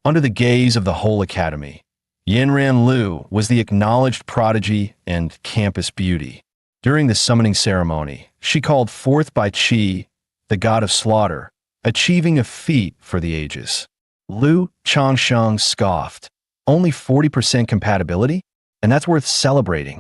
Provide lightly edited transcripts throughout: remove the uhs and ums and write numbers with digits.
Under the gaze of the whole academy, Yanran Lu was the acknowledged prodigy and campus beauty. During the summoning ceremony, she called forth by Qi, the god of slaughter, achieving a feat for the ages. Lu Changsheng scoffed. Only 40% compatibility? And that's worth celebrating.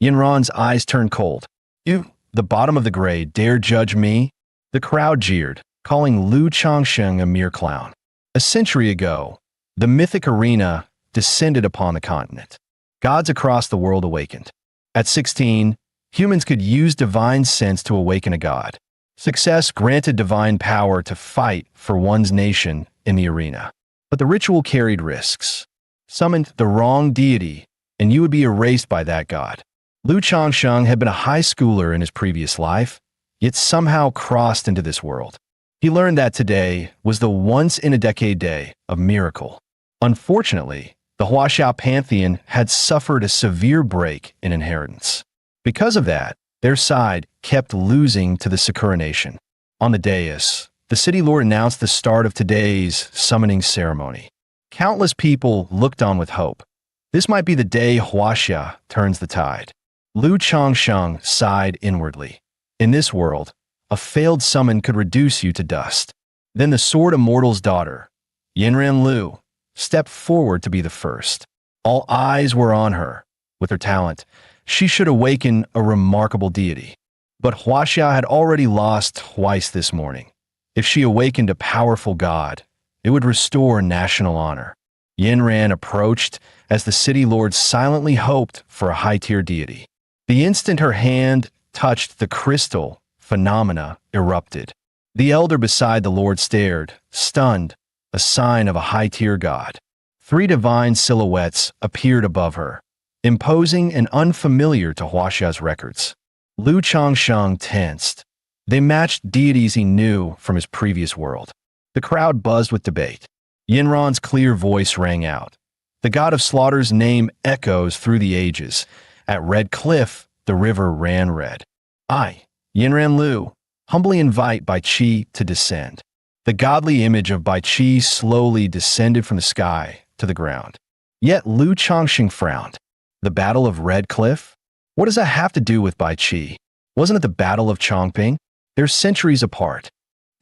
Yanran's eyes turned cold. You, the bottom of the grade, dare judge me? The crowd jeered, calling Lu Changsheng a mere clown. A century ago, the mythic arena descended upon the continent. Gods across the world awakened. At 16, humans could use divine sense to awaken a god. Success granted divine power to fight for one's nation in the arena. But the ritual carried risks. Summoned the wrong deity, and you would be erased by that god. Lu Changsheng had been a high schooler in his previous life, yet somehow crossed into this world. He learned that today was the once-in-a-decade day of miracle. Unfortunately, the Huaxia pantheon had suffered a severe break in inheritance. Because of that, their side kept losing to the Sakura nation. On the dais, the city lord announced the start of today's summoning ceremony. Countless people looked on with hope. This might be the day Huaxia turns the tide. Lu Changsheng sighed inwardly. In this world, a failed summon could reduce you to dust. Then the Sword Immortal's daughter, Yanran Lu, stepped forward to be the first. All eyes were on her. With her talent, she should awaken a remarkable deity. But Huaxia had already lost twice this morning. If she awakened a powerful god, it would restore national honor. Yanran approached as the city lord silently hoped for a high-tier deity. The instant her hand touched the crystal, phenomena erupted. The elder beside the lord stared, stunned, a sign of a high-tier god. 3 divine silhouettes appeared above her, imposing and unfamiliar to Huaxia's records. Lu Changsheng tensed. They matched deities he knew from his previous world. The crowd buzzed with debate. Yanran's clear voice rang out. The god of slaughter's name echoes through the ages. At Red Cliff, the river ran red. I, Yanran Lu, humbly invite Bai Qi to descend. The godly image of Bai Qi slowly descended from the sky to the ground. Yet Lu Changsheng frowned. The Battle of Red Cliff? What does that have to do with Bai Qi? Wasn't it the Battle of Chongping? They're centuries apart.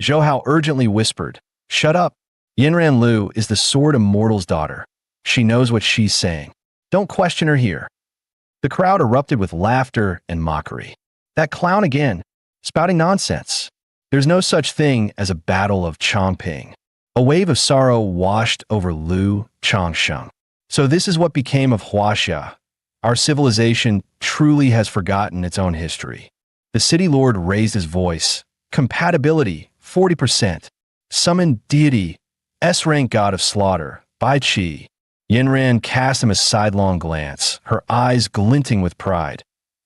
Zhou Hao urgently whispered, "Shut up. Yanran Lu is the Sword Immortal's daughter. She knows what she's saying. Don't question her here." The crowd erupted with laughter and mockery. That clown again, spouting nonsense. There's no such thing as a battle of Chongping. A wave of sorrow washed over Lu Changsheng. So this is what became of Huaxia. Our civilization truly has forgotten its own history. The city lord raised his voice. Compatibility, 40%. Summon deity, S-rank god of slaughter, Bai Qi. Yanran cast him a sidelong glance, her eyes glinting with pride,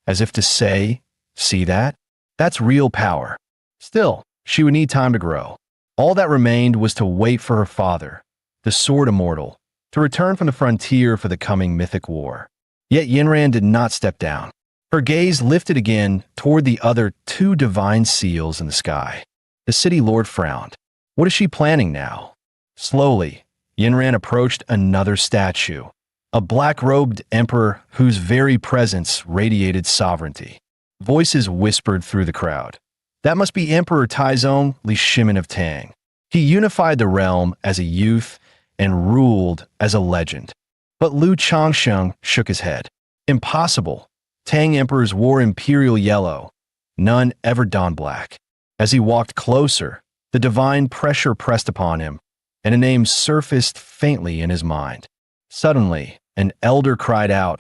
as if to say, "See that? That's real power." Still, she would need time to grow. All that remained was to wait for her father, the Sword Immortal, to return from the frontier for the coming mythic war. Yet Yanran did not step down. Her gaze lifted again toward the other 2 divine seals in the sky. The city lord frowned. What is she planning now? Slowly, Yanran approached another statue, a black-robed emperor whose very presence radiated sovereignty. Voices whispered through the crowd. That must be Emperor Taizong Lishimen of Tang. He unified the realm as a youth and ruled as a legend. But Lu Changsheng shook his head. Impossible. Tang emperors wore imperial yellow. None ever donned black. As he walked closer, the divine pressure pressed upon him, and a name surfaced faintly in his mind. Suddenly, an elder cried out,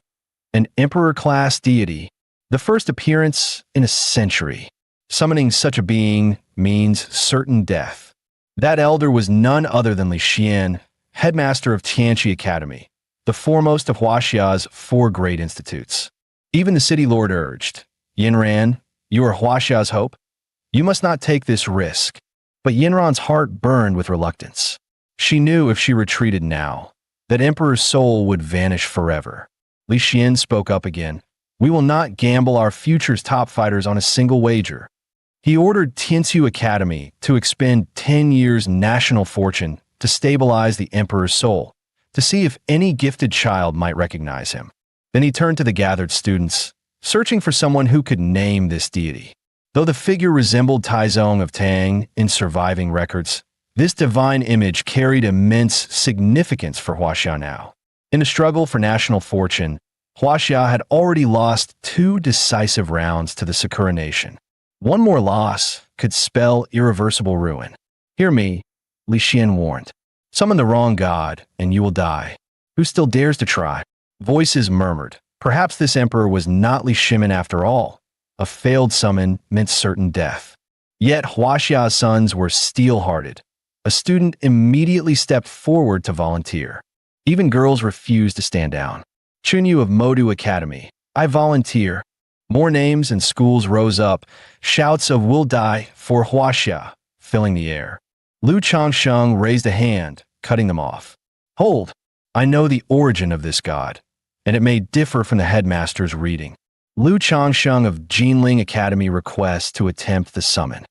an emperor-class deity, the first appearance in a century. Summoning such a being means certain death. That elder was none other than Li Xian, headmaster of Tianqi Academy, the foremost of Huaxia's 4 great institutes. Even the city lord urged, Yanran, you are Huaxia's hope. You must not take this risk. But Yanran's heart burned with reluctance. She knew if she retreated now, that Emperor's soul would vanish forever. Li Xian spoke up again. We will not gamble our future's top fighters on a single wager. He ordered Tianqi Academy to expend 10 years' national fortune to stabilize the emperor's soul, to see if any gifted child might recognize him. Then he turned to the gathered students, searching for someone who could name this deity. Though the figure resembled Taizong of Tang in surviving records, this divine image carried immense significance for Huaxia now. In the struggle for national fortune, Huaxia had already lost 2 decisive rounds to the Sakura nation. One more loss could spell irreversible ruin. "Hear me," Li Xian warned. "Summon the wrong god, and you will die. Who still dares to try?" Voices murmured. Perhaps this emperor was not Li Shimin after all. A failed summon meant certain death. Yet Huaxia's sons were steel-hearted. A student immediately stepped forward to volunteer. Even girls refused to stand down. "Chunyu of Modu Academy, I volunteer." More names and schools rose up, shouts of "We'll die" for Huaxia filling the air. Lu Changsheng raised a hand, cutting them off. "Hold! I know the origin of this god, and it may differ from the headmaster's reading." Lu Changsheng of Jinling Academy requests to attempt the summon.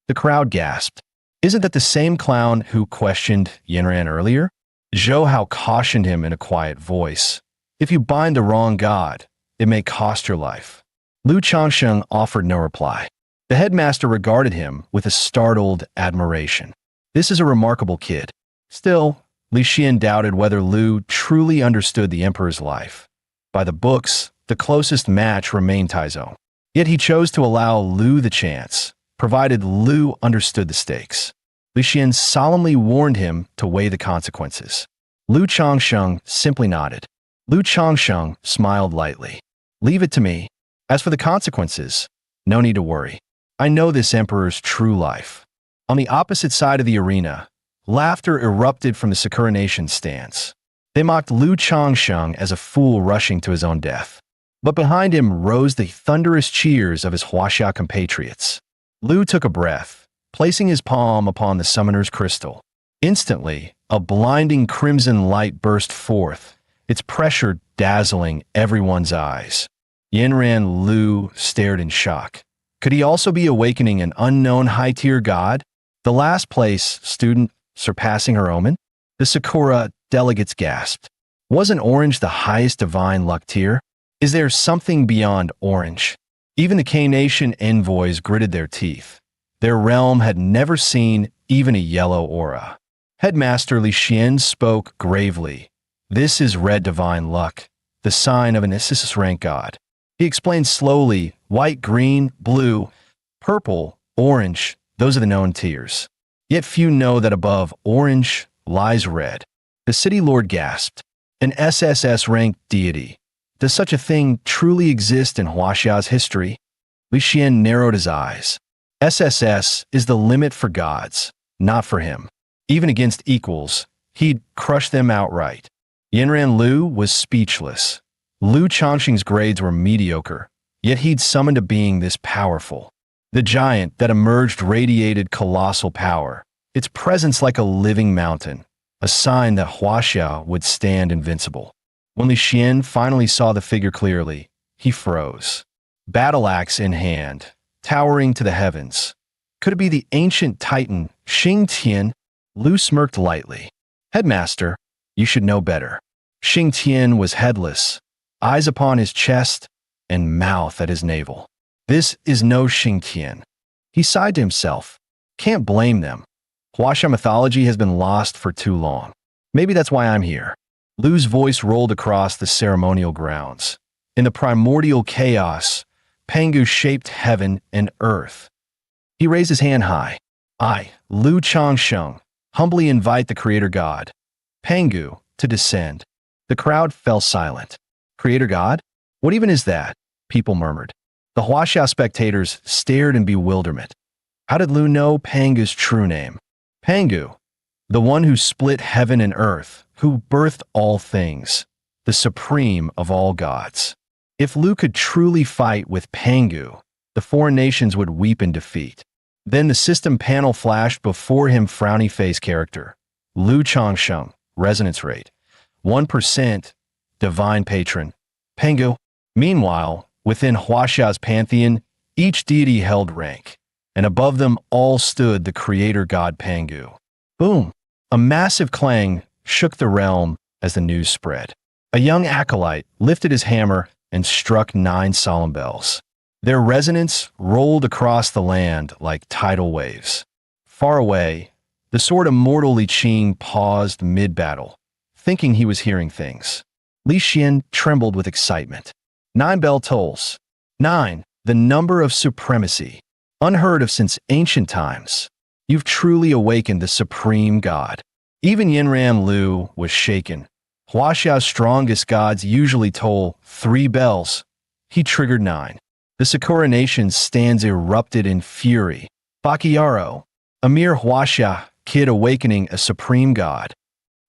The crowd gasped. Isn't that the same clown who questioned Yanran earlier? Zhou Hao cautioned him in a quiet voice. "If you bind the wrong god, it may cost your life." Lu Changsheng offered no reply. The headmaster regarded him with a startled admiration. "This is a remarkable kid." Still, Li Xian doubted whether Lu truly understood the emperor's life. By the books, the closest match remained Taizong. Yet he chose to allow Lu the chance, provided Lu understood the stakes. Li Xian solemnly warned him to weigh the consequences. Lu Changsheng simply nodded. Lu Changsheng smiled lightly. "Leave it to me. As for the consequences, no need to worry. I know this emperor's true life." On the opposite side of the arena, laughter erupted from the Sakura Nation stands. They mocked Lu Changsheng as a fool rushing to his own death. But behind him rose the thunderous cheers of his Huaxia compatriots. Lu took a breath, placing his palm upon the summoner's crystal. Instantly, a blinding crimson light burst forth, its pressure dazzling everyone's eyes. Yanran Lu stared in shock. Could he also be awakening an unknown high-tier god? The last place student surpassing her omen? The Sakura delegates gasped. Wasn't orange the highest divine luck tier? Is there something beyond orange? Even the K-Nation envoys gritted their teeth. Their realm had never seen even a yellow aura. Headmaster Li Xian spoke gravely. "This is red divine luck, the sign of an Isis rank god." He explained slowly, white, green, blue, purple, orange, those are the known tiers. Yet few know that above orange lies red. The city lord gasped. An SSS-ranked deity. Does such a thing truly exist in Huaxia's history? Li Xian narrowed his eyes. SSS is the limit for gods, not for him. Even against equals, he'd crush them outright. Yanran Lu was speechless. Lu Changsheng's grades were mediocre, yet he'd summoned a being this powerful. The giant that emerged radiated colossal power, its presence like a living mountain, a sign that Huaxia would stand invincible. When Li Xian finally saw the figure clearly, he froze. Battle axe in hand, towering to the heavens. Could it be the ancient titan, Xing Tian? Lu smirked lightly. "Headmaster, you should know better." Xing Tian was headless, eyes upon his chest and mouth at his navel. "This is no Xing Tian." He sighed to himself. Can't blame them. Huaxia mythology has been lost for too long. Maybe that's why I'm here. Lu's voice rolled across the ceremonial grounds. In the primordial chaos, Pangu shaped heaven and earth. He raised his hand high. "I, Lu Changsheng, humbly invite the Creator God, Pangu, to descend." The crowd fell silent. "Creator God? What even is that?" people murmured. The Huaxia spectators stared in bewilderment. How did Lu know Pangu's true name? Pangu, the one who split heaven and earth, who birthed all things, the supreme of all gods. If Lu could truly fight with Pangu, the foreign nations would weep in defeat. Then the system panel flashed before him frowny face character. Lu Changsheng, resonance rate. 1%, divine patron. Pangu. Meanwhile, within Huaxia's pantheon, each deity held rank, and above them all stood the creator god Pangu. Boom! A massive clang shook the realm as the news spread. A young acolyte lifted his hammer and struck 9 solemn bells. Their resonance rolled across the land like tidal waves. Far away, the sword immortal Li Qing paused mid-battle, thinking he was hearing things. Li Xian trembled with excitement. 9 bell tolls. 9, the number of supremacy, unheard of since ancient times. You've truly awakened the supreme god. Even Yinran Lu was shaken. Huaxia's strongest gods usually toll 3 bells. He triggered 9. The Sakura Nation's stands erupted in fury. Bakayaro, a mere Huaxia kid awakening a supreme god.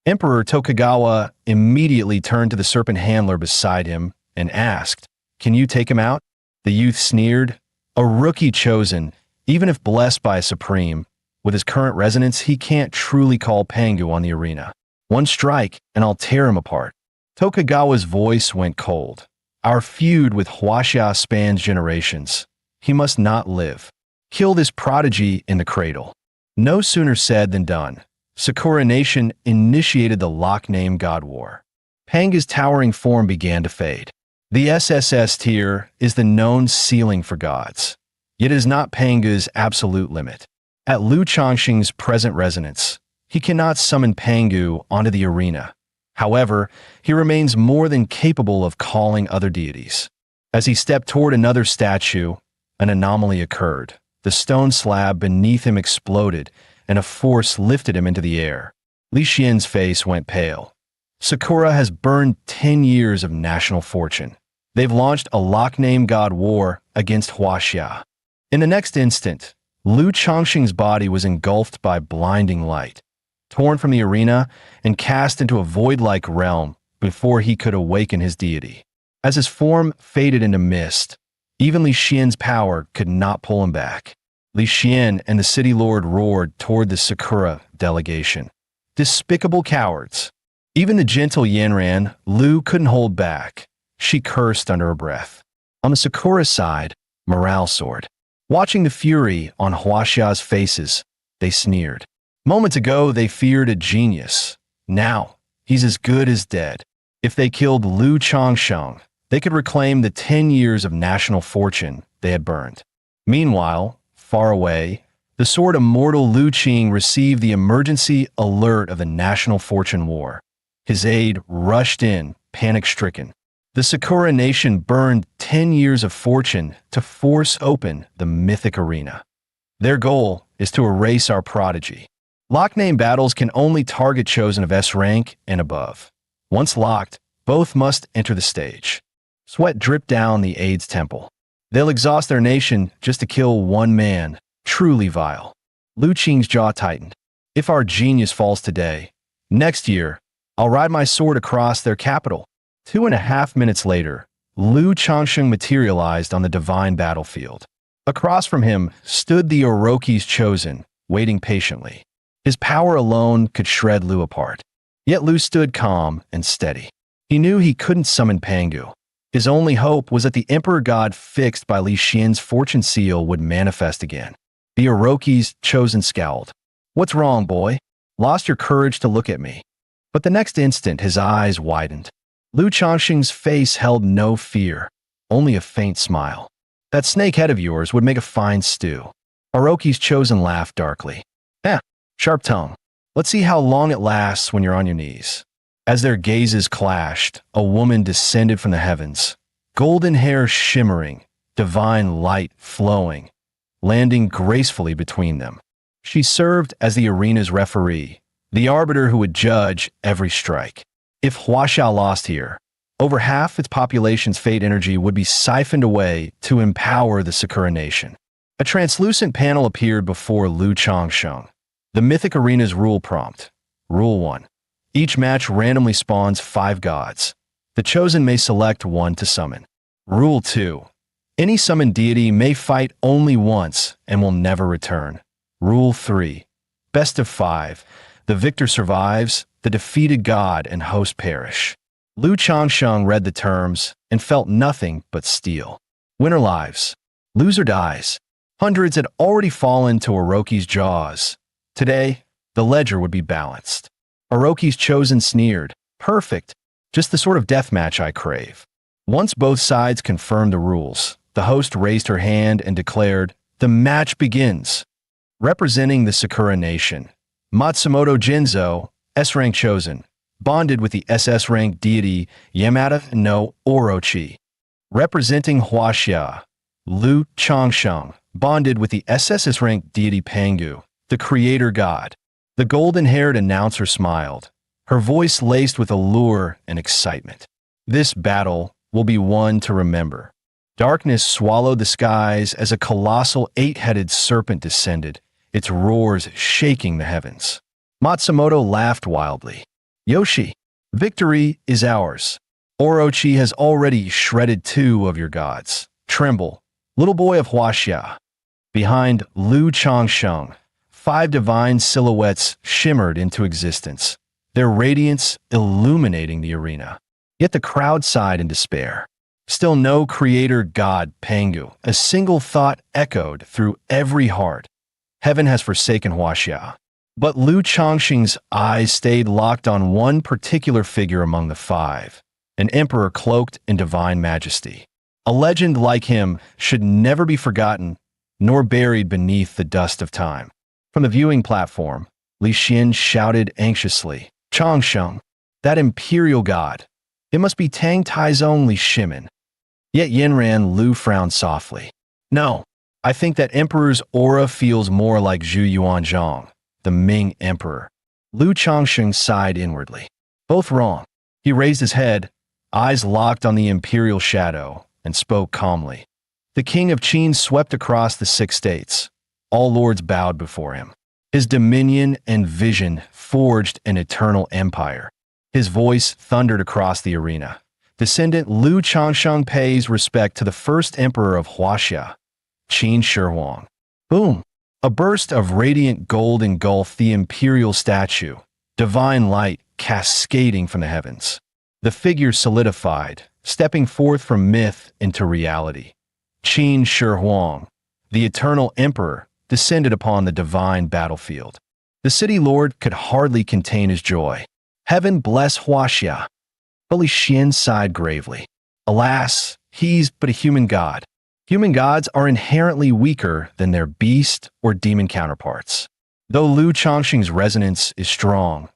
Emperor Tokugawa immediately turned to the serpent handler beside him and asked, "Can you take him out?" The youth sneered. A rookie chosen, even if blessed by a supreme, with his current resonance, he can't truly call Pangu on the arena. One strike, and I'll tear him apart. Tokugawa's voice went cold. Our feud with Huaxia spans generations. He must not live. Kill this prodigy in the cradle. No sooner said than done. Sakura Nation initiated the lock-name God War. Panga's towering form began to fade. The SSS tier is the known ceiling for gods. Yet it is not Panga's absolute limit. At Liu Changxing's present resonance, he cannot summon Pangu onto the arena. However, he remains more than capable of calling other deities. As he stepped toward another statue, an anomaly occurred. The stone slab beneath him exploded, and a force lifted him into the air. Li Xian's face went pale. Sakura has burned 10 years of national fortune. They've launched a lock-name god war against Huaxia. In the next instant, Liu Changxing's body was engulfed by blinding light, torn from the arena and cast into a void-like realm before he could awaken his deity. As his form faded into mist, even Li Xian's power could not pull him back. Li Xian and the city lord roared toward the Sakura delegation. Despicable cowards. Even the gentle Yanran, Lu couldn't hold back. She cursed under her breath. On the Sakura side, morale soared. Watching the fury on Huaxia's faces, they sneered. Moments ago, they feared a genius. Now, he's as good as dead. If they killed Liu Changsheng, they could reclaim the 10 years of national fortune they had burned. Meanwhile, far away, the sword immortal Liu Qing received the emergency alert of the national fortune war. His aide rushed in, panic-stricken. The Sakura Nation burned 10 years of fortune to force open the mythic arena. Their goal is to erase our prodigy. Lock-name battles can only target chosen of S rank and above. Once locked, both must enter the stage. Sweat dripped down the aide's temple. They'll exhaust their nation just to kill one man. Truly vile. Liu Qing's jaw tightened. If our genius falls today, next year, I'll ride my sword across their capital. 2.5 minutes later, Liu Changsheng materialized on the divine battlefield. Across from him stood the Orochi's chosen, waiting patiently. His power alone could shred Liu apart. Yet Liu stood calm and steady. He knew he couldn't summon Pangu. His only hope was that the Emperor God fixed by Li Xian's fortune seal would manifest again. The Orochi's chosen scowled. "What's wrong, boy? Lost your courage to look at me." But the next instant, his eyes widened. Liu Changxing's face held no fear, only a faint smile. "That snake head of yours would make a fine stew." Orochi's chosen laughed darkly. Sharp tongue. Let's see how long it lasts when you're on your knees." As their gazes clashed, a woman descended from the heavens, golden hair shimmering, divine light flowing, landing gracefully between them. She served as the arena's referee, the arbiter who would judge every strike. If Huaxia lost here, over half its population's fate energy would be siphoned away to empower the Sakura Nation. A translucent panel appeared before Liu Changsheng. The mythic arena's rule prompt. Rule 1. Each match randomly spawns 5 gods. The chosen may select one to summon. Rule 2. Any summoned deity may fight only once and will never return. Rule 3. Best of 5. The victor survives, the defeated god and host perish. Liu Changsheng read the terms and felt nothing but steel. Winner lives. Loser dies. Hundreds had already fallen to Orochi's jaws. Today, the ledger would be balanced. Orochi's chosen sneered, "Perfect, just the sort of deathmatch I crave." Once both sides confirmed the rules, the host raised her hand and declared, "The match begins." Representing the Sakura Nation, Matsumoto Jinzo, S-rank chosen, bonded with the SS-rank deity Yamada no Orochi. Representing Huaxia, Lu Changsheng, bonded with the SS-rank deity Pangu, the creator god. The golden-haired announcer smiled, her voice laced with allure and excitement. This battle will be one to remember. Darkness swallowed the skies as a colossal eight-headed serpent descended, its roars shaking the heavens. Matsumoto laughed wildly. "Yoshi, victory is ours. Orochi has already shredded 2 of your gods. Tremble, little boy of Huaxia." Behind Lu Changsheng, 5 divine silhouettes shimmered into existence, their radiance illuminating the arena. Yet the crowd sighed in despair. Still no creator god Pangu, a single thought echoed through every heart. Heaven has forsaken Huaxia. But Lu Changsheng's eyes stayed locked on one particular figure among the 5, an emperor cloaked in divine majesty. A legend like him should never be forgotten, nor buried beneath the dust of time. From the viewing platform, Li Xin shouted anxiously, "Changsheng, that imperial god. It must be Tang Tai's only Shimin." Yet Yanran Lu frowned softly. "No, I think that emperor's aura feels more like Zhu Yuanzhang, the Ming emperor." Lu Changsheng sighed inwardly. "Both wrong." He raised his head, eyes locked on the imperial shadow, and spoke calmly. The king of Qin swept across the 6 states. All lords bowed before him. His dominion and vision forged an eternal empire. His voice thundered across the arena. Descendant Lu Changsheng pays respect to the first emperor of Huaxia, Qin Shi Huang. Boom! A burst of radiant gold engulfed the imperial statue, divine light cascading from the heavens. The figure solidified, stepping forth from myth into reality. Qin Shi Huang, the eternal emperor, descended upon the divine battlefield. The city lord could hardly contain his joy. "Heaven bless Huaxia." But Li Xian sighed gravely. "Alas, he's but a human god. Human gods are inherently weaker than their beast or demon counterparts. Though Lu Changsheng's resonance is strong,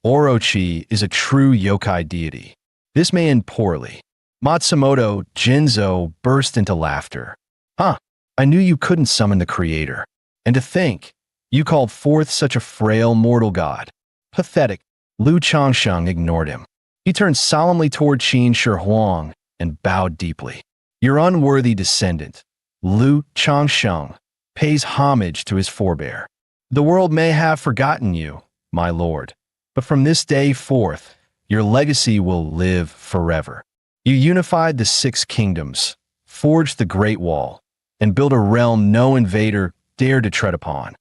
Orochi is a true yokai deity. This may end poorly." Matsumoto Jinzo burst into laughter. "Huh, I knew you couldn't summon the creator. And to think, you called forth such a frail mortal god. Pathetic." Lu Changsheng ignored him. He turned solemnly toward Qin Shi Huang and bowed deeply. "Your unworthy descendant, Lu Changsheng, pays homage to his forebear. The world may have forgotten you, my lord, but from this day forth, your legacy will live forever. You unified the 6 kingdoms, forged the Great Wall, and built a realm no invader dared to tread upon."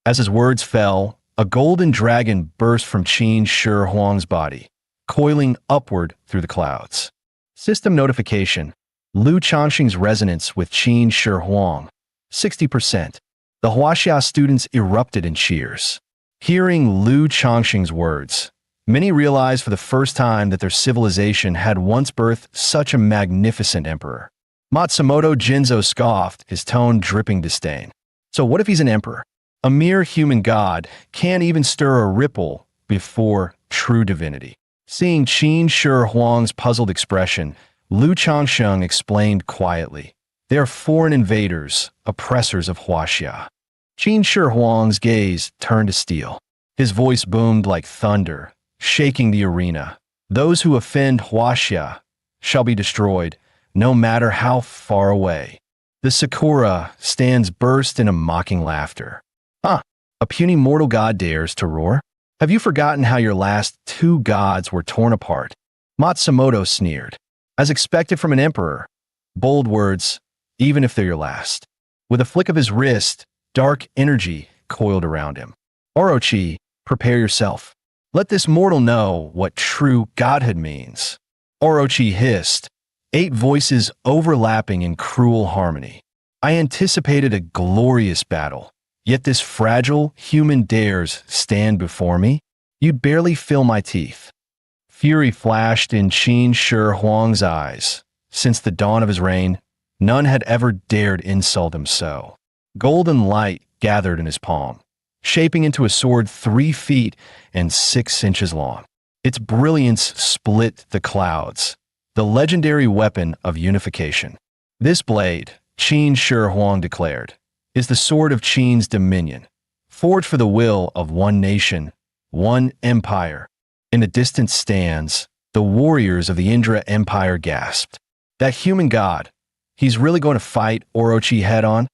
As his words fell, a golden dragon burst from Qin Shi Huang's body, coiling upward through the clouds. System notification: Lu Changsheng's resonance with Qin Shi Huang, 60%. The Huaxia students erupted in cheers. Hearing Lu Changsheng's words, many realized for the first time that their civilization had once birthed such a magnificent emperor. Matsumoto Jinzo scoffed, his tone dripping disdain. "So what if he's an emperor? A mere human god can't even stir a ripple before true divinity." Seeing Qin Shi Huang's puzzled expression, Lu Changsheng explained quietly, "They are foreign invaders, oppressors of Huaxia." Qin Shi Huang's gaze turned to steel. His voice boomed like thunder, shaking the arena. "Those who offend Huaxia shall be destroyed, no matter how far away." The Sakura stands burst into mocking laughter. "Huh, a puny mortal god dares to roar? Have you forgotten how your last 2 gods were torn apart?" Matsumoto sneered. "As expected from an emperor. Bold words, even if they're your last." With a flick of his wrist, dark energy coiled around him. "Orochi, prepare yourself. Let this mortal know what true godhood means." Orochi hissed, 8 voices overlapping in cruel harmony. "I anticipated a glorious battle, Yet this fragile human dares stand before me? You'd barely feel my teeth. Fury flashed in Qin Shi Huang's eyes. Since the dawn of his reign, none had ever dared insult him so. Golden light gathered in his palm, shaping into a sword 3 feet and 6 inches long. Its brilliance split the clouds, the legendary weapon of unification. This blade, Qin Shi Huang declared, is the sword of Qin's dominion, forged for the will of one nation, one empire. In the distant stands, the warriors of the Indra Empire gasped. That human god, he's really going to fight Orochi head-on?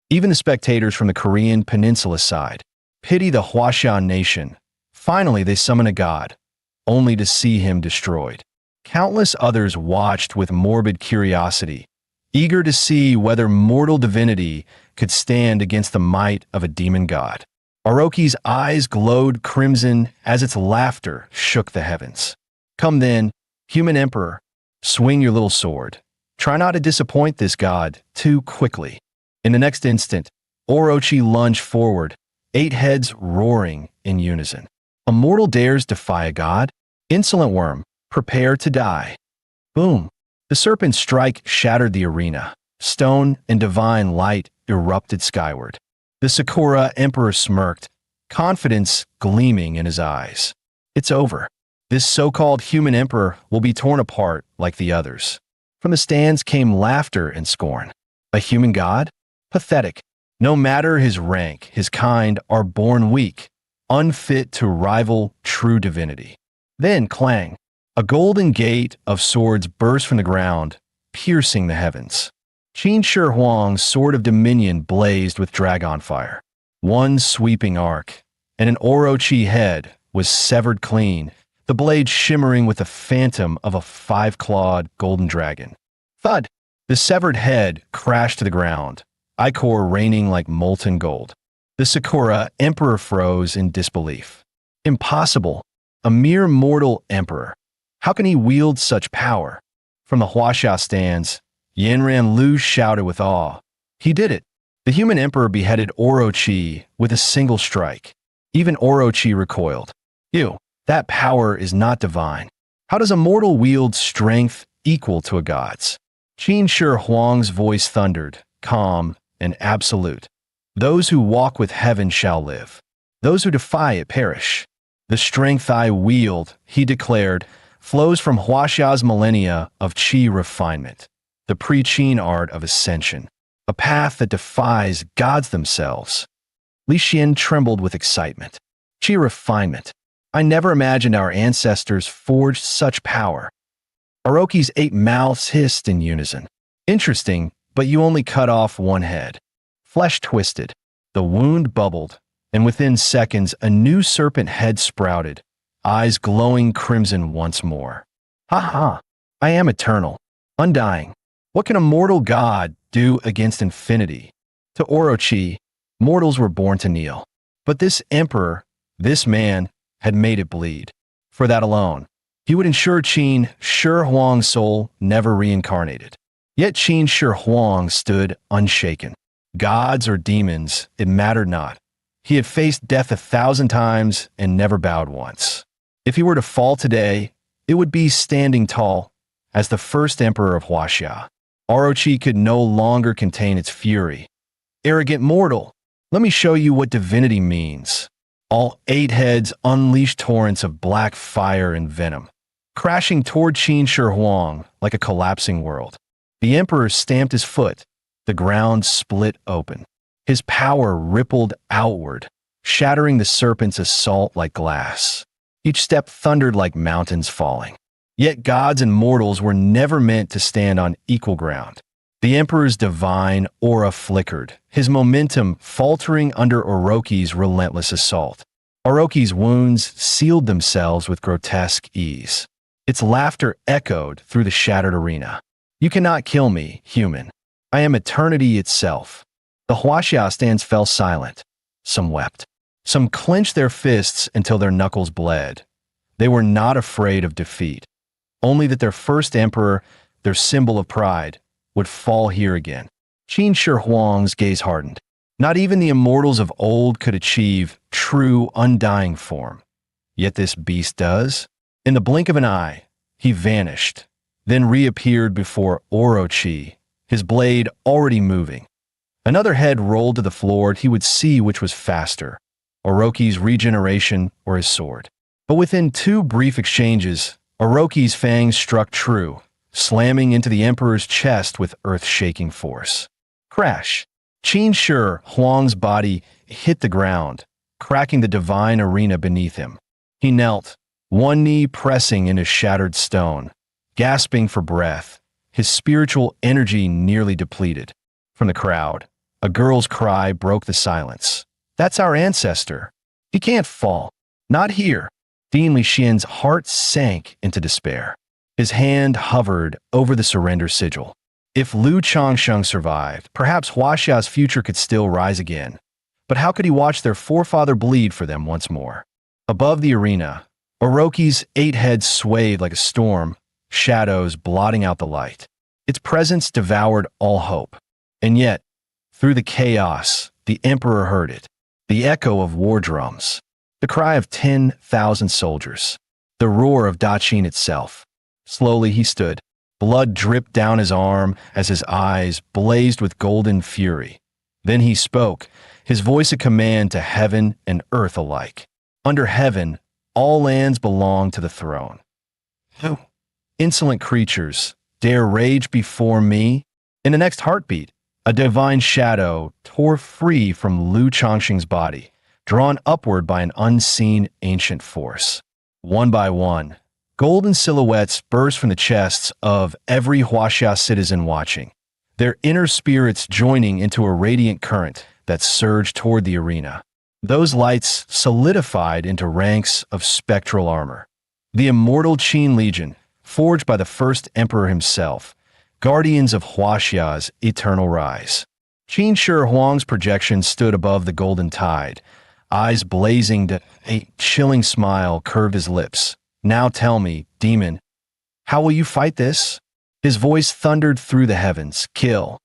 Even the spectators from the Korean peninsula side pity the Huaxian nation. Finally, they summon a god, only to see him destroyed. Countless others watched with morbid curiosity, eager to see whether mortal divinity could stand against the might of a demon god. Orochi's eyes glowed crimson as its laughter shook the heavens. Come then, human emperor, swing your little sword. Try not to disappoint this god too quickly. In the next instant, Orochi lunged forward, 8 heads roaring in unison. A mortal dares defy a god? Insolent worm, prepare to die. Boom! The serpent's strike shattered the arena. Stone and divine light erupted skyward. The Sakura Emperor smirked, confidence gleaming in his eyes. It's over. This so-called human emperor will be torn apart like the others. From the stands came laughter and scorn. A human god? Pathetic. No matter his rank, his kind are born weak, unfit to rival true divinity. Then clang. A golden gate of swords burst from the ground, piercing the heavens. Qin Shi Huang's sword of dominion blazed with dragon fire. One sweeping arc, and an Orochi head was severed clean, the blade shimmering with the phantom of a 5-clawed golden dragon. Thud! The severed head crashed to the ground, ichor raining like molten gold. The Sakura Emperor froze in disbelief. Impossible! A mere mortal emperor. How can he wield such power? From the Huaxia stands, Yanran Lu shouted with awe. He did it. The human emperor beheaded Orochi with a single strike. Even Orochi recoiled. That power is not divine. How does a mortal wield strength equal to a god's? Qin Shi Huang's voice thundered, calm and absolute. Those who walk with heaven shall live. Those who defy it perish. The strength I wield, he declared, flows from Huaxia's millennia of qi refinement, the pre-qin art of ascension, a path that defies gods themselves. Li Xian trembled with excitement. Qi refinement. I never imagined our ancestors forged such power. Orochi's 8 mouths hissed in unison. Interesting, but you only cut off one head. Flesh twisted. The wound bubbled, and within seconds a new serpent head sprouted, eyes glowing crimson once more. Ha ha! I am eternal, undying. What can a mortal god do against infinity? To Orochi, mortals were born to kneel. But this emperor, this man, had made it bleed. For that alone, he would ensure Qin Shi Huang's soul never reincarnated. Yet Qin Shi Huang stood unshaken. Gods or demons, it mattered not. He had faced death 1,000 times and never bowed once. If he were to fall today, it would be standing tall as the first emperor of Huaxia. Orochi could no longer contain its fury. Arrogant mortal, let me show you what divinity means. All 8 heads unleashed torrents of black fire and venom, crashing toward Qin Shi Huang like a collapsing world. The emperor stamped his foot. The ground split open. His power rippled outward, shattering the serpent's assault like glass. Each step thundered like mountains falling. Yet gods and mortals were never meant to stand on equal ground. The emperor's divine aura flickered, his momentum faltering under Orochi's relentless assault. Orochi's wounds sealed themselves with grotesque ease. Its laughter echoed through the shattered arena. You cannot kill me, human. I am eternity itself. The Huaxia stands fell silent. Some wept. Some clenched their fists until their knuckles bled. They were not afraid of defeat. Only that their first emperor, their symbol of pride, would fall here again. Qin Shi Huang's gaze hardened. Not even the immortals of old could achieve true, undying form. Yet this beast does. In the blink of an eye, he vanished, then reappeared before Orochi, his blade already moving. Another head rolled to the floor. He would see which was faster, Orochi's regeneration or his sword. But within 2 brief exchanges, Orochi's fangs struck true, slamming into the Emperor's chest with earth-shaking force. Crash! Qin Shi Huang's body hit the ground, cracking the divine arena beneath him. He knelt, one knee pressing into shattered stone, gasping for breath, his spiritual energy nearly depleted. From the crowd, a girl's cry broke the silence. "That's our ancestor. He can't fall. Not here." Dean Lixian's heart sank into despair. His hand hovered over the surrender sigil. If Lu Changsheng survived, perhaps Huaxia's future could still rise again. But how could he watch their forefather bleed for them once more? Above the arena, Orochi's 8 heads swayed like a storm, shadows blotting out the light. Its presence devoured all hope. And yet, through the chaos, the Emperor heard it. The echo of war drums. The cry of 10,000 soldiers. The roar of Daqin itself. Slowly he stood. Blood dripped down his arm as his eyes blazed with golden fury. Then he spoke, his voice a command to heaven and earth alike. Under heaven, all lands belong to the throne. Who? Insolent creatures, dare rage before me? In the next heartbeat, a divine shadow tore free from Lu Changxing's body, drawn upward by an unseen ancient force. One by one, golden silhouettes burst from the chests of every Huaxia citizen watching, their inner spirits joining into a radiant current that surged toward the arena. Those lights solidified into ranks of spectral armor. The immortal Qin Legion, forged by the first emperor himself, guardians of Huaxia's eternal rise. Qin Shi Huang's projection stood above the golden tide, eyes blazing. A chilling smile curved his lips. "Now tell me, demon, how will you fight this?" His voice thundered through the heavens, "Kill,"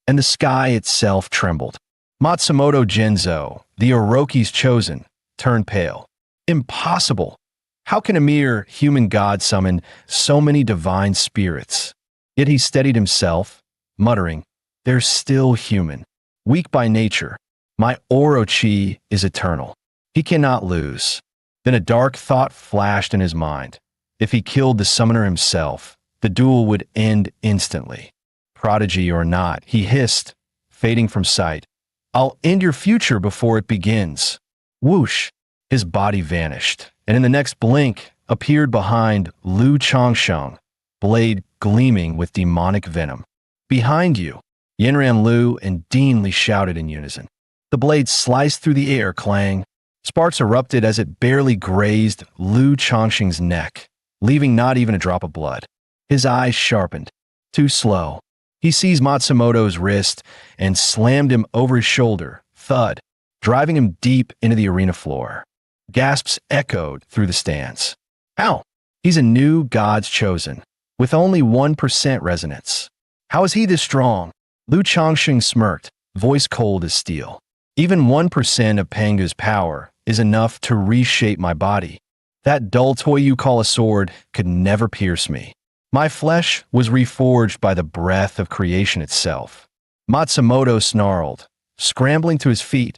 and the sky itself trembled. Matsumoto Genzo, the Orochi's chosen, turned pale. Impossible! How can a mere human god summon so many divine spirits? Yet he steadied himself, muttering, "They're still human, weak by nature. My Orochi is eternal. He cannot lose." Then a dark thought flashed in his mind. If he killed the summoner himself, the duel would end instantly. Prodigy or not, he hissed, fading from sight. "I'll end your future before it begins." Whoosh! His body vanished, and in the next blink appeared behind Lu Changsheng, blade gleaming with demonic venom. "Behind you!" Yanran Lu and Dean Li shouted in unison. The blade sliced through the air, clang. Sparks erupted as it barely grazed Lu Changxing's neck, leaving not even a drop of blood. His eyes sharpened. Too slow. He seized Matsumoto's wrist and slammed him over his shoulder, thud, driving him deep into the arena floor. Gasps echoed through the stands. "How? He's a new god's chosen, with only 1% resonance. How is he this strong?" Lu Changxing smirked, voice cold as steel. "Even 1% of Pangu's power is enough to reshape my body. That dull toy you call a sword could never pierce me. My flesh was reforged by the breath of creation itself." Matsumoto snarled, scrambling to his feet,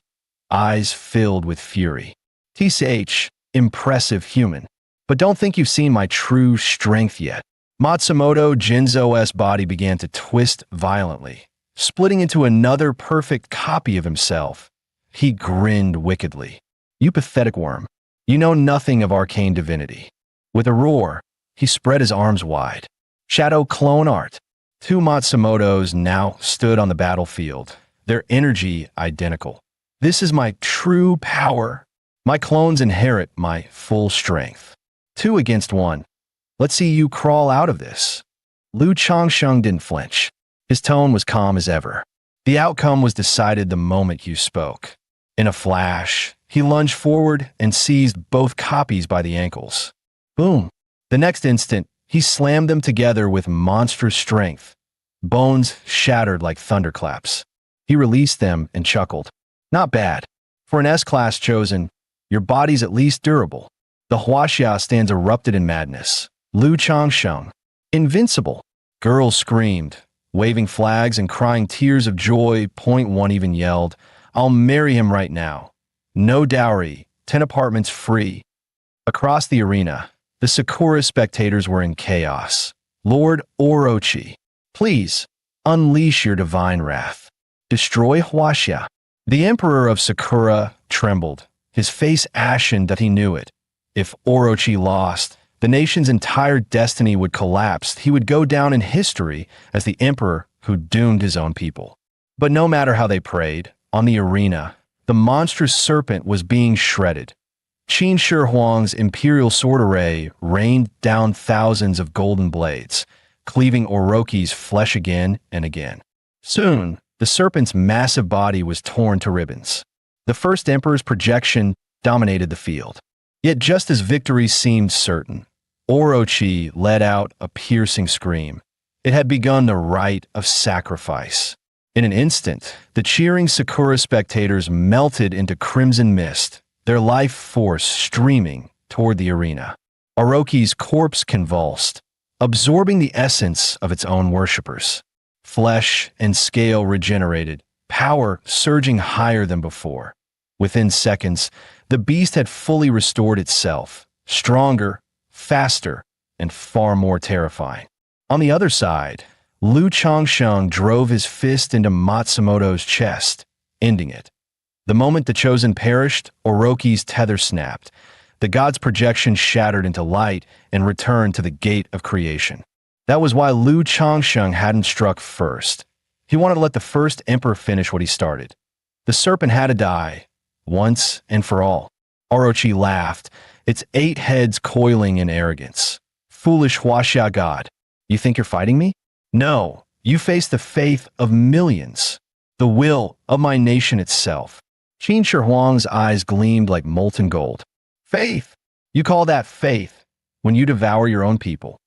eyes filled with fury. "TCH, impressive human. But don't think you've seen my true strength yet." Matsumoto Genzo's body began to twist violently, splitting into another perfect copy of himself. He grinned wickedly. "You pathetic worm. You know nothing of arcane divinity." With a roar, he spread his arms wide. Shadow clone art. 2 Matsumotos now stood on the battlefield, their energy identical. "This is my true power. My clones inherit my full strength. 2 against 1. Let's see you crawl out of this." Lu Changsheng didn't flinch. His tone was calm as ever. The outcome was decided the moment you spoke. In a flash, he lunged forward and seized both copies by the ankles. Boom! The next instant, he slammed them together with monstrous strength. Bones shattered like thunderclaps. He released them and chuckled. Not bad. For an S-class chosen, your body's at least durable. The Huaxia stands erupted in madness. Lu Changsheng. Invincible. Girls screamed, waving flags and crying tears of joy. Point one even yelled, I'll marry him right now. No dowry, 10 apartments free. Across the arena, the Sakura spectators were in chaos. Lord Orochi, please, unleash your divine wrath. Destroy Huaxia. The Emperor of Sakura trembled, his face ashen that he knew it. If Orochi lost, the nation's entire destiny would collapse. He would go down in history as the emperor who doomed his own people. But no matter how they prayed, on the arena, the monstrous serpent was being shredded. Qin Shi Huang's imperial sword array rained down thousands of golden blades, cleaving Orochi's flesh again and again. Soon, the serpent's massive body was torn to ribbons. The first emperor's projection dominated the field. Yet just as victory seemed certain, Orochi let out a piercing scream. It had begun the rite of sacrifice. In an instant, the cheering Sakura spectators melted into crimson mist, their life force streaming toward the arena. Orochi's corpse convulsed, absorbing the essence of its own worshippers. Flesh and scale regenerated, power surging higher than before. Within seconds, the beast had fully restored itself, stronger, faster, and far more terrifying. On the other side, Lu Changsheng drove his fist into Matsumoto's chest, ending it. The moment the chosen perished, Orochi's tether snapped. The god's projection shattered into light and returned to the gate of creation. That was why Lu Changsheng hadn't struck first. He wanted to let the first emperor finish what he started. The serpent had to die, once and for all. Orochi laughed, its 8 heads coiling in arrogance. Foolish Huaxia god, you think you're fighting me? No, you face the faith of millions, the will of my nation itself. Qin Shi Huang's eyes gleamed like molten gold. Faith? You call that faith when you devour your own people?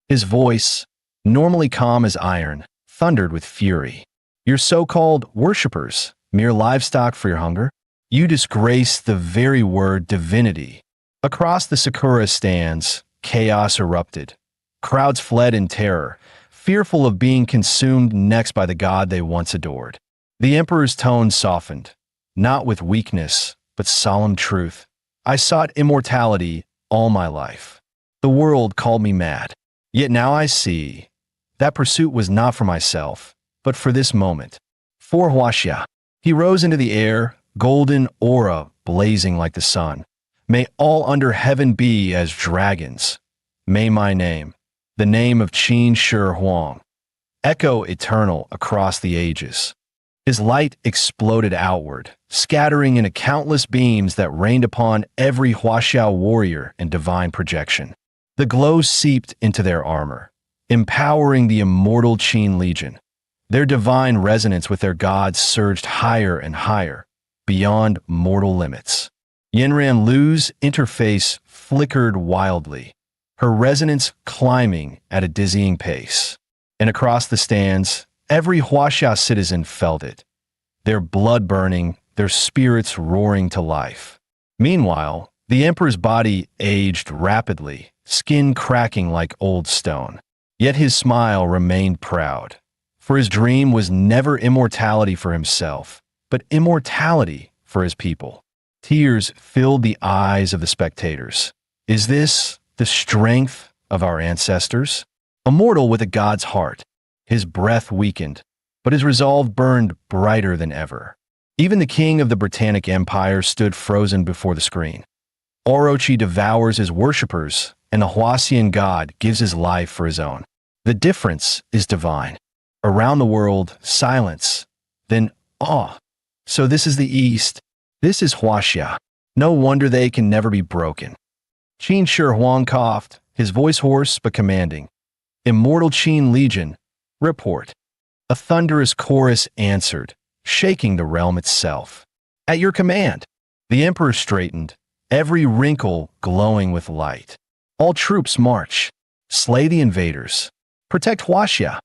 His voice, normally calm as iron, thundered with fury. Your so-called worshippers, mere livestock for your hunger? You disgrace the very word divinity. Across the Sakura stands, chaos erupted. Crowds fled in terror, fearful of being consumed next by the god they once adored. The emperor's tone softened, not with weakness, but solemn truth. I sought immortality all my life. The world called me mad. Yet now I see that pursuit was not for myself, but for this moment. For Huaxia. He rose into the air, golden aura blazing like the sun. May all under heaven be as dragons. May my name, the name of Qin Shi Huang, echo eternal across the ages. His light exploded outward, scattering into countless beams that rained upon every Huaxia warrior in divine projection. The glow seeped into their armor, empowering the immortal Qin Legion. Their divine resonance with their gods surged higher and higher, beyond mortal limits. Yanran Lu's interface flickered wildly, her resonance climbing at a dizzying pace. And across the stands, every Huaxia citizen felt it, their blood burning, their spirits roaring to life. Meanwhile, the emperor's body aged rapidly, skin cracking like old stone. Yet his smile remained proud, for his dream was never immortality for himself, but immortality for his people. Tears filled the eyes of the spectators. Is this the strength of our ancestors? A mortal with a god's heart. His breath weakened, but his resolve burned brighter than ever. Even the king of the Britannic Empire stood frozen before the screen. Orochi devours his worshippers, and the Huaxian god gives his life for his own. The difference is divine. Around the world, silence, then awe. So this is the East. This is Huaxia. No wonder they can never be broken. Qin Shi Huang coughed, his voice hoarse but commanding. Immortal Qin Legion, report. A thunderous chorus answered, shaking the realm itself. At your command. The emperor straightened, every wrinkle glowing with light. All troops march. Slay the invaders. Protect Huaxia.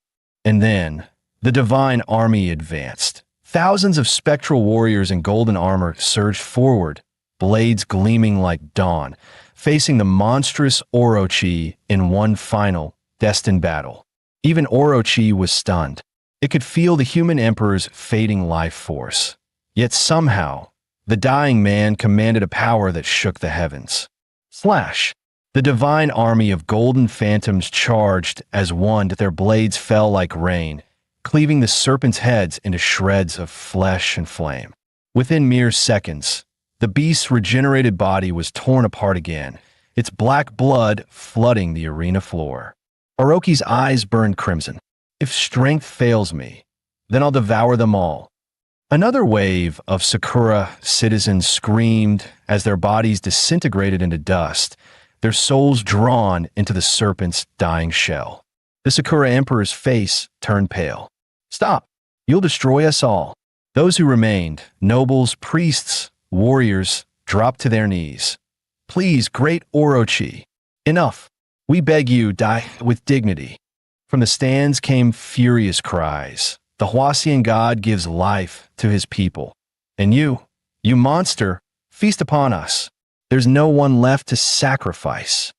And then, the divine army advanced, Thousands of spectral warriors in golden armor surged forward, blades gleaming like dawn, facing the monstrous Orochi in one final, destined battle. Even Orochi was stunned. It could feel the human emperor's fading life force. Yet somehow, the dying man commanded a power that shook the heavens. Slash! The divine army of golden phantoms charged as one, their blades fell like rain, cleaving the serpents' heads into shreds of flesh and flame. Within mere seconds, the beast's regenerated body was torn apart again, its black blood flooding the arena floor. Orochi's eyes burned crimson. If strength fails me, then I'll devour them all. Another wave of Sakura citizens screamed as their bodies disintegrated into dust, their souls drawn into the serpent's dying shell. The Sakura Emperor's face turned pale. Stop! You'll destroy us all. Those who remained, nobles, priests, warriors, dropped to their knees. Please, great Orochi. Enough. We beg you, die with dignity. From the stands came furious cries. The Huasian god gives life to his people. And you monster, feast upon us. There's no one left to sacrifice.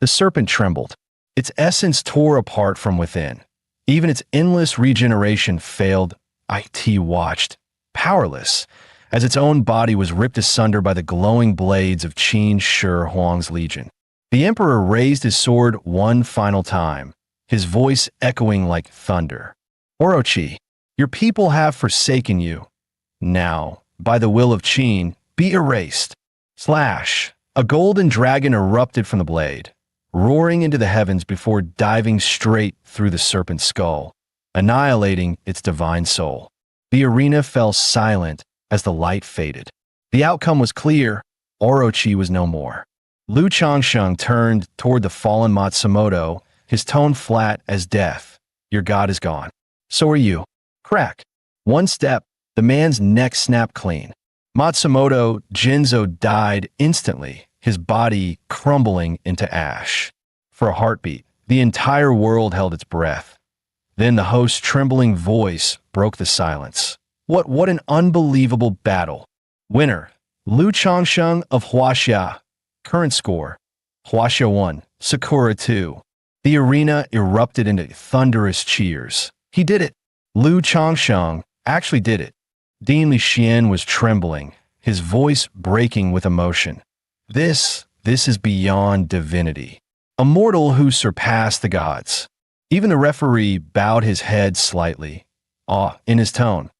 The serpent trembled. Its essence tore apart from within. Even its endless regeneration failed. It watched, powerless, as its own body was ripped asunder by the glowing blades of Qin Shi Huang's legion. The emperor raised his sword one final time, his voice echoing like thunder. Orochi, your people have forsaken you. Now, by the will of Qin, be erased. Slash! A golden dragon erupted from the blade, roaring into the heavens before diving straight through the serpent's skull, annihilating its divine soul. The arena fell silent as the light faded. The outcome was clear. Orochi was no more. Lu Changsheng turned toward the fallen Matsumoto, his tone flat as death. Your god is gone. So are you. Crack. One step, the man's neck snapped clean. Matsumoto Jinzo died instantly, his body crumbling into ash. For a heartbeat, the entire world held its breath. Then the host's trembling voice broke the silence. What an unbelievable battle. Winner, Lu Changsheng of Huaxia. Current score, Huaxia 1, Sakura 2. The arena erupted into thunderous cheers. He did it. Lu Changsheng actually did it. Dean Lixian was trembling, his voice breaking with emotion. This is beyond divinity. A mortal who surpassed the gods. Even the referee bowed his head slightly, awe in his tone.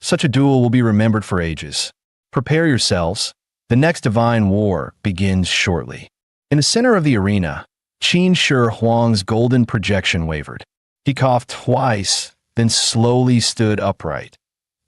Such a duel will be remembered for ages. Prepare yourselves. The next divine war begins shortly. In the center of the arena, Qin Shi Huang's golden projection wavered. He coughed twice, then slowly stood upright.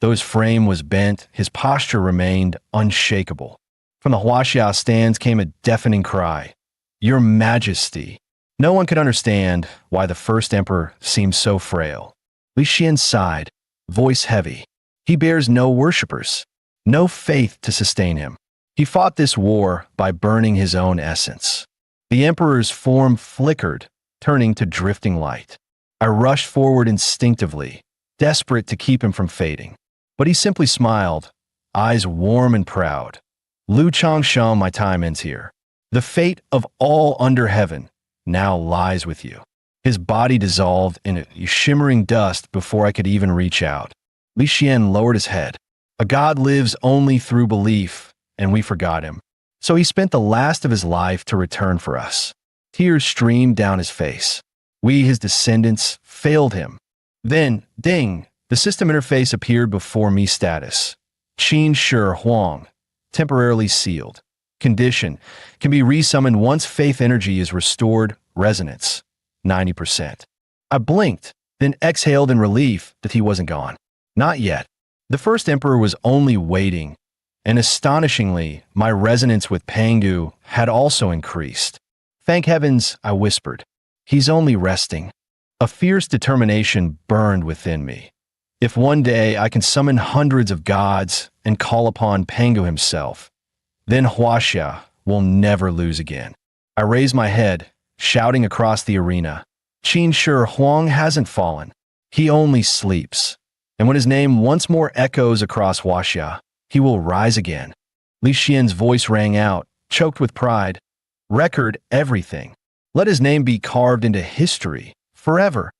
Though his frame was bent, his posture remained unshakable. From the Huaxia stands came a deafening cry. Your Majesty. No one could understand why the first emperor seemed so frail. Lixian sighed, voice heavy. He bears no worshippers, no faith to sustain him. He fought this war by burning his own essence. The emperor's form flickered, turning to drifting light. I rushed forward instinctively, desperate to keep him from fading. But he simply smiled, eyes warm and proud. Lu Changsheng, my time ends here. The fate of all under heaven now lies with you. His body dissolved in a shimmering dust before I could even reach out. Lixian lowered his head. A god lives only through belief, and we forgot him. So he spent the last of his life to return for us. Tears streamed down his face. We, his descendants, failed him. Then, ding, the system interface appeared before me. Status: Qin Shi Huang, temporarily sealed. Condition: can be resummoned once faith energy is restored. Resonance: 90%. I blinked, then exhaled in relief that he wasn't gone. Not yet. The first emperor was only waiting, and astonishingly, my resonance with Pangu had also increased. Thank heavens, I whispered. He's only resting. A fierce determination burned within me. If one day I can summon hundreds of gods and call upon Pangu himself, then Huaxia will never lose again. I raised my head, shouting across the arena. Qin Shi Huang hasn't fallen. He only sleeps. And when his name once more echoes across Huaxia, he will rise again. Li Xian's voice rang out, choked with pride. Record everything. Let his name be carved into history, forever.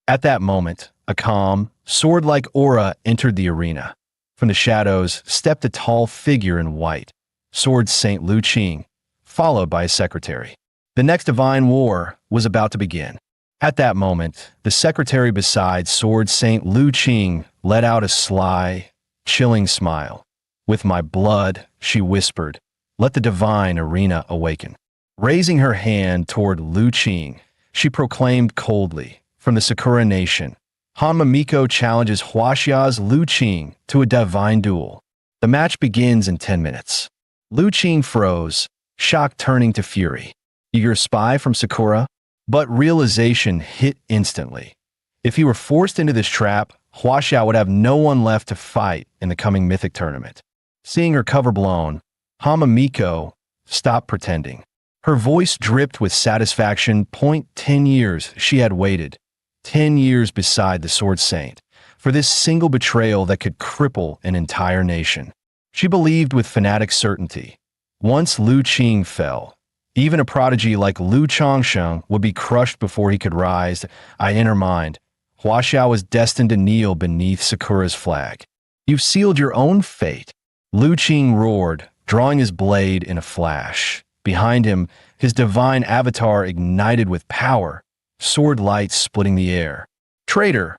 At that moment, a calm, sword-like aura entered the arena. From the shadows stepped a tall figure in white, Sword Saint Lu Qing, followed by his secretary. The next divine war was about to begin. At that moment, the secretary beside Sword Saint Lu Qing let out a sly, chilling smile. With my blood, she whispered, let the divine arena awaken. Raising her hand toward Lu Qing, she proclaimed coldly, from the Sakura Nation, Hanma Miko challenges Huaxia's Lu Qing to a divine duel. The match begins in 10 minutes. Lu Qing froze, shock turning to fury. Eager spy from Sakura? But realization hit instantly. If he were forced into this trap, Huaxia would have no one left to fight in the coming mythic tournament. Seeing her cover blown, Hanma Miko stopped pretending. Her voice dripped with satisfaction. 10 years she had waited. 10 years beside the Sword Saint, for this single betrayal that could cripple an entire nation. She believed with fanatic certainty. Once Lu Qing fell, even a prodigy like Lu Changsheng would be crushed before he could rise. In her mind, Huaxia was destined to kneel beneath Sakura's flag. You've sealed your own fate. Lu Qing roared, drawing his blade in a flash. Behind him, his divine avatar ignited with power, sword light splitting the air. Traitor,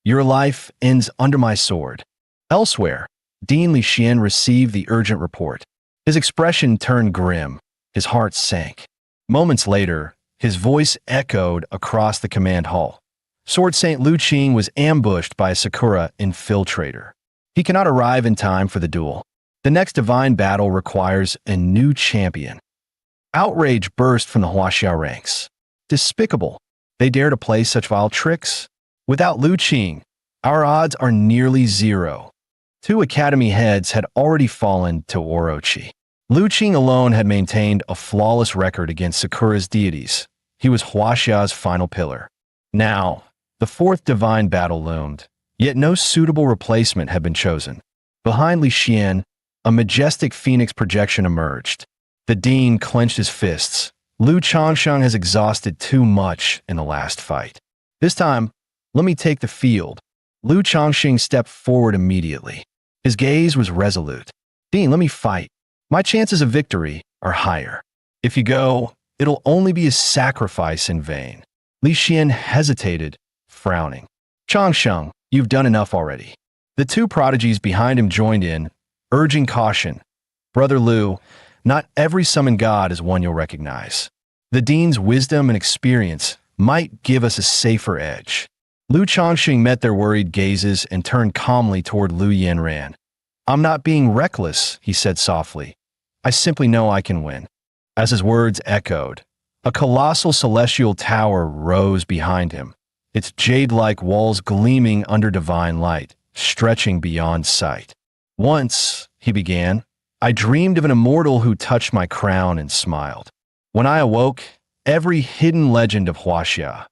your life ends under my sword. Elsewhere, Dean Li Xian received the urgent report. His expression turned grim. His heart sank. Moments later, his voice echoed across the command hall. Sword Saint Lu Qing was ambushed by a Sakura infiltrator. He cannot arrive in time for the duel. The next divine battle requires a new champion. Outrage burst from the Huaxia ranks. Despicable. They dare to play such vile tricks? Without Lu Qing, our odds are nearly zero. 2 academy heads had already fallen to Orochi. Lu Qing alone had maintained a flawless record against Sakura's deities. He was Huaxia's final pillar. Now, the 4th divine battle loomed, yet no suitable replacement had been chosen. Behind Li Xian, a majestic phoenix projection emerged. The dean clenched his fists. Lu Changsheng has exhausted too much in the last fight. This time, let me take the field. Lu Changsheng stepped forward immediately. His gaze was resolute. Dean, let me fight. My chances of victory are higher. If you go, it'll only be a sacrifice in vain. Li Xian hesitated, frowning. Changsheng, you've done enough already. The 2 prodigies behind him joined in, urging caution. Brother Lu, not every summoned god is one you'll recognize. The dean's wisdom and experience might give us a safer edge. Lu Changxing met their worried gazes and turned calmly toward Lu Yanran. I'm not being reckless, he said softly. I simply know I can win. As his words echoed, a colossal celestial tower rose behind him, its jade-like walls gleaming under divine light, stretching beyond sight. Once, he began, I dreamed of an immortal who touched my crown and smiled. When I awoke, every hidden legend of Huaxia,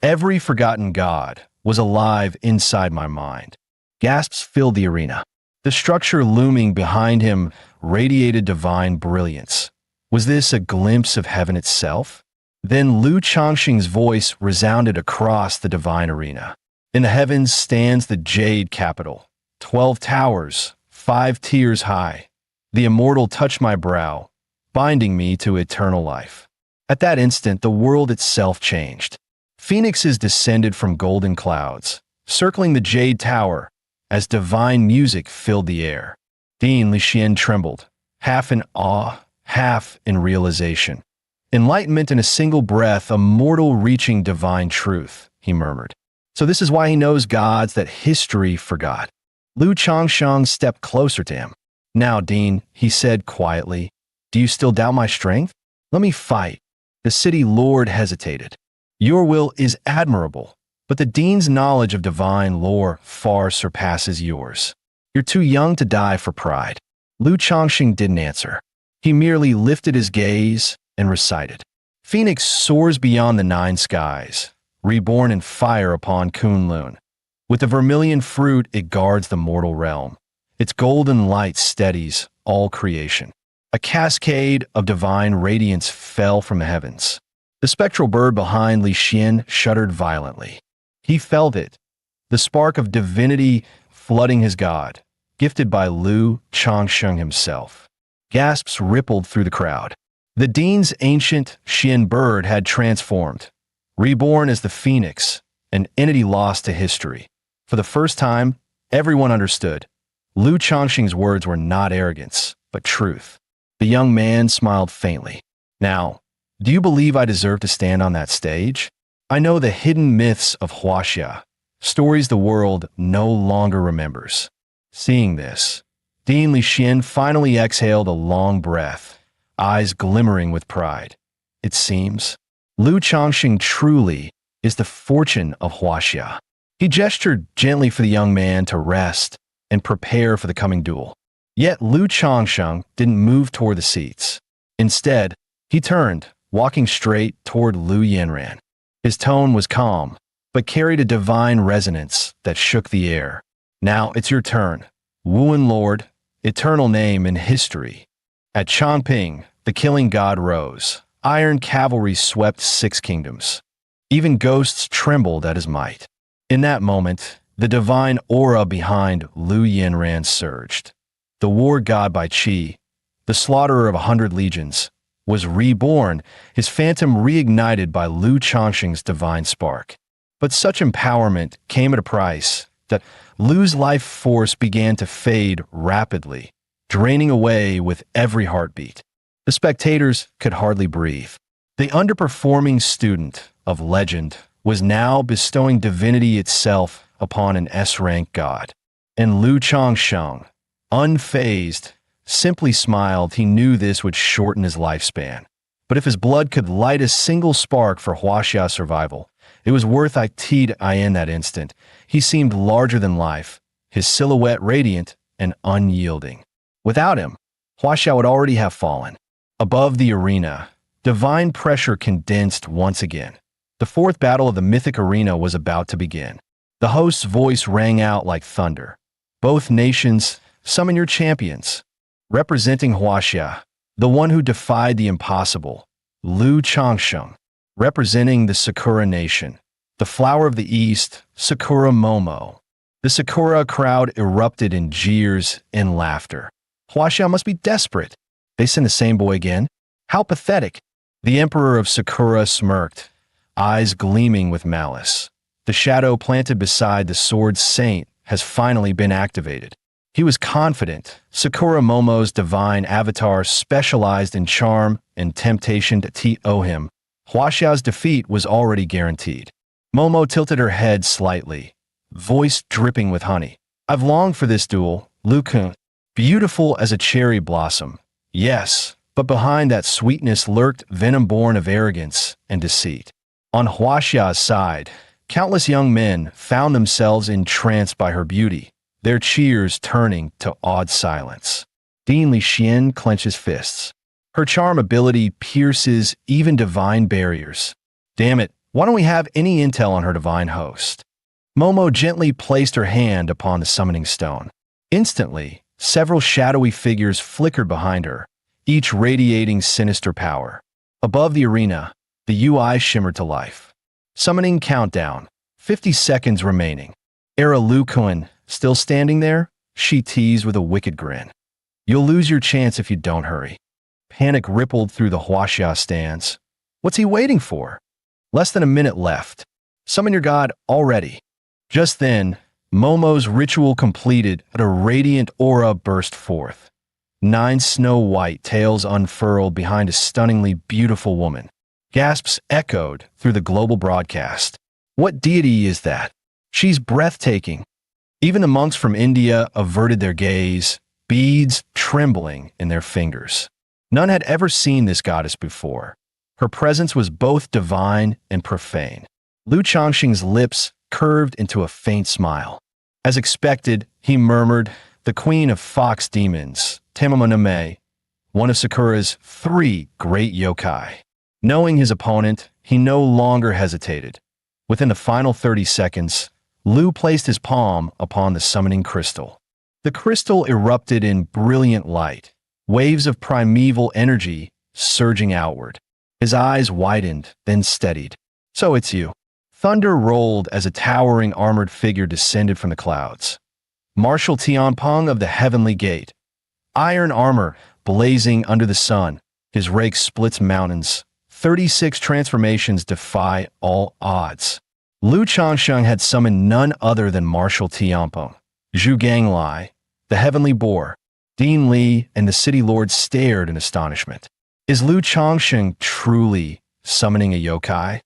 every forgotten god, was alive inside my mind. Gasps filled the arena. The structure looming behind him radiated divine brilliance. Was this a glimpse of heaven itself? Then Lu Changxing's voice resounded across the divine arena. In the heavens stands the Jade Capital, 12 towers, 5 tiers high. The immortal touched my brow, binding me to eternal life. At that instant, the world itself changed. Phoenixes descended from golden clouds, circling the Jade Tower, as divine music filled the air. Dean Li Xian trembled, half in awe, half in realization. Enlightenment in a single breath, a mortal reaching divine truth, he murmured. So this is why he knows gods that history forgot. Lu Changsheng stepped closer to him. Now, Dean, he said quietly, do you still doubt my strength? Let me fight. The city lord hesitated. Your will is admirable, but the dean's knowledge of divine lore far surpasses yours. You're too young to die for pride. Lu Changxing didn't answer. He merely lifted his gaze and recited. Phoenix soars beyond the 9 skies, reborn in fire upon Kunlun. With the vermilion fruit, it guards the mortal realm. Its golden light steadies all creation. A cascade of divine radiance fell from the heavens. The spectral bird behind Li Xian shuddered violently. He felt it, the spark of divinity flooding his god, gifted by Lu Changsheng himself. Gasps rippled through the crowd. The dean's ancient Xian bird had transformed, reborn as the phoenix, an entity lost to history. For the first time, everyone understood. Lu Changsheng's words were not arrogance, but truth. The young man smiled faintly. Now, do you believe I deserve to stand on that stage? I know the hidden myths of Huaxia, stories the world no longer remembers. Seeing this, Dean Li Xian finally exhaled a long breath, eyes glimmering with pride. It seems, Lu Changsheng truly is the fortune of Huaxia. He gestured gently for the young man to rest and prepare for the coming duel. Yet Lu Changsheng didn't move toward the seats. Instead, he turned, walking straight toward Lu Yanran. His tone was calm, but carried a divine resonance that shook the air. Now it's your turn, Wuan Lord, eternal name in history. At Chongping, the killing god rose. Iron cavalry swept 6 kingdoms. Even ghosts trembled at his might. In that moment, the divine aura behind Lu Yanran surged. The war god by Qi, the slaughterer of 100 legions, was reborn, his phantom reignited by Lu Changsheng's divine spark. But such empowerment came at a price that Lu's life force began to fade rapidly, draining away with every heartbeat. The spectators could hardly breathe. The underperforming student of legend was now bestowing divinity itself upon an S-rank god. And Lu Changsheng, unfazed, simply smiled. He knew this would shorten his lifespan. But if his blood could light a single spark for Huaxia's survival, it was worth it in that instant. He seemed larger than life, his silhouette radiant and unyielding. Without him, Huaxia would already have fallen. Above the arena, divine pressure condensed once again. The 4th battle of the mythic arena was about to begin. The host's voice rang out like thunder. Both nations, summon your champions. Representing Huaxia, the one who defied the impossible, Lu Changsheng. Representing the Sakura nation, the flower of the East, Sakura Momo. The Sakura crowd erupted in jeers and laughter. Huaxia must be desperate. They send the same boy again? How pathetic. The Emperor of Sakura smirked, eyes gleaming with malice. The shadow planted beside the sword saint has finally been activated. He was confident Sakura Momo's divine avatar specialized in charm and temptation to owe him. Huaxia's defeat was already guaranteed. Momo tilted her head slightly, voice dripping with honey. I've longed for this duel, Lu Kun. Beautiful as a cherry blossom. Yes, but behind that sweetness lurked venom born of arrogance and deceit. On Huaxia's side, countless young men found themselves entranced by her beauty, their cheers turning to awed silence. Dean Li Xian clenches fists. Her charm ability pierces even divine barriers. Damn it, why don't we have any intel on her divine host? Momo gently placed her hand upon the summoning stone. Instantly, several shadowy figures flickered behind her, each radiating sinister power. Above the arena, the UI shimmered to life. Summoning countdown, 50 seconds remaining. Era Lu Kun, still standing there? She teased with a wicked grin. You'll lose your chance if you don't hurry. Panic rippled through the Huaxia stands. What's he waiting for? Less than a minute left. Summon your god already. Just then, Momo's ritual completed and a radiant aura burst forth. 9 snow-white tails unfurled behind a stunningly beautiful woman. Gasps echoed through the global broadcast. What deity is that? She's breathtaking. Even the monks from India averted their gaze, beads trembling in their fingers. None had ever seen this goddess before. Her presence was both divine and profane. Lu Changsheng's lips curved into a faint smile. As expected, he murmured, the queen of fox demons, Tamamoname, one of Sakura's 3 great yokai. Knowing his opponent, he no longer hesitated. Within the final 30 seconds, Lu placed his palm upon the summoning crystal. The crystal erupted in brilliant light, waves of primeval energy surging outward. His eyes widened, then steadied. "So it's you." Thunder rolled as a towering armored figure descended from the clouds. Marshal Tianpeng of the Heavenly Gate. Iron armor blazing under the sun, his rake splits mountains. 36 transformations defy all odds. Lu Changsheng had summoned none other than Marshal Tianpeng. Zhu Ganglai, the Heavenly Boar, Dean Li, and the City Lord stared in astonishment. Is Lu Changsheng truly summoning a yokai?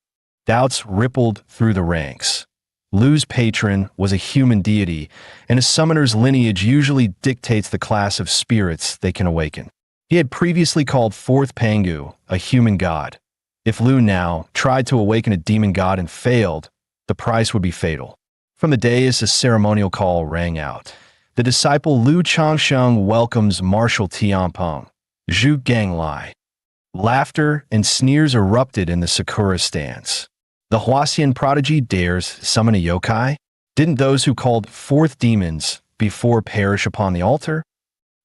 Doubts rippled through the ranks. Lu's patron was a human deity, and a summoner's lineage usually dictates the class of spirits they can awaken. He had previously called forth Pangu, a human god. If Lu now tried to awaken a demon god and failed, the price would be fatal. From the dais, a ceremonial call rang out. The disciple Lu Changsheng welcomes Marshal Tianpeng. Zhu Ganglai. Laughter and sneers erupted in the Sakura stands. The Huasian prodigy dares summon a yokai? Didn't those who called forth demons before perish upon the altar?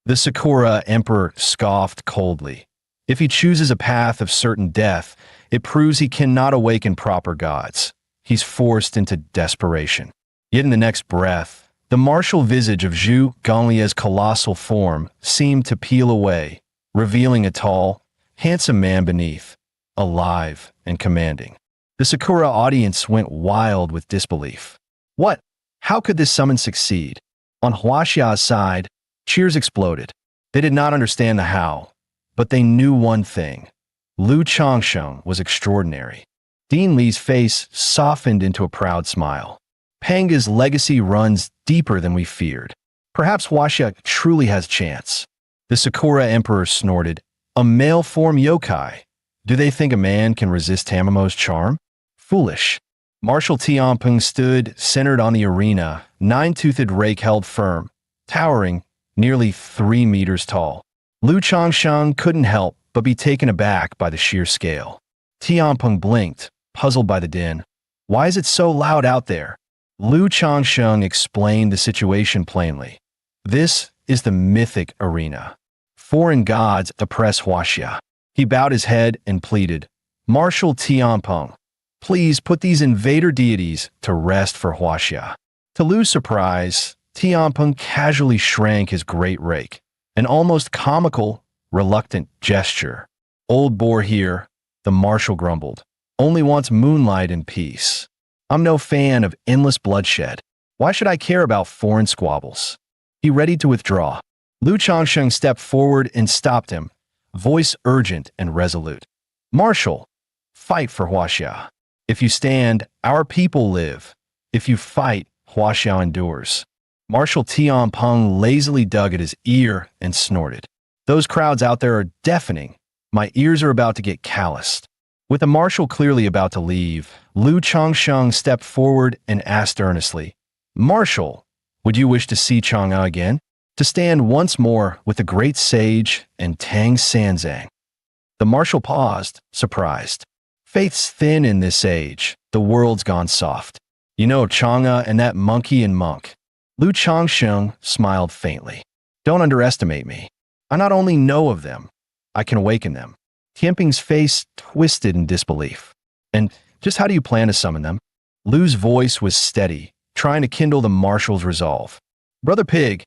The Sakura emperor scoffed coldly. If he chooses a path of certain death, it proves he cannot awaken proper gods. He's forced into desperation. Yet in the next breath, the martial visage of Zhu Ganglia's colossal form seemed to peel away, revealing a tall, handsome man beneath, alive and commanding. The Sakura audience went wild with disbelief. What? How could this summon succeed? On Huaxia's side, cheers exploded. They did not understand the how, but they knew one thing. Lu Changsheng was extraordinary. Dean Li's face softened into a proud smile. Panga's legacy runs deeper than we feared. Perhaps Huaxia truly has chance. The Sakura emperor snorted. A male form yokai. Do they think a man can resist Tamamo's charm? Foolish. Marshal Tianpeng stood, centered on the arena, nine-toothed rake held firm, towering, nearly 3 meters tall. Lu Changsheng couldn't help but be taken aback by the sheer scale. Tianpeng blinked, puzzled by the din. Why is it so loud out there? Lu Changsheng explained the situation plainly. This is the mythic arena. Foreign gods oppress Huaxia. He bowed his head and pleaded, Marshal Tianpeng, please put these invader deities to rest for Huaxia. To Lu's surprise, Tianpeng casually shrank his great rake, an almost comical, reluctant gesture. Old boar here, the marshal grumbled, only wants moonlight and peace. I'm no fan of endless bloodshed. Why should I care about foreign squabbles? He readied to withdraw. Lu Changsheng stepped forward and stopped him, voice urgent and resolute. Marshal, fight for Huaxia. If you stand, our people live. If you fight, Huaxia endures. Marshal Tianpeng lazily dug at his ear and snorted. Those crowds out there are deafening. My ears are about to get calloused. With the marshal clearly about to leave, Lu Changsheng stepped forward and asked earnestly, Marshal, would you wish to see Chang'e again? To stand once more with the great sage and Tang Sanzang? The marshal paused, surprised. Faith's thin in this age. The world's gone soft. You know Chang'e and that monkey and monk. Lu Changsheng smiled faintly. Don't underestimate me. I not only know of them, I can awaken them. Tianpeng's face twisted in disbelief. And just how do you plan to summon them? Lu's voice was steady, trying to kindle the marshal's resolve. Brother Pig,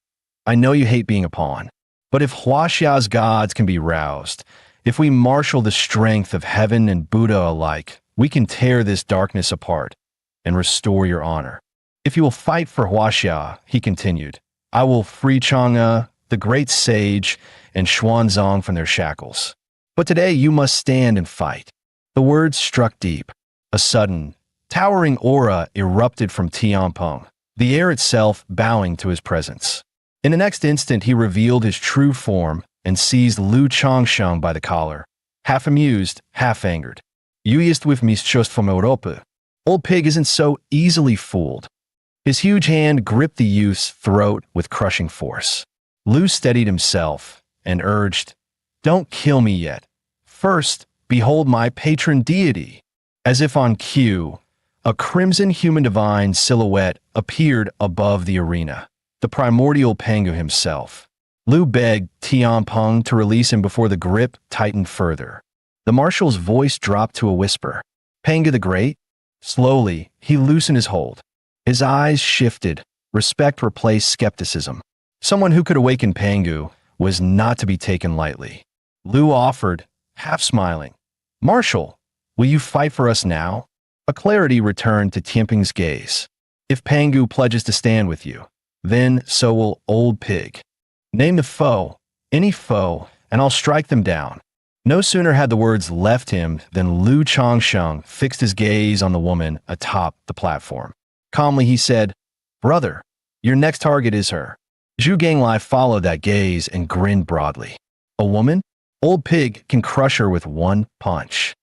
I know you hate being a pawn, but if Huaxia's gods can be roused, if we marshal the strength of heaven and Buddha alike, we can tear this darkness apart and restore your honor. If you will fight for Huaxia, he continued, I will free Chang'e, the great sage, and Xuanzang from their shackles. But today you must stand and fight. The words struck deep. A sudden, towering aura erupted from Tianpeng, the air itself bowing to his presence. In the next instant, he revealed his true form and seized Lu Changsheng by the collar, half amused, half angered. You ist with mischtust from Europa. Old Pig isn't so easily fooled. His huge hand gripped the youth's throat with crushing force. Lu steadied himself and urged, Don't kill me yet. First, behold my patron deity. As if on cue, A crimson human divine silhouette appeared above the arena, the primordial Pangu himself. Lu begged Tianpeng to release him before the grip tightened further. The marshal's voice dropped to a whisper. Pangu the Great? Slowly, he loosened his hold. His eyes shifted. Respect replaced skepticism. Someone who could awaken Pangu was not to be taken lightly. Lu offered, half smiling. Marshal, will you fight for us now? A clarity returned to Tianpeng's gaze. If Pangu pledges to stand with you, then so will Old Pig. Name the foe, any foe, and I'll strike them down. No sooner had the words left him than Lu Changsheng fixed his gaze on the woman atop the platform. Calmly he said, Brother, your next target is her. Zhu Ganglai followed that gaze and grinned broadly. A woman? Old Pig can crush her with one punch.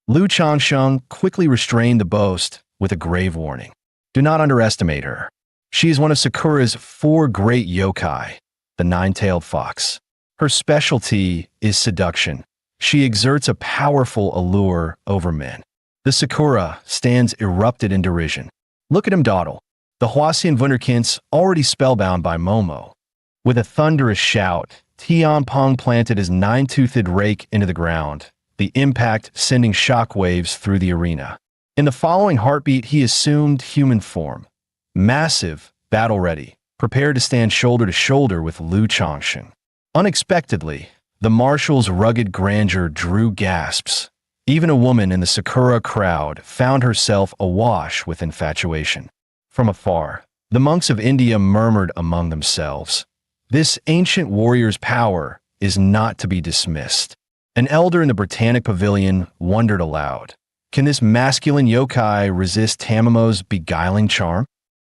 Lu Changsheng quickly restrained the boast with a grave warning. Do not underestimate her. She is one of Sakura's 4 great yokai, the nine-tailed fox. Her specialty is seduction. She exerts a powerful allure over men. The Sakura stands erupted in derision. Look at him dawdle. The Huasian Wunderkinds already spellbound by Momo. With a thunderous shout, Tianpeng planted his 9-toothed rake into the ground, the impact sending shockwaves through the arena. In the following heartbeat, he assumed human form. Massive, battle-ready, prepared to stand shoulder to shoulder with Lu Changsheng. Unexpectedly, the marshal's rugged grandeur drew gasps. Even a woman in the Sakura crowd found herself awash with infatuation. From afar, the monks of India murmured among themselves. This ancient warrior's power is not to be dismissed. An elder in the Britannic pavilion wondered aloud. Can this masculine yokai resist Tamamo's beguiling charm?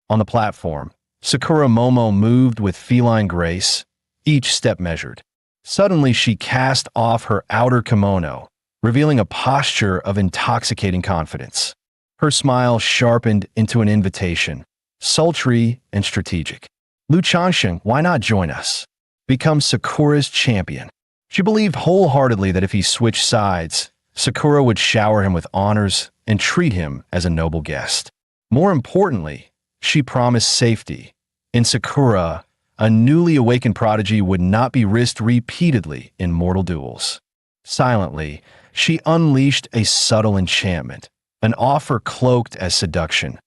On the platform, Sakura Momo moved with feline grace, each step measured. Suddenly she cast off her outer kimono, revealing a posture of intoxicating confidence. Her smile sharpened into an invitation, sultry and strategic. Lu Changsheng, why not join us? Become Sakura's champion. She believed wholeheartedly that if he switched sides, Sakura would shower him with honors and treat him as a noble guest. More importantly, she promised safety. In Sakura, a newly awakened prodigy would not be risked repeatedly in mortal duels. Silently, she unleashed a subtle enchantment, an offer cloaked as seduction.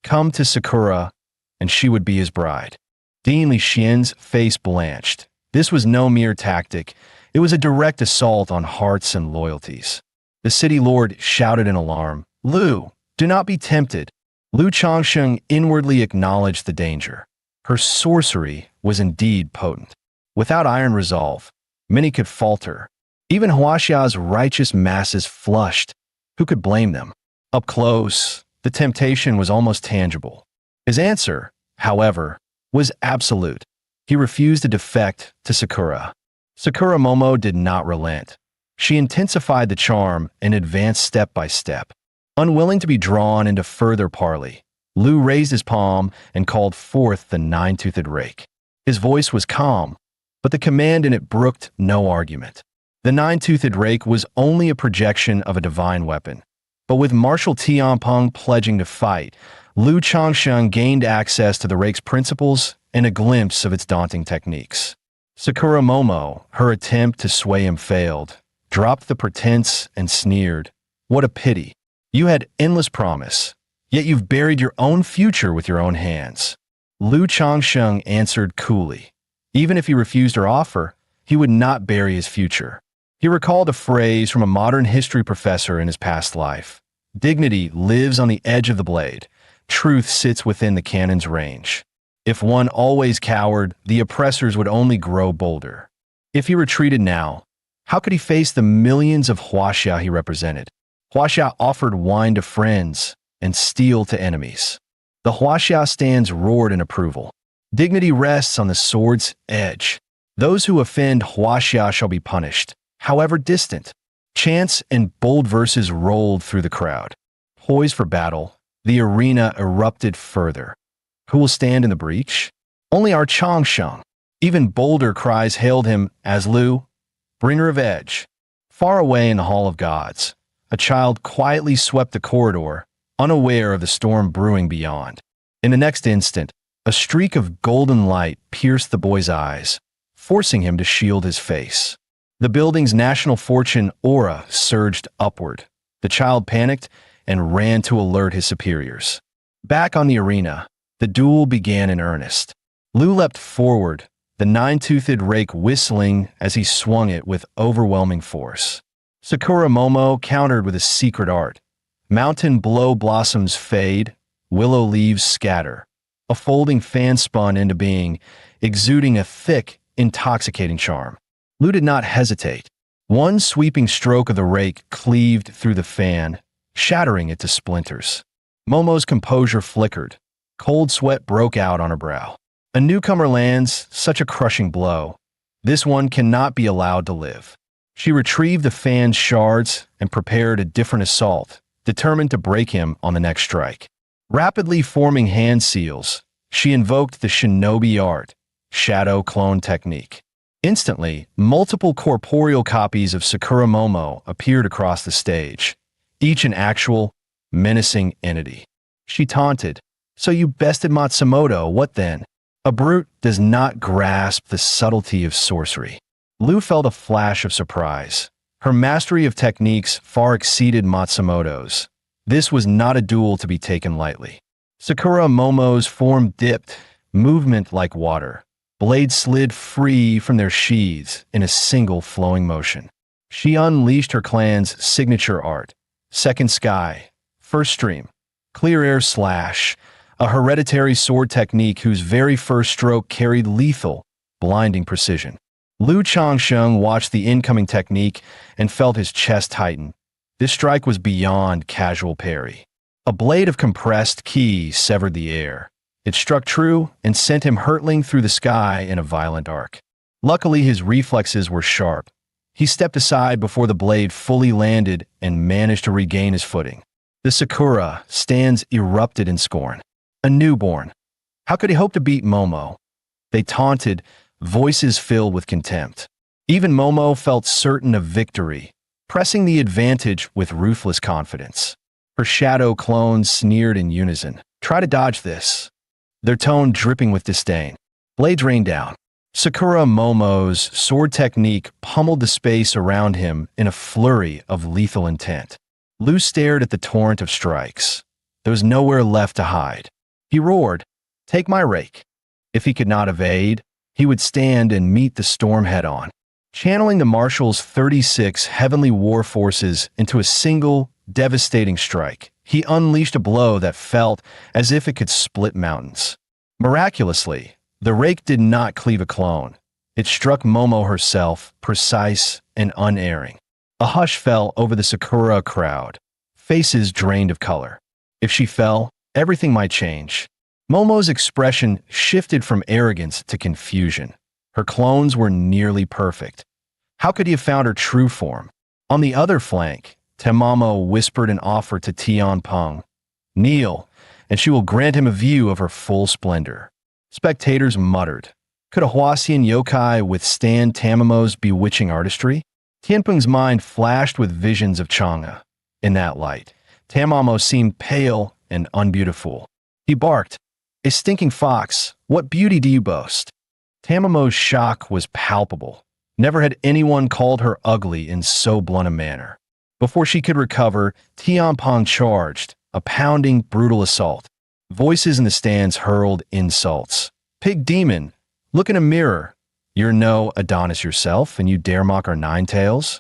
Come to Sakura, and she would be his bride. Dean Li Xian's face blanched. This was no mere tactic. It was a direct assault on hearts and loyalties. The city lord shouted in alarm, Lu, do not be tempted. Lu Changsheng inwardly acknowledged the danger. Her sorcery was indeed potent. Without iron resolve, many could falter. Even Huaxia's righteous masses flushed. Who could blame them? Up close, the temptation was almost tangible. His answer, however, was absolute. He refused to defect to Sakura. Sakura Momo did not relent. She intensified the charm and advanced step by step. Unwilling to be drawn into further parley, Lu raised his palm and called forth the 9-toothed rake. His voice was calm, but the command in it brooked no argument. The 9-toothed rake was only a projection of a divine weapon. But with Marshal Tianpeng pledging to fight, Lu Changsheng gained access to the rake's principles and a glimpse of its daunting techniques. Sakura Momo, her attempt to sway him failed, dropped the pretense and sneered. What a pity. You had endless promise, yet you've buried your own future with your own hands. Lu Changsheng answered coolly. Even if he refused her offer, he would not bury his future. He recalled a phrase from a modern history professor in his past life. Dignity lives on the edge of the blade. Truth sits within the cannon's range. If one always cowered, the oppressors would only grow bolder. If he retreated now, how could he face the millions of Huaxia he represented? Huaxia offered wine to friends and steel to enemies. The Huaxia stands roared in approval. Dignity rests on the sword's edge. Those who offend Huaxia shall be punished, however distant. Chants and bold verses rolled through the crowd. Poised for battle, the arena erupted further. Who will stand in the breach? Only our Changsheng. Even bolder cries hailed him as Lu, bringer of edge. Far away in the Hall of Gods, a child quietly swept the corridor, unaware of the storm brewing beyond. In the next instant, a streak of golden light pierced the boy's eyes, forcing him to shield his face. The building's national fortune aura surged upward. The child panicked and ran to alert his superiors. Back on the arena, the duel began in earnest. Lu leapt forward, the nine-toothed rake whistling as he swung it with overwhelming force. Sakura Momo countered with a secret art. Mountain blow blossoms fade, willow leaves scatter. A folding fan spun into being, exuding a thick, intoxicating charm. Lu did not hesitate. One sweeping stroke of the rake cleaved through the fan, shattering it to splinters. Momo's composure flickered. Cold sweat broke out on her brow. A newcomer lands such a crushing blow. This one cannot be allowed to live. She retrieved the fan's shards and prepared a different assault, determined to break him on the next strike. Rapidly forming hand seals, she invoked the shinobi art, shadow clone technique. Instantly, multiple corporeal copies of Sakura Momo appeared across the stage, each an actual, menacing entity. She taunted, "So you bested Matsumoto, what then?" A brute does not grasp the subtlety of sorcery. Lu felt a flash of surprise. Her mastery of techniques far exceeded Matsumoto's. This was not a duel to be taken lightly. Sakura Momo's form dipped, movement like water. Blades slid free from their sheaths in a single flowing motion. She unleashed her clan's signature art. Second Sky, First Stream, Clear Air Slash, a hereditary sword technique whose very first stroke carried lethal, blinding precision. Lu Changsheng watched the incoming technique and felt his chest tighten. This strike was beyond casual parry. A blade of compressed ki severed the air. It struck true and sent him hurtling through the sky in a violent arc. Luckily, his reflexes were sharp. He stepped aside before the blade fully landed and managed to regain his footing. The Sakura stands erupted in scorn. A newborn. How could he hope to beat Momo? They taunted, voices filled with contempt. Even Momo felt certain of victory, pressing the advantage with ruthless confidence. Her shadow clones sneered in unison. Try to dodge this. Their tone dripping with disdain. Blades rained down. Sakura Momo's sword technique pummeled the space around him in a flurry of lethal intent. Lu stared at the torrent of strikes. There was nowhere left to hide. He roared, "Take my rake." If he could not evade, he would stand and meet the storm head-on. Channeling the Marshal's 36 heavenly war forces into a single, devastating strike, he unleashed a blow that felt as if it could split mountains. Miraculously, the rake did not cleave a clone. It struck Momo herself, precise and unerring. A hush fell over the Sakura crowd, faces drained of color. If she fell, everything might change. Momo's expression shifted from arrogance to confusion. Her clones were nearly perfect. How could he have found her true form? On the other flank, Temamo whispered an offer to Tianpeng. Kneel, and she will grant him a view of her full splendor. Spectators muttered. Could a Huasian yokai withstand Tamamo's bewitching artistry? Tianpeng's mind flashed with visions of Chang'e. In that light, Tamamo seemed pale and unbeautiful. He barked, "A stinking fox, what beauty do you boast?" Tamamo's shock was palpable. Never had anyone called her ugly in so blunt a manner. Before she could recover, Tianpeng charged, a pounding, brutal assault. Voices in the stands hurled insults. "Pig demon, look in a mirror. You're no Adonis yourself, and you dare mock our nine tails?"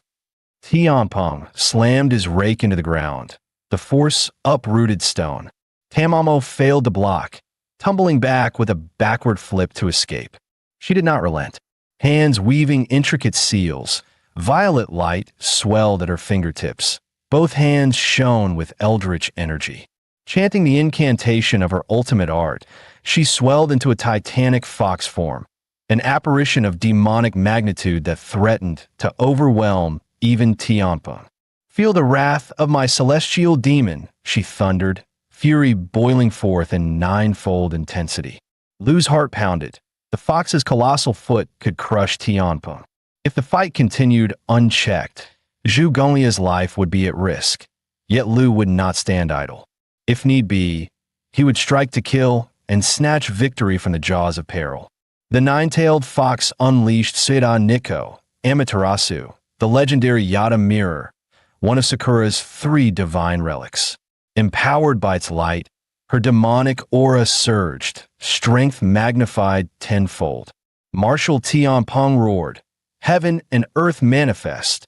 Tianpeng slammed his rake into the ground. The force uprooted stone. Tamamo failed to block, tumbling back with a backward flip to escape. She did not relent. Hands weaving intricate seals, violet light swelled at her fingertips. Both hands shone with eldritch energy. Chanting the incantation of her ultimate art, she swelled into a titanic fox form, an apparition of demonic magnitude that threatened to overwhelm even Tianpeng. "Feel the wrath of my celestial demon," she thundered, fury boiling forth in ninefold intensity. Lu's heart pounded. The fox's colossal foot could crush Tianpeng. If the fight continued unchecked, Zhu Gonglia's life would be at risk. Yet Lu would not stand idle. If need be, he would strike to kill and snatch victory from the jaws of peril. The nine-tailed fox unleashed Seira Nikko, Amaterasu, the legendary Yata mirror, one of Sakura's 3 divine relics. Empowered by its light, her demonic aura surged, strength magnified tenfold. Martial Tianpeng roared, "Heaven and earth manifest."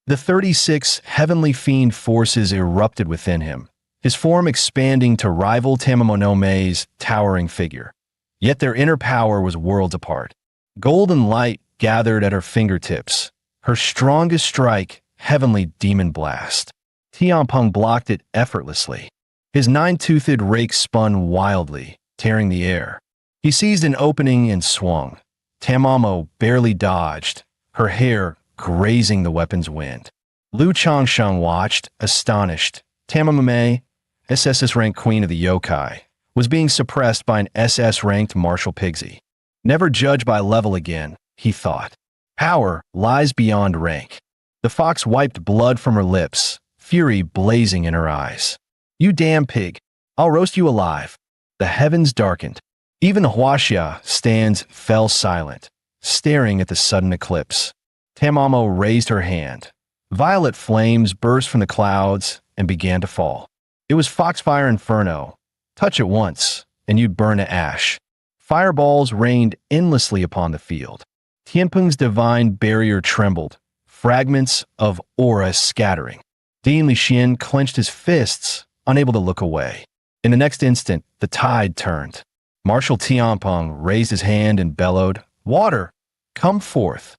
The 36 heavenly fiend forces erupted within him, his form expanding to rival Tamamonome's towering figure. Yet their inner power was worlds apart. Golden light gathered at her fingertips, her strongest strike, heavenly demon blast. Tianpeng blocked it effortlessly. His 9-toothed rake spun wildly, tearing the air. He seized an opening and swung. Tamamo barely dodged, her hair grazing the weapon's wind. Lu Changsheng watched, astonished. Tamamame, SS-ranked queen of the yokai, was being suppressed by an SS-ranked martial pigsy. Never judge by level again, he thought. Power lies beyond rank. The fox wiped blood from her lips, fury blazing in her eyes. "You damn pig, I'll roast you alive." The heavens darkened. Even the Huaxia stands fell silent, staring at the sudden eclipse. Tamamo raised her hand. Violet flames burst from the clouds and began to fall. It was Foxfire Inferno. Touch it once, and you'd burn to ash. Fireballs rained endlessly upon the field. Tianpeng's divine barrier trembled, fragments of aura scattering. Dean Lixin clenched his fists, unable to look away. In the next instant, the tide turned. Marshal Tianpeng raised his hand and bellowed, "Water, come forth."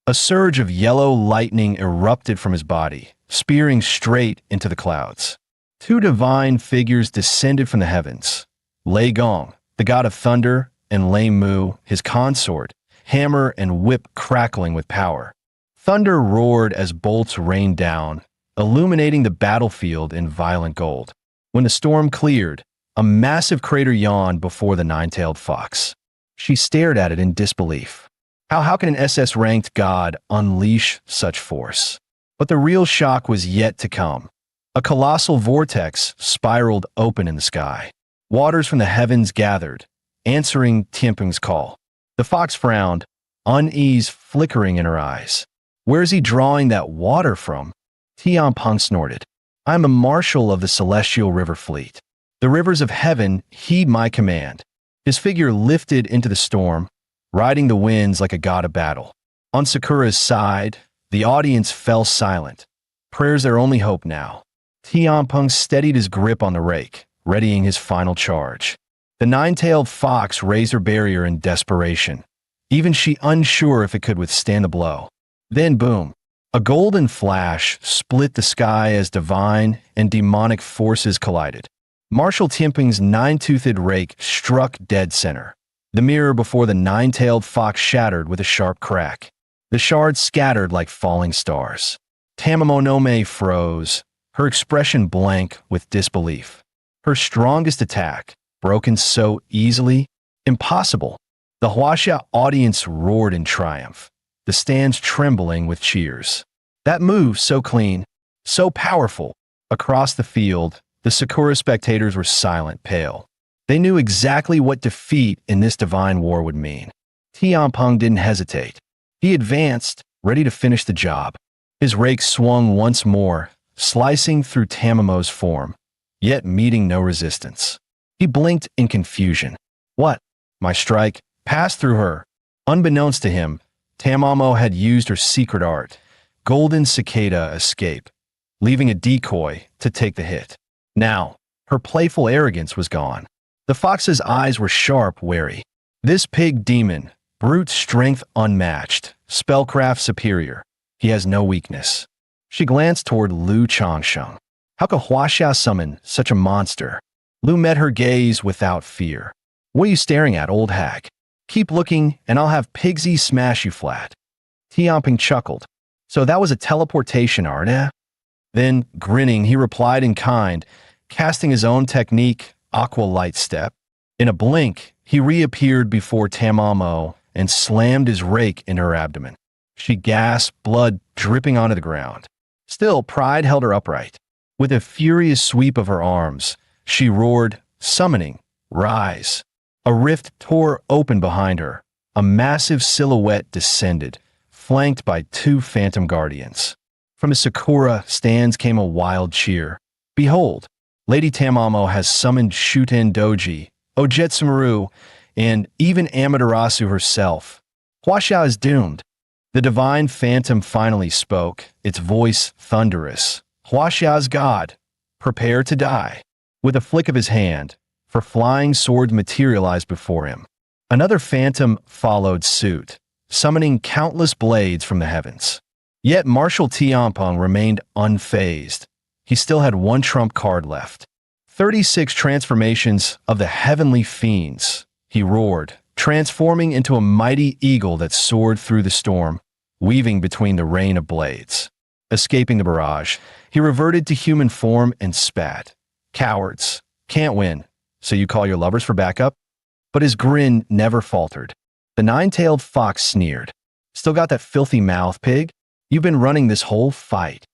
A surge of yellow lightning erupted from his body, spearing straight into the clouds. 2 divine figures descended from the heavens. Lei Gong, the god of thunder, and Lei Mu, his consort, hammer and whip crackling with power. Thunder roared as bolts rained down, illuminating the battlefield in violent gold. When the storm cleared, a massive crater yawned before the 9-tailed fox. She stared at it in disbelief. How can an SS-ranked god unleash such force? But the real shock was yet to come. A colossal vortex spiraled open in the sky. Waters from the heavens gathered, answering Tianpeng's call. The fox frowned, unease flickering in her eyes. "Where is he drawing that water from?" Tianpeng snorted. "I'm a marshal of the celestial river fleet. The rivers of heaven heed my command." His figure lifted into the storm, riding the winds like a god of battle. On Sakura's side, the audience fell silent. Prayer's their only hope now. Tianpeng steadied his grip on the rake, readying his final charge. The 9-tailed fox raised her barrier in desperation, even she unsure if it could withstand the blow. Then boom, a golden flash split the sky as divine and demonic forces collided. Marshal Tianpeng's 9-toothed rake struck dead center. The mirror before the 9-tailed fox shattered with a sharp crack. The shards scattered like falling stars. Tamamonome froze, her expression blank with disbelief. Her strongest attack, broken so easily, impossible. The Huaxia audience roared in triumph, the stands trembling with cheers. That move so clean, so powerful. Across the field, the Sakura spectators were silent, pale. They knew exactly what defeat in this divine war would mean. Tianpeng didn't hesitate. He advanced, ready to finish the job. His rake swung once more, slicing through Tamamo's form, yet meeting no resistance. He blinked in confusion. What? My strike passed through her. Unbeknownst to him, Tamamo had used her secret art, Golden Cicada Escape, leaving a decoy to take the hit. Now, her playful arrogance was gone. The fox's eyes were sharp, wary. This pig demon, brute strength unmatched, spellcraft superior. He has no weakness. She glanced toward Lu Changsheng. How could Huaxia summon such a monster? Lu met her gaze without fear. What are you staring at, old hag? Keep looking, and I'll have Pigsy smash you flat. Tianpeng chuckled. So that was a teleportation art, eh? Then, grinning, he replied in kind, casting his own technique, Aqua Light Step. In a blink, he reappeared before Tamamo and slammed his rake in her abdomen. She gasped, blood dripping onto the ground. Still, pride held her upright. With a furious sweep of her arms, She roared, summoning, rise. A rift tore open behind her. A massive silhouette descended, flanked by two phantom guardians. From his Sakura stands came a wild cheer. Behold, Lady Tamamo has summoned Shuten Doji, Ojetsumaru, and even Amaterasu herself. Huaxia is doomed. The divine phantom finally spoke, its voice thunderous. Huaxia's god, prepare to die. With a flick of his hand, for flying swords materialized before him. Another phantom followed suit, summoning countless blades from the heavens. Yet Marshal Tianpeng remained unfazed. He still had one trump card left. 36 transformations of the heavenly fiends, he roared, transforming into a mighty eagle that soared through the storm, weaving between the rain of blades. Escaping the barrage, he reverted to human form and spat. Cowards, can't win, so you call your lovers for backup? But his grin never faltered. The nine-tailed fox sneered. Still got that filthy mouth, pig? You've been running this whole fight.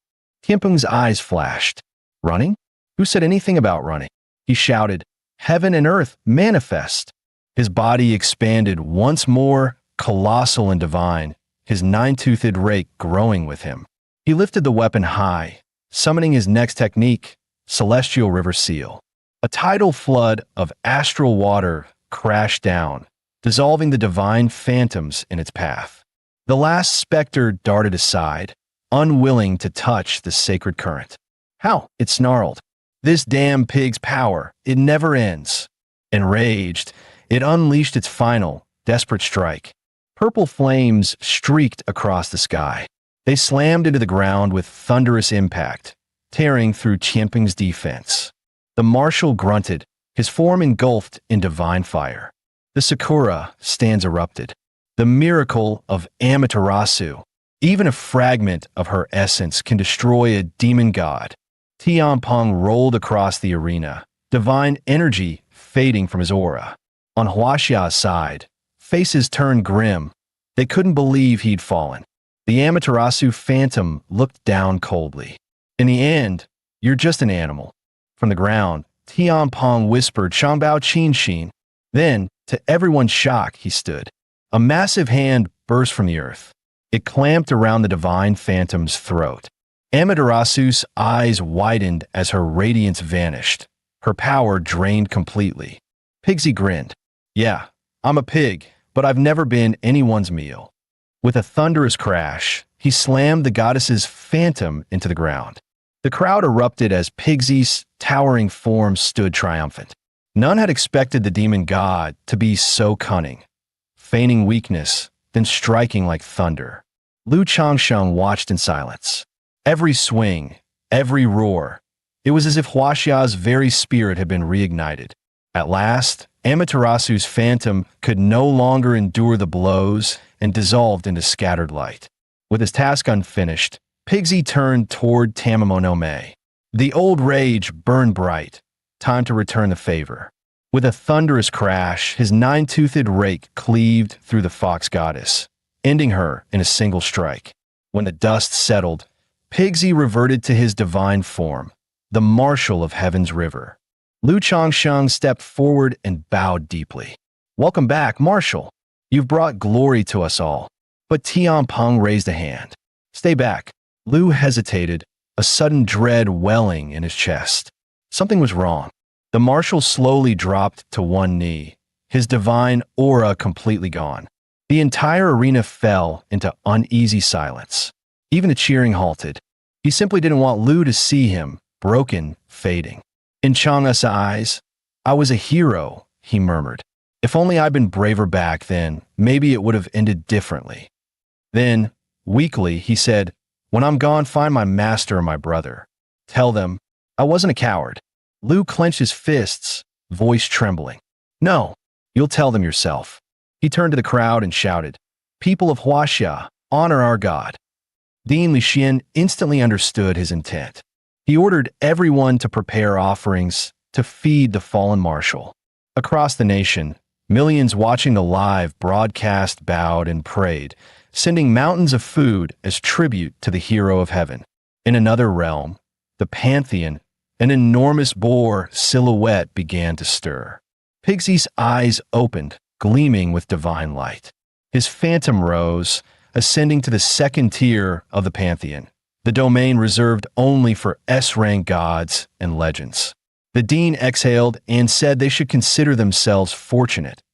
Tianpeng's eyes flashed. Running? Who said anything about running? He shouted, heaven and earth, manifest. His body expanded once more, colossal and divine, his nine-toothed rake growing with him. He lifted the weapon high, summoning his next technique, Celestial River Seal. A tidal flood of astral water crashed down, dissolving the divine phantoms in its path. The last specter darted aside, unwilling to touch the sacred current. How? It snarled. This damn pig's power, it never ends. Enraged, it unleashed its final, desperate strike. Purple flames streaked across the sky. They slammed into the ground with thunderous impact, tearing through Tianpeng's defense. The marshal grunted, his form engulfed in divine fire. The Sakura stands erupted. The miracle of Amaterasu. Even a fragment of her essence can destroy a demon god. Tianpeng rolled across the arena, divine energy fading from his aura. On Huaxia's side, faces turned grim. They couldn't believe he'd fallen. The Amaterasu phantom looked down coldly. In the end, you're just an animal. From the ground, Tianpeng whispered Shangbao Qinshin. Then, to everyone's shock, he stood. A massive hand burst from the earth. It clamped around the divine phantom's throat. Amaterasu's eyes widened as her radiance vanished. Her power drained completely. Pigsy grinned. Yeah, I'm a pig, but I've never been anyone's meal. With a thunderous crash, he slammed the goddess's phantom into the ground. The crowd erupted as Pigsy's towering form stood triumphant. None had expected the demon god to be so cunning, feigning weakness, then striking like thunder. Lu Changsheng watched in silence. Every swing, every roar, it was as if Huaxia's very spirit had been reignited. At last, Amaterasu's phantom could no longer endure the blows and dissolved into scattered light. With his task unfinished, Pigsy turned toward Tamamo no Mae. The old rage burned bright. Time to return the favor. With a thunderous crash, his nine-toothed rake cleaved through the fox goddess, ending her in a single strike. When the dust settled, Pigsy reverted to his divine form, the marshal of heaven's river. Lu Changsheng stepped forward and bowed deeply. Welcome back, Marshal. You've brought glory to us all. But Tianpeng raised a hand. Stay back. Lu hesitated, a sudden dread welling in his chest. Something was wrong. The marshal slowly dropped to one knee, his divine aura completely gone. The entire arena fell into uneasy silence. Even the cheering halted. He simply didn't want Lu to see him, broken, fading. In Chang'e's eyes, I was a hero, he murmured. If only I'd been braver back then, maybe it would have ended differently. Then, weakly, he said, when I'm gone, find my master and my brother. Tell them I wasn't a coward. Lu clenched his fists, voice trembling. No, you'll tell them yourself. He turned to the crowd and shouted, People of Huaxia, honor our god. Dean Lixin instantly understood his intent. He ordered everyone to prepare offerings to feed the fallen marshal. Across the nation, millions watching the live broadcast bowed and prayed, sending mountains of food as tribute to the hero of heaven. In another realm, the pantheon, An enormous boar silhouette began to stir. Pigsy's eyes opened, gleaming with divine light. His phantom rose, ascending to the second tier of the pantheon, the domain reserved only for S-rank gods and legends. The dean exhaled and said they should consider themselves fortunate.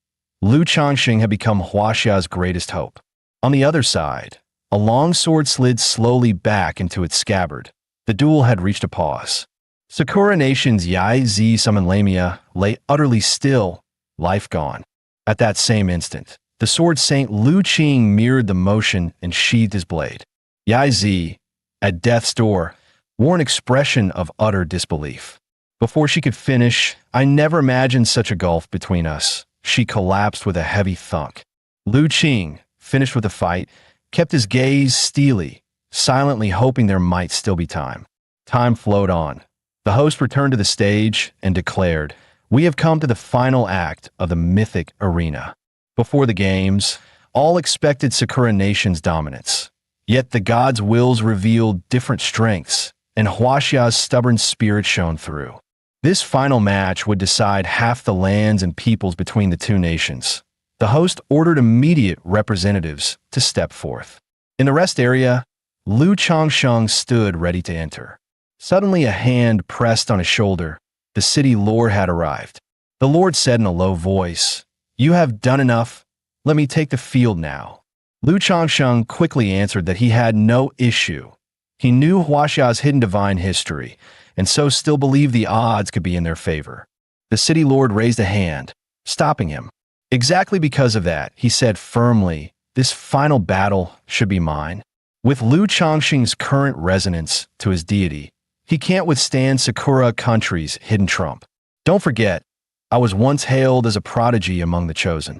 Lu Changxing had become Huaxia's greatest hope. On the other side, a long sword slid slowly back into its scabbard. The duel had reached a pause. Sakura Nation's Yai Zi Summon Lamia lay utterly still, life gone. At that same instant, the sword saint Lu Qing mirrored the motion and sheathed his blade. Yai Zi, at death's door, wore an expression of utter disbelief. Before she could finish, I never imagined such a gulf between us. She collapsed with a heavy thunk. Lu Qing, finished with the fight, kept his gaze steely, silently hoping there might still be time. Time flowed on. The host returned to the stage and declared, "We have come to the final act of the mythic arena." Before the games, all expected Sakura Nation's dominance. Yet the gods' wills revealed different strengths, and Huaxia's stubborn spirit shone through. This final match would decide half the lands and peoples between the two nations. The host ordered immediate representatives to step forth. In the rest area, Lu Changsheng stood ready to enter. Suddenly a hand pressed on his shoulder. The city lord had arrived. The lord said in a low voice, "You have done enough. Let me take the field now." Lu Changsheng quickly answered that he had no issue. He knew Huaxia's hidden divine history, and so still believed the odds could be in their favor. The city lord raised a hand, stopping him. Exactly because of that, he said firmly, "This final battle should be mine." With Lu Changxing's current resonance to his deity, he can't withstand Sakura Country's hidden trump. "Don't forget, I was once hailed as a prodigy among the chosen."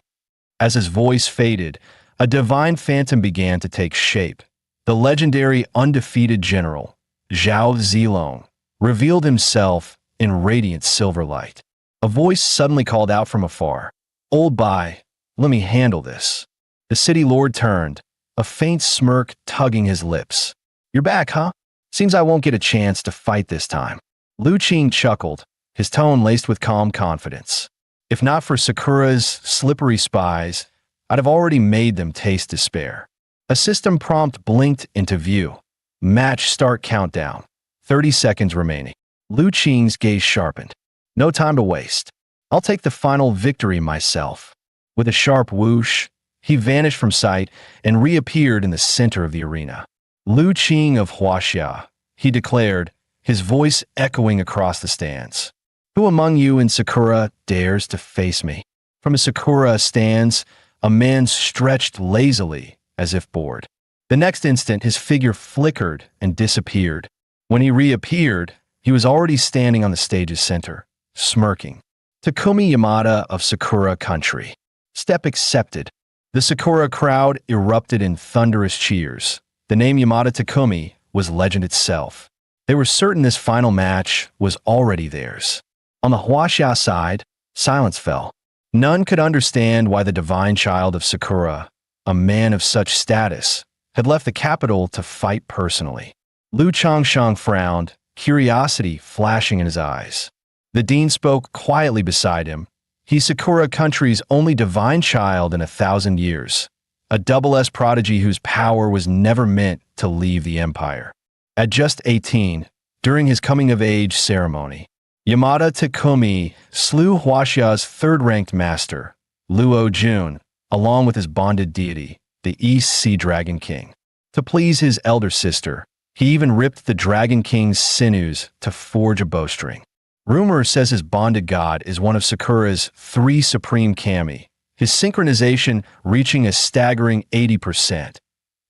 As his voice faded, a divine phantom began to take shape. The legendary undefeated general, Zhao Zilong, revealed himself in radiant silver light. A voice suddenly called out from afar, "Old Bai, let me handle this." The city lord turned, a faint smirk tugging his lips. "You're back, huh? Seems I won't get a chance to fight this time." Lu Qing chuckled, his tone laced with calm confidence. "If not for Sakura's slippery spies, I'd have already made them taste despair." A system prompt blinked into view. Match start countdown. 30 seconds remaining. Lu Qing's gaze sharpened. "No time to waste. I'll take the final victory myself." With a sharp whoosh, he vanished from sight and reappeared in the center of the arena. "Lu Qing of Huaxia," he declared, his voice echoing across the stands. "Who among you in Sakura dares to face me?" From a Sakura stands, a man stretched lazily, as if bored. The next instant, his figure flickered and disappeared. When he reappeared, he was already standing on the stage's center, smirking. "Takumi Yamada of Sakura Country. Step accepted." The Sakura crowd erupted in thunderous cheers. The name Yamada Takumi was legend itself. They were certain this final match was already theirs. On the Huaxia side, silence fell. None could understand why the divine child of Sakura, a man of such status, had left the capital to fight personally. Lu Changsheng frowned, curiosity flashing in his eyes. The dean spoke quietly beside him. "He's Sakura Country's only divine child in 1,000 years, a double S prodigy whose power was never meant to leave the empire." At just 18, during his coming-of-age ceremony, Yamada Takumi slew Huaxia's third-ranked master, Luo Jun, along with his bonded deity, the East Sea Dragon King. To please his elder sister, he even ripped the Dragon King's sinews to forge a bowstring. Rumor says his bonded god is one of Sakura's 3 supreme kami, his synchronization reaching a staggering 80%,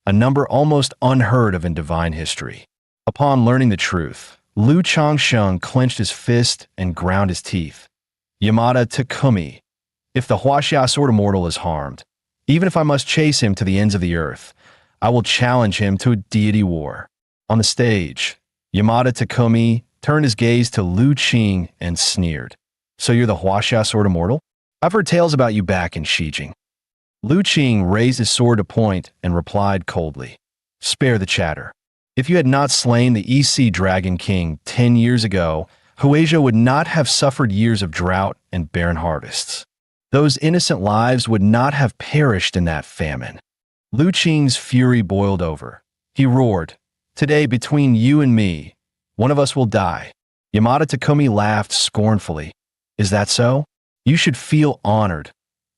a number almost unheard of in divine history. Upon learning the truth, Lu Changsheng clenched his fist and ground his teeth. "Yamada Takumi, if the Huaxia Sword Immortal is harmed, even if I must chase him to the ends of the earth, I will challenge him to a deity war." On the stage, Yamada Takumi turned his gaze to Lu Qing and sneered. "So you're the Huaxia Sword Immortal? I've heard tales about you back in Xijing." Lu Qing raised his sword to point and replied coldly, "Spare the chatter. If you had not slain the East Sea Dragon King 10 years ago, Huasia would not have suffered years of drought and barren harvests. Those innocent lives would not have perished in that famine. Lu Qing's fury boiled over. He roared, "Today, between you and me, one of us will die." Yamada Takumi laughed scornfully. "Is that so? You should feel honored.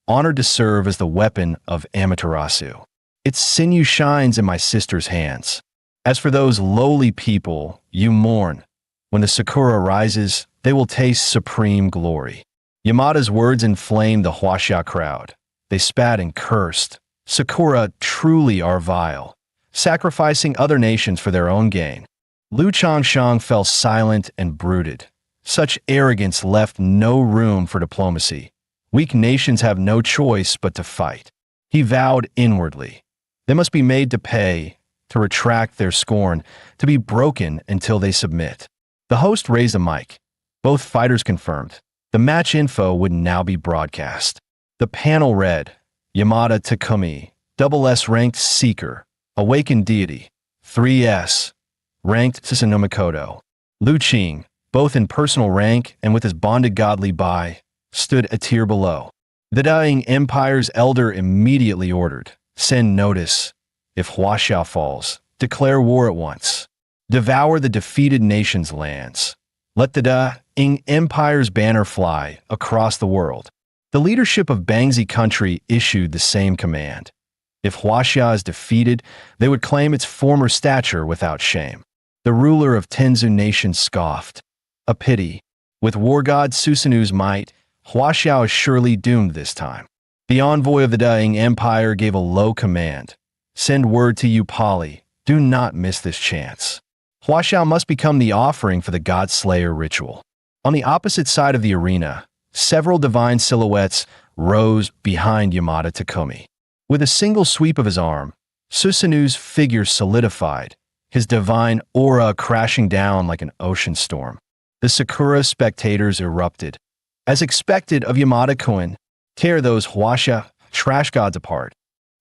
Honored to serve as the weapon of Amaterasu. Its sinew shines in my sister's hands. As for those lowly people, you mourn. When the Sakura rises, they will taste supreme glory." Yamada's words inflamed the Huaxia crowd. They spat and cursed. Sakura truly are vile, sacrificing other nations for their own gain. Lu Changsheng fell silent and brooded. Such arrogance left no room for diplomacy. Weak nations have no choice but to fight. He vowed inwardly. They must be made to pay, to retract their scorn, to be broken until they submit. The host raised a mic. Both fighters confirmed. The match info would now be broadcast. The panel read, Yamada Takumi, SS ranked Seeker, Awakened Deity, 3S, ranked Susanomikoto. Lu Qing, both in personal rank and with his bonded godly Bai, stood a tier below. The dying empire's elder immediately ordered, "Send notice. If Huaxia falls, declare war at once. Devour the defeated nation's lands. Let the dying empire's banner fly across the world." The leadership of Bangzi country issued the same command. If Huaxia is defeated, they would claim its former stature without shame. The ruler of Tenzu nation scoffed. "A pity. With war god Susanu's might, Huaxia is surely doomed this time." The envoy of the dying empire gave a low command. "Send word to Upali. Do not miss this chance." Huaxia must become the offering for the God Slayer ritual. On the opposite side of the arena, several divine silhouettes rose behind Yamada Takumi. With a single sweep of his arm, Susanu's figure solidified, his divine aura crashing down like an ocean storm. The Sakura spectators erupted. As expected of Yamada Kun, tear those Huaxia trash gods apart.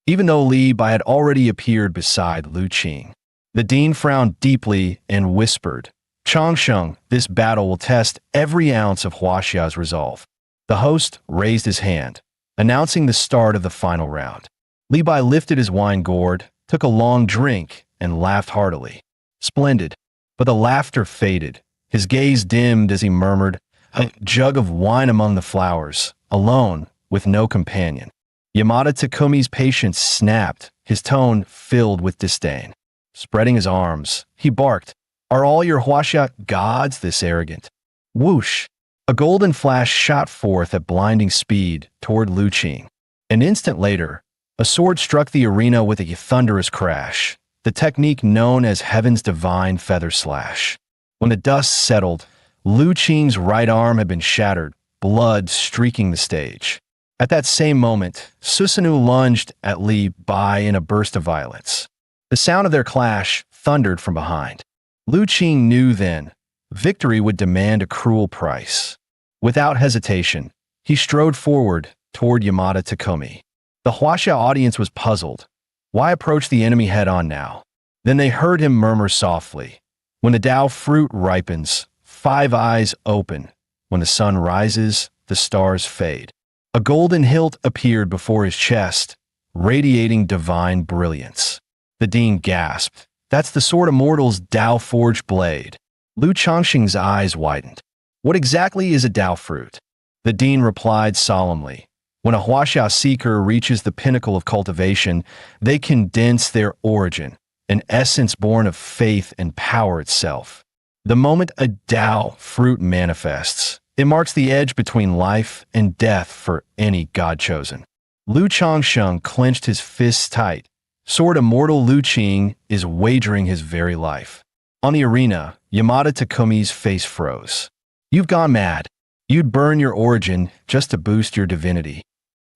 Even though Li Bai had already appeared beside Lu Qing. The dean frowned deeply and whispered, "Changsheng, this battle will test every ounce of Huaxia's resolve." The host raised his hand, announcing the start of the final round. Li Bai lifted his wine gourd, took a long drink, and laughed heartily. Splendid. But the laughter faded. His gaze dimmed as he murmured, "A jug of wine among the flowers, alone, with no companion." Yamada Takumi's patience snapped, his tone filled with disdain. Spreading his arms, he barked, "Are all your Huaxia gods this arrogant?" Whoosh! A golden flash shot forth at blinding speed toward Lu Qing. An instant later, a sword struck the arena with a thunderous crash, the technique known as Heaven's Divine Feather Slash. When the dust settled, Lu Qing's right arm had been shattered, blood streaking the stage. At that same moment, Susanu lunged at Li Bai in a burst of violence. The sound of their clash thundered from behind. Lu Qing knew then, victory would demand a cruel price. Without hesitation, he strode forward toward Yamada Takumi. The Huaxia audience was puzzled. Why approach the enemy head-on now? Then they heard him murmur softly, "When the Tao fruit ripens, 5 eyes open. When the sun rises, the stars fade." A golden hilt appeared before his chest, radiating divine brilliance. The dean gasped. "That's the Sword Immortal's Tao-forged blade." Lu Changsheng's eyes widened. "What exactly is a Tao fruit?" The dean replied solemnly. "When a Huaxia seeker reaches the pinnacle of cultivation, they condense their origin, an essence born of faith and power itself. The moment a Tao fruit manifests, it marks the edge between life and death for any god-chosen." Lu Changsheng clenched his fists tight. Sword Immortal Lu Qing is wagering his very life. On the arena, Yamada Takumi's face froze. "You've gone mad. You'd burn your origin just to boost your divinity."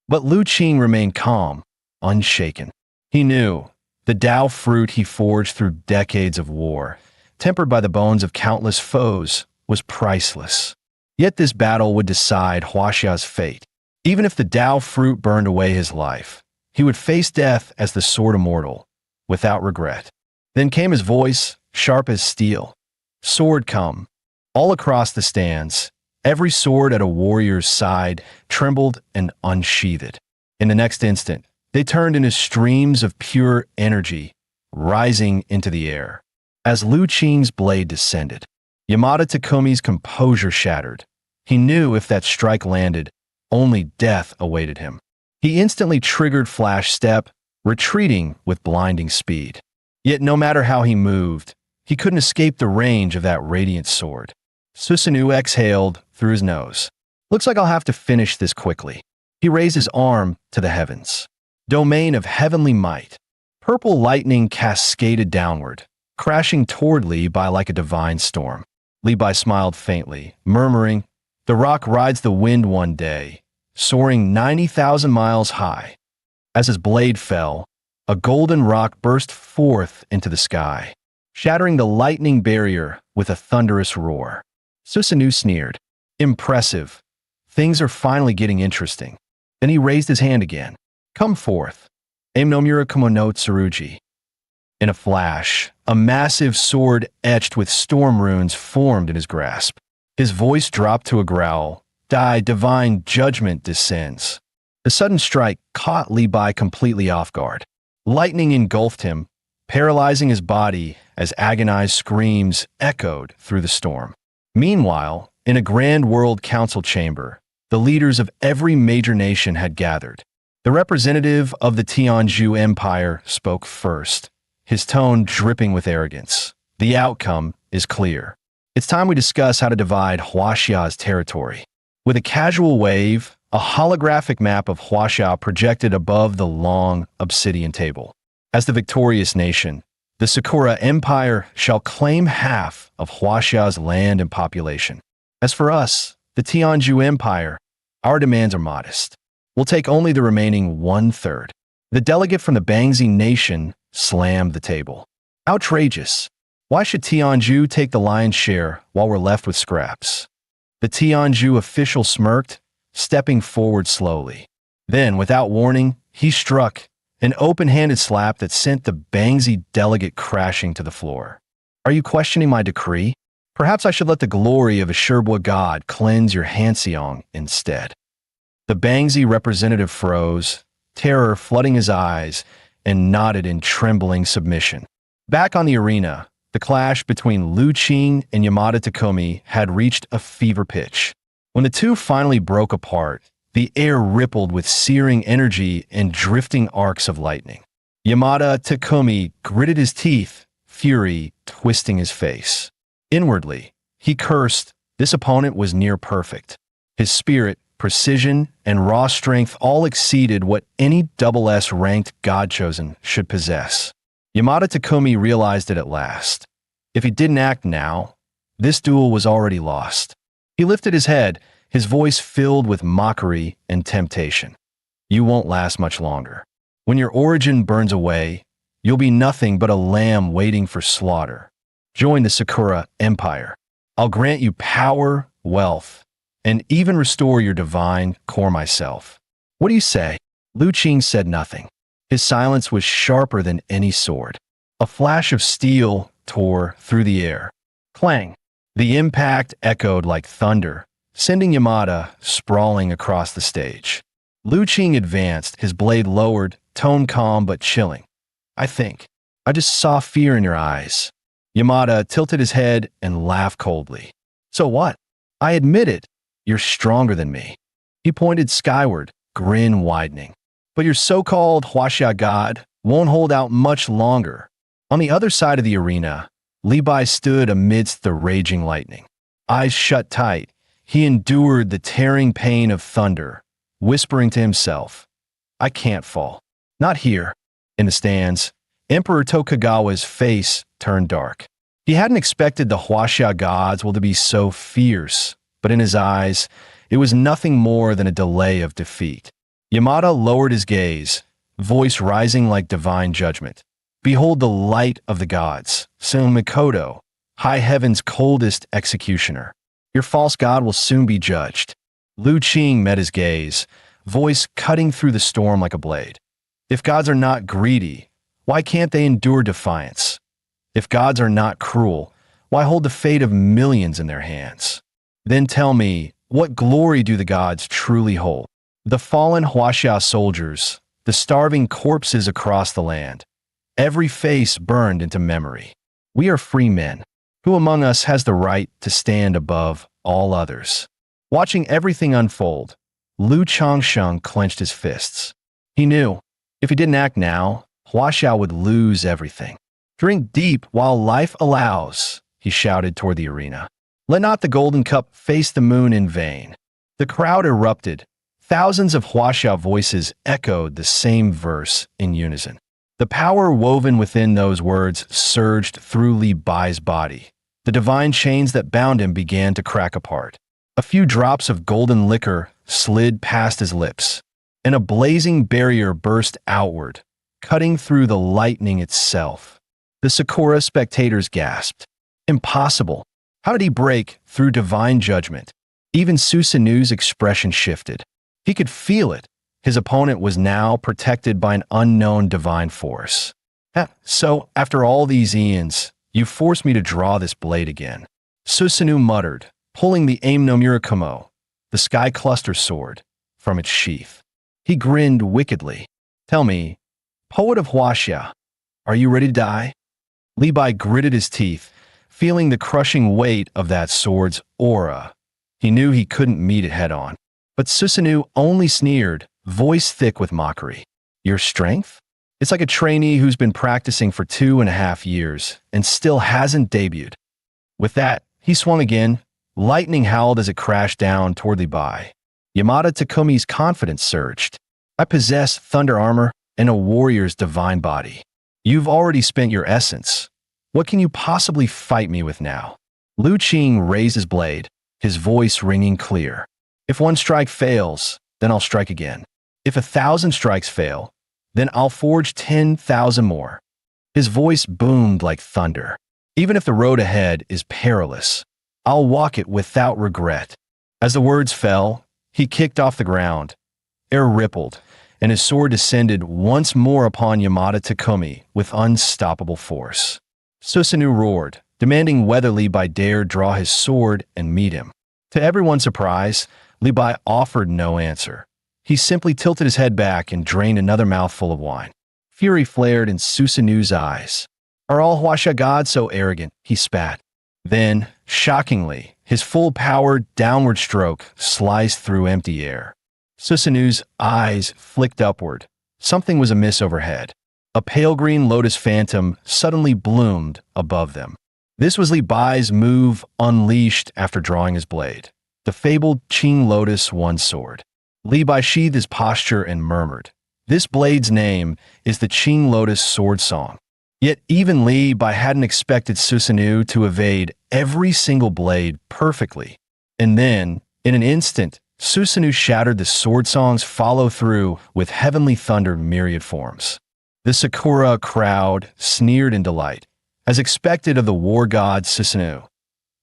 But Lu Qing remained calm, unshaken. He knew the Tao fruit he forged through decades of war, tempered by the bones of countless foes, was priceless. Yet this battle would decide Huaxia's fate. Even if the Tao fruit burned away his life, he would face death as the Sword Immortal, without regret. Then came his voice, sharp as steel. "Sword come." All across the stands, every sword at a warrior's side trembled and unsheathed. In the next instant, they turned into streams of pure energy, rising into the air. As Lu Qing's blade descended, Yamada Takumi's composure shattered. He knew if that strike landed, only death awaited him. He instantly triggered Flash Step, retreating with blinding speed. Yet no matter how he moved, he couldn't escape the range of that radiant sword. Susanoo exhaled through his nose. Looks like I'll have to finish this quickly. He raised his arm to the heavens. Domain of heavenly might. Purple lightning cascaded downward, crashing toward Li Bai like a divine storm. Li Bai smiled faintly, murmuring, "The rock rides the wind one day, soaring 90,000 miles high." As his blade fell, a golden rock burst forth into the sky, shattering the lightning barrier with a thunderous roar. Susanoo sneered. "Impressive. Things are finally getting interesting." Then he raised his hand again. "Come forth. Aim no Mura Komono Tsurugi." In a flash, a massive sword etched with storm runes formed in his grasp. His voice dropped to a growl. "Die, divine judgment descends." The sudden strike caught Li Bai completely off guard. Lightning engulfed him, paralyzing his body as agonized screams echoed through the storm. Meanwhile, in a grand world council chamber, the leaders of every major nation had gathered. The representative of the Tianzhu Empire spoke first, his tone dripping with arrogance. "The outcome is clear. It's time we discuss how to divide Huaxia's territory." With a casual wave, a holographic map of Huaxia projected above the long obsidian table. As the victorious nation, the Sakura Empire shall claim half of Huaxia's land and population. As for us, the Tianzhu Empire, our demands are modest. We'll take only the remaining 1/3. The delegate from the Bangzi nation slammed the table. "Outrageous. Why should Tianzhu take the lion's share while we're left with scraps?" The Tianzhu official smirked, stepping forward slowly. Then, without warning, he struck, an open-handed slap that sent the Bangzi delegate crashing to the floor. "Are you questioning my decree? Perhaps I should let the glory of a Sherbo god cleanse your Hanseong instead." The Bangzi representative froze, terror flooding his eyes, and nodded in trembling submission. Back on the arena, the clash between Lu Qing and Yamada Takumi had reached a fever pitch. When the two finally broke apart, the air rippled with searing energy and drifting arcs of lightning. Yamada Takumi gritted his teeth, fury twisting his face. Inwardly, he cursed. This opponent was near perfect. His spirit, precision, and raw strength all exceeded what any SS-ranked god-chosen should possess. Yamada Takumi realized it at last. If he didn't act now, this duel was already lost. He lifted his head, his voice filled with mockery and temptation. "You won't last much longer. When your origin burns away, you'll be nothing but a lamb waiting for slaughter. Join the Sakura Empire. I'll grant you power, wealth, and even restore your divine core myself. What do you say?" Lu Qing said nothing. His silence was sharper than any sword. A flash of steel tore through the air. Clang! The impact echoed like thunder, sending Yamada sprawling across the stage. Lu Qing advanced, his blade lowered, tone calm but chilling. I just saw fear in your eyes." Yamada tilted his head and laughed coldly. "So what? I admit it. You're stronger than me." He pointed skyward, grin widening. "But your so-called Huaxia god won't hold out much longer." On the other side of the arena, Li Bai stood amidst the raging lightning. Eyes shut tight, he endured the tearing pain of thunder, whispering to himself, "I can't fall. Not here." In the stands, Emperor Tokugawa's face turned dark. He hadn't expected the Huaxia gods to be so fierce, but in his eyes, it was nothing more than a delay of defeat. Yamada lowered his gaze, voice rising like divine judgment. "Behold the light of the gods, Sun Mikoto, high heaven's coldest executioner. Your false god will soon be judged." Lu Qing met his gaze, voice cutting through the storm like a blade. "If gods are not greedy, why can't they endure defiance? If gods are not cruel, Why hold the fate of millions in their hands? Then tell me, what glory do the gods truly hold? The fallen Huaxia soldiers, the starving corpses across the land, every face burned into memory. We are free men. Who among us has the right to stand above all others? Watching everything unfold, Lu Changsheng clenched his fists. He knew, if he didn't act now, Huaxia would lose everything. Drink deep while life allows, he shouted toward the arena. Let not the golden cup face the moon in vain. The crowd erupted. Thousands of Huaxia voices echoed the same verse in unison. The power woven within those words surged through Li Bai's body. The divine chains that bound him began to crack apart. A few drops of golden liquor slid past his lips, and a blazing barrier burst outward, cutting through the lightning itself. The Sakura spectators gasped. Impossible! How did he break through divine judgment? Even Susanu's expression shifted. He could feel it. His opponent was now protected by an unknown divine force. So, after all these eons, you forced me to draw this blade again. Susanu muttered, pulling the Aim no Murakumo, the Sky Cluster sword, from its sheath. He grinned wickedly. Tell me, poet of Huaxia, are you ready to die? Li Bai gritted his teeth, feeling the crushing weight of that sword's aura. He knew he couldn't meet it head-on. But Susanu only sneered, voice thick with mockery. Your strength? It's like a trainee who's been practicing for 2.5 years and still hasn't debuted. With that, he swung again. Lightning howled as it crashed down toward Li Bai. Yamada Takumi's confidence surged. I possess thunder armor and a warrior's divine body. You've already spent your essence. What can you possibly fight me with now? Lu Qing raised his blade, his voice ringing clear. If one strike fails, then I'll strike again. If 1,000 strikes fail, then I'll forge 10,000 more. His voice boomed like thunder. Even if the road ahead is perilous, I'll walk it without regret. As the words fell, he kicked off the ground. Air rippled, and his sword descended once more upon Yamada Takumi with unstoppable force. Susanu roared, demanding whether Li Bai dared draw his sword and meet him. To everyone's surprise, Li Bai offered no answer. He simply tilted his head back and drained another mouthful of wine. Fury flared in Susanu's eyes. Are all Huaxia gods so arrogant? He spat. Then, shockingly, his full-powered downward stroke sliced through empty air. Susanu's eyes flicked upward. Something was amiss overhead. A pale green lotus phantom suddenly bloomed above them. This was Li Bai's move unleashed after drawing his blade. The fabled Qing Lotus One Sword. Li Bai sheathed his posture and murmured, "This blade's name is the Qing Lotus Sword Song." Yet even Li Bai hadn't expected Susanu to evade every single blade perfectly. And then, in an instant, Susanu shattered the sword song's follow-through with heavenly thunder myriad forms. The Sakura crowd sneered in delight, as expected of the war god Susanu.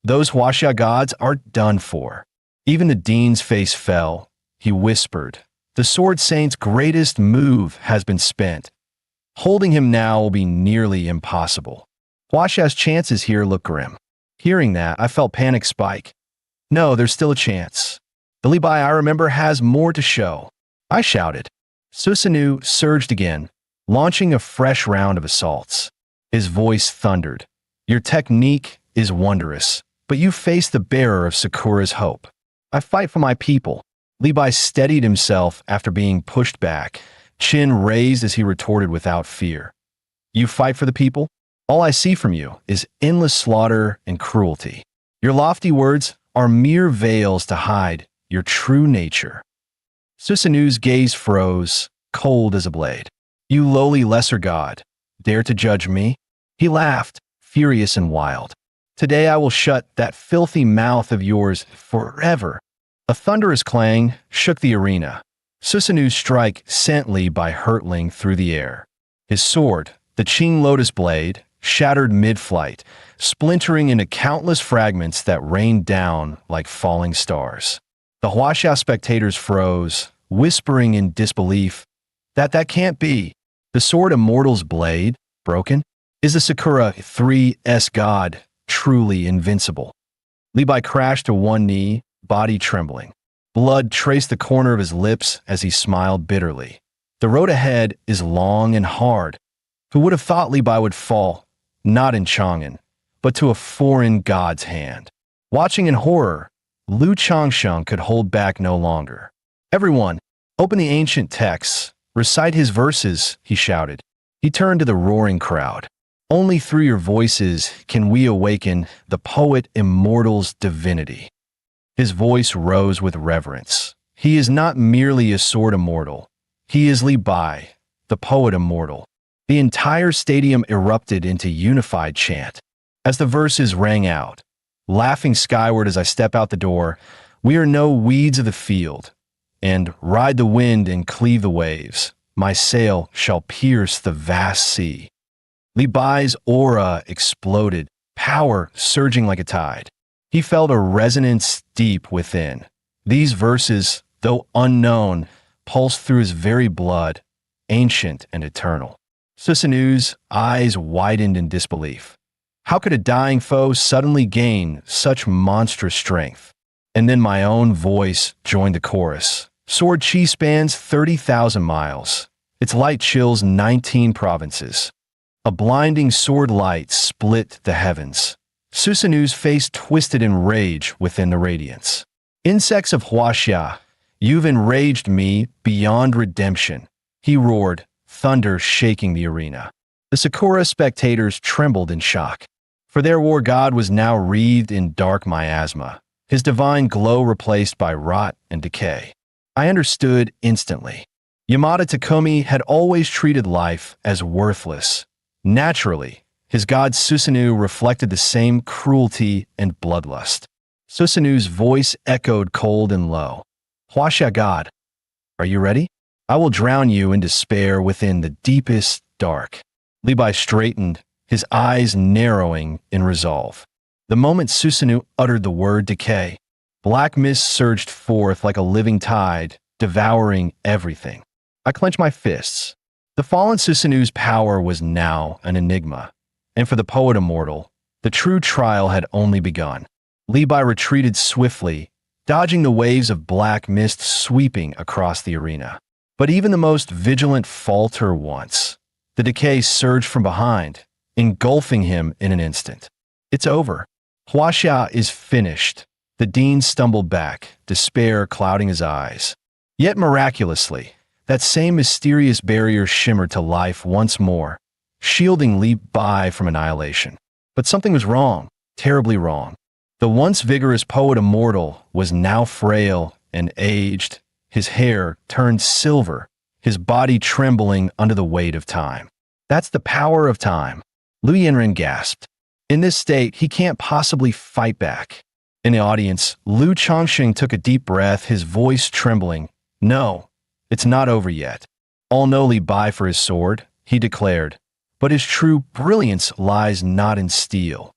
Those Huaxia gods are done for. Even the dean's face fell. He whispered, "The Sword Saint's greatest move has been spent. Holding him now will be nearly impossible. Huaxia's chances here look grim." Hearing that, I felt panic spike. No, there's still a chance. The Li Bai I remember has more to show. I shouted. Susanu surged again, launching a fresh round of assaults. His voice thundered. "Your technique is wondrous, but you face the bearer of Sakura's hope. I fight for my people." Li Bai steadied himself after being pushed back, chin raised as he retorted without fear. "You fight for the people? All I see from you is endless slaughter and cruelty. Your lofty words are mere veils to hide your true nature." Susanu's gaze froze, cold as a blade. "You lowly lesser god, dare to judge me?" He laughed, furious and wild. "Today I will shut that filthy mouth of yours forever." A thunderous clang shook the arena. Susanu's strike sent Li Bai hurtling through the air. His sword, the Qing Lotus blade, shattered mid-flight, splintering into countless fragments that rained down like falling stars. The Huaxia spectators froze, whispering in disbelief, That can't be. The Sword Immortal's blade, broken? Is the Sakura 3's god truly invincible. Li Bai crashed to one knee, body trembling. Blood traced the corner of his lips as he smiled bitterly. The road ahead is long and hard. Who would have thought Li Bai would fall, not in Chang'an, but to a foreign god's hand? Watching in horror, Lu Changsheng could hold back no longer. Everyone, open the ancient texts, recite his verses, he shouted. He turned to the roaring crowd. Only through your voices can we awaken the poet immortal's divinity. His voice rose with reverence. He is not merely a sword immortal. He is Li Bai, the poet immortal. The entire stadium erupted into unified chant. As the verses rang out, laughing skyward as I step out the door, we are no weeds of the field, and ride the wind and cleave the waves. My sail shall pierce the vast sea. Li Bai's aura exploded, power surging like a tide. He felt a resonance deep within. These verses, though unknown, pulsed through his very blood, ancient and eternal. Susanu's eyes widened in disbelief. How could a dying foe suddenly gain such monstrous strength? And then my own voice joined the chorus. Sword Chi spans 30,000 miles. Its light chills 19 provinces. A blinding sword light split the heavens. Susanu's face twisted in rage within the radiance. Insects of Huaxia, you've enraged me beyond redemption, he roared, thunder shaking the arena. The Sakura spectators trembled in shock, for their war god was now wreathed in dark miasma, his divine glow replaced by rot and decay. I understood instantly. Yamada Takumi had always treated life as worthless. Naturally, his god Susanoo reflected the same cruelty and bloodlust. Susanoo's voice echoed cold and low. Huaxia god, are you ready? I will drown you in despair within the deepest dark. Li Bai straightened, his eyes narrowing in resolve. The moment Susanoo uttered the word decay, black mist surged forth like a living tide, devouring everything. I clenched my fists. The fallen Susanoo's power was now an enigma, and for the poet immortal, the true trial had only begun. Li Bai retreated swiftly, dodging the waves of black mist sweeping across the arena. But even the most vigilant falter once. The decay surged from behind, engulfing him in an instant. It's over. Huaxia is finished. The dean stumbled back, despair clouding his eyes. Yet miraculously, that same mysterious barrier shimmered to life once more, shielding Li Bai from annihilation. But something was wrong, terribly wrong. The once vigorous poet immortal was now frail and aged, his hair turned silver, his body trembling under the weight of time. That's the power of time. Lu Yinren gasped. In this state, he can't possibly fight back. In the audience, Lu Chongqing took a deep breath, his voice trembling. No, it's not over yet. All know Li Bai for his sword, he declared, but his true brilliance lies not in steel,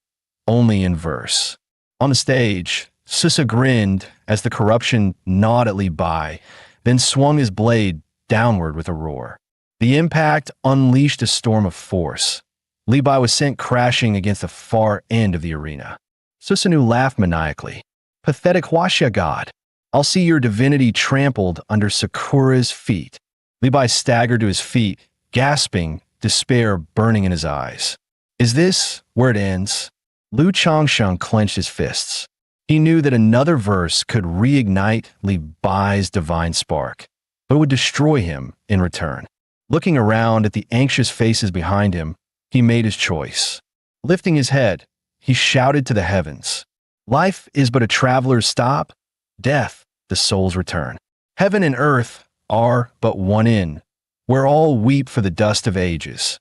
only in verse. On the stage, Susa grinned as the corruption gnawed at Li Bai, then swung his blade downward with a roar. The impact unleashed a storm of force. Li Bai was sent crashing against the far end of the arena. Susanoo laughed maniacally. Pathetic Huaxia god, I'll see your divinity trampled under Sakura's feet. Li Bai staggered to his feet, gasping, despair burning in his eyes. Is this where it ends? Lu Chongsheng clenched his fists. He knew that another verse could reignite Li Bai's divine spark, but would destroy him in return. Looking around at the anxious faces behind him, he made his choice. Lifting his head, he shouted to the heavens. Life is but a traveler's stop, death, the soul's return. Heaven and earth are but one inn, where all weep for the dust of ages.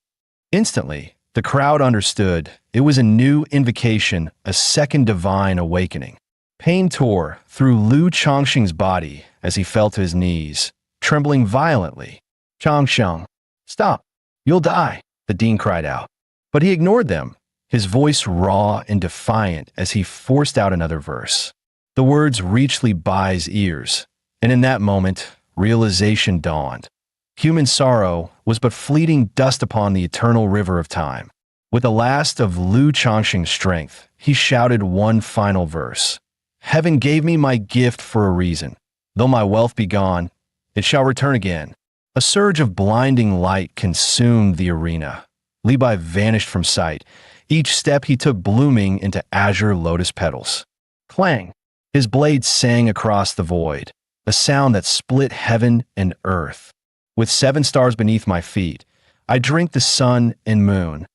Instantly, the crowd understood. It was a new invocation, a second divine awakening. Pain tore through Lu Chongqing's body as he fell to his knees, trembling violently. Chongsheng, stop, you'll die, the dean cried out. But he ignored them, his voice raw and defiant as he forced out another verse. The words reached Li Bai's ears, and in that moment, realization dawned. Human sorrow was but fleeting dust upon the eternal river of time. With the last of Lu Changxing's strength, he shouted one final verse. Heaven gave me my gift for a reason. Though my wealth be gone, it shall return again. A surge of blinding light consumed the arena. Li Bai vanished from sight, each step he took blooming into azure lotus petals. Clang! His blade sang across the void, a sound that split heaven and earth. With 7 stars beneath my feet, I drink the sun and moon.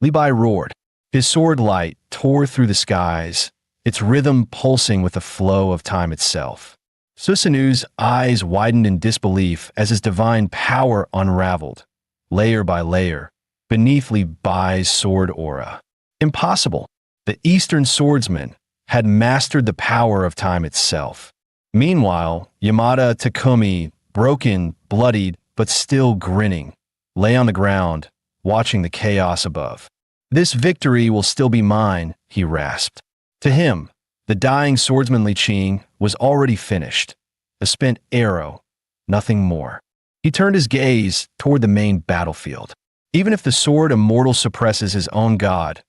Li Bai roared. His sword light tore through the skies, its rhythm pulsing with the flow of time itself. Susanu's eyes widened in disbelief as his divine power unraveled, layer by layer, beneath Li Bai's sword aura. Impossible! The Eastern swordsman had mastered the power of time itself. Meanwhile, Yamada Takumi, broken, bloodied, but still grinning, lay on the ground, watching the chaos above. This victory will still be mine, he rasped. To him, the dying swordsman Li Qing was already finished. A spent arrow, nothing more. He turned his gaze toward the main battlefield. Even if the sword immortal suppresses his own god,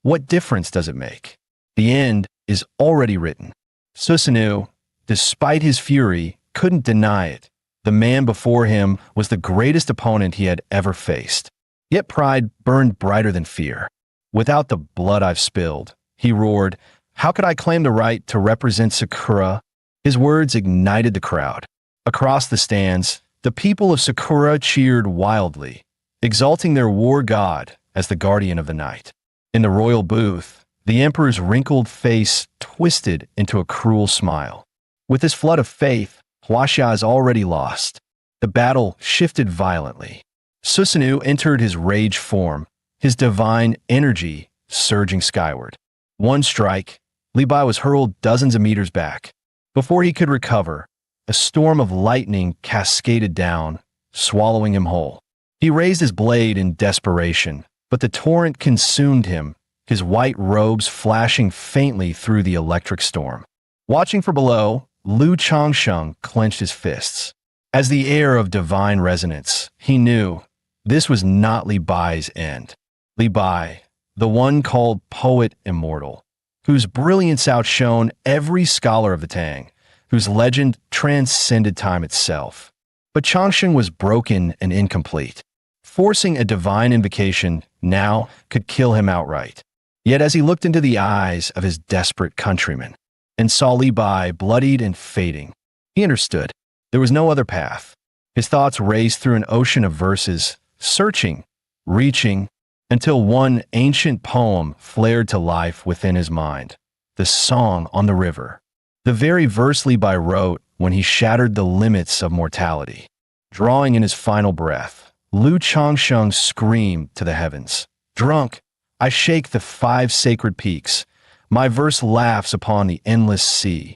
what difference does it make? The end is already written. Susanu, despite his fury, couldn't deny it. The man before him was the greatest opponent he had ever faced. Yet pride burned brighter than fear. Without the blood I've spilled, he roared, how could I claim the right to represent Sakura? His words ignited the crowd. Across the stands, the people of Sakura cheered wildly, exalting their war god as the guardian of the night. In the royal booth, the emperor's wrinkled face twisted into a cruel smile. With this flood of faith, Huaxia is already lost. The battle shifted violently. Susanoo entered his rage form, his divine energy surging skyward. One strike, Li Bai was hurled dozens of meters back. Before he could recover, a storm of lightning cascaded down, swallowing him whole. He raised his blade in desperation, but the torrent consumed him, his white robes flashing faintly through the electric storm. Watching from below, Lu Changsheng clenched his fists. As the heir of divine resonance, he knew this was not Li Bai's end. Li Bai, the one called Poet Immortal, whose brilliance outshone every scholar of the Tang, whose legend transcended time itself. But Changsheng was broken and incomplete. Forcing a divine invocation now could kill him outright. Yet as he looked into the eyes of his desperate countrymen and saw Li Bai bloodied and fading, he understood there was no other path. His thoughts raced through an ocean of verses, searching, reaching, until one ancient poem flared to life within his mind, the Song on the River, the very verse Li Bai wrote when he shattered the limits of mortality. Drawing in his final breath, Lu Changsheng screamed to the heavens, "Drunk, I shake the 5 sacred peaks. My verse laughs upon the endless sea."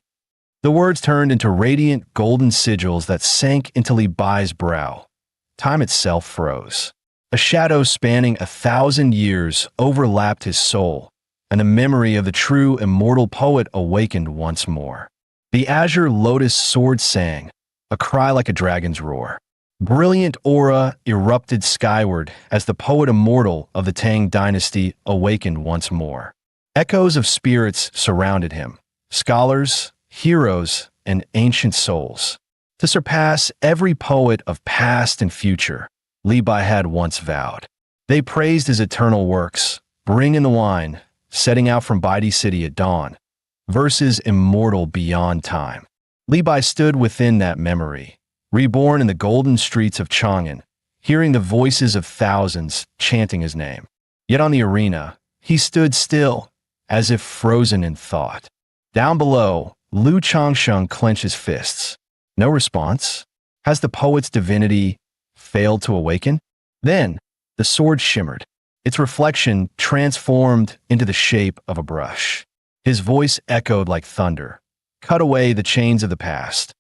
The words turned into radiant golden sigils that sank into Li Bai's brow. Time itself froze. A shadow spanning 1,000 years overlapped his soul, and the memory of the true immortal poet awakened once more. The azure lotus sword sang, a cry like a dragon's roar. Brilliant aura erupted skyward as the poet immortal of the Tang dynasty awakened once more. Echoes of spirits surrounded him, scholars, heroes, and ancient souls. To surpass every poet of past and future, Li Bai had once vowed. They praised his eternal works, bring in the wine, setting out from Baidi City at dawn, verses immortal beyond time. Li Bai stood within that memory, reborn in the golden streets of Chang'an, hearing the voices of thousands chanting his name. Yet on the arena, he stood still, as if frozen in thought. Down below, Lu Changsheng clenched his fists. No response? Has the poet's divinity failed to awaken? Then, the sword shimmered. Its reflection transformed into the shape of a brush. His voice echoed like thunder. Cut away the chains of the past.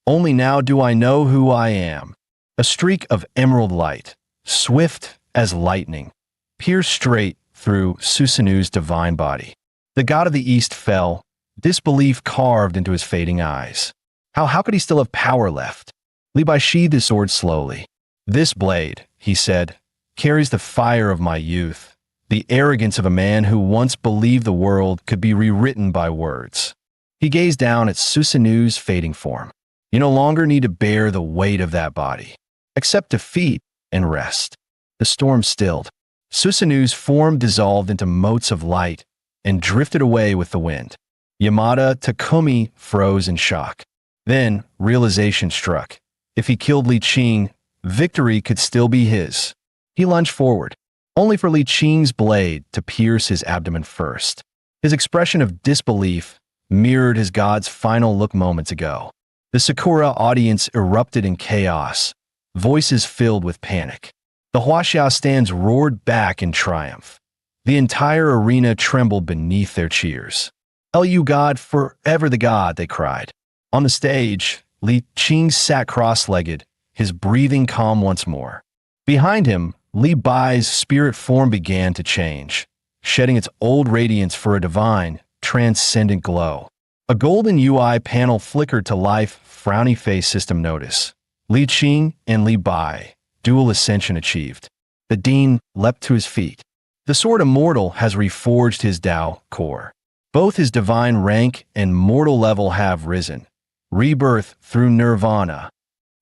Only now do I know who I am. A streak of emerald light, swift as lightning, pierced straight through Susanu's divine body. The god of the East fell, disbelief carved into his fading eyes. How could he still have power left? Li Bai sheathed his sword slowly. This blade, he said, carries the fire of my youth, the arrogance of a man who once believed the world could be rewritten by words. He gazed down at Susanu's fading form. You no longer need to bear the weight of that body. Accept defeat and rest. The storm stilled. Susanu's form dissolved into motes of light and drifted away with the wind. Yamada Takumi froze in shock. Then realization struck. If he killed Li Qing, victory could still be his. He lunged forward, only for Li Qing's blade to pierce his abdomen first. His expression of disbelief mirrored his god's final look moments ago. The Sakura audience erupted in chaos, voices filled with panic. The Huaxia stands roared back in triumph. The entire arena trembled beneath their cheers. "Lu God, forever the God," they cried. On the stage, Li Qing sat cross-legged, his breathing calm once more. Behind him, Li Bai's spirit form began to change, shedding its old radiance for a divine, transcendent glow. A golden UI panel flickered to life, frowny face system notice. Li Qing and Li Bai, dual ascension achieved. The dean leapt to his feet. The sword immortal has reforged his Tao core. Both his divine rank and mortal level have risen. Rebirth through nirvana.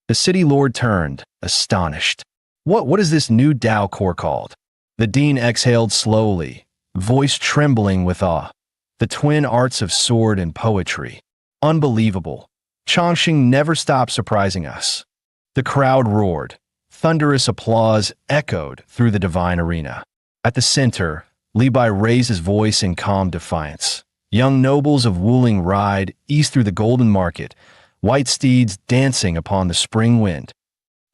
The city lord turned, astonished. What is this new Tao core called? The dean exhaled slowly, voice trembling with awe. The twin arts of sword and poetry. Unbelievable. Chongqing never stopped surprising us. The crowd roared. Thunderous applause echoed through the divine arena. At the center, Li Bai raised his voice in calm defiance. Young nobles of Wuling ride east through the golden market, white steeds dancing upon the spring wind.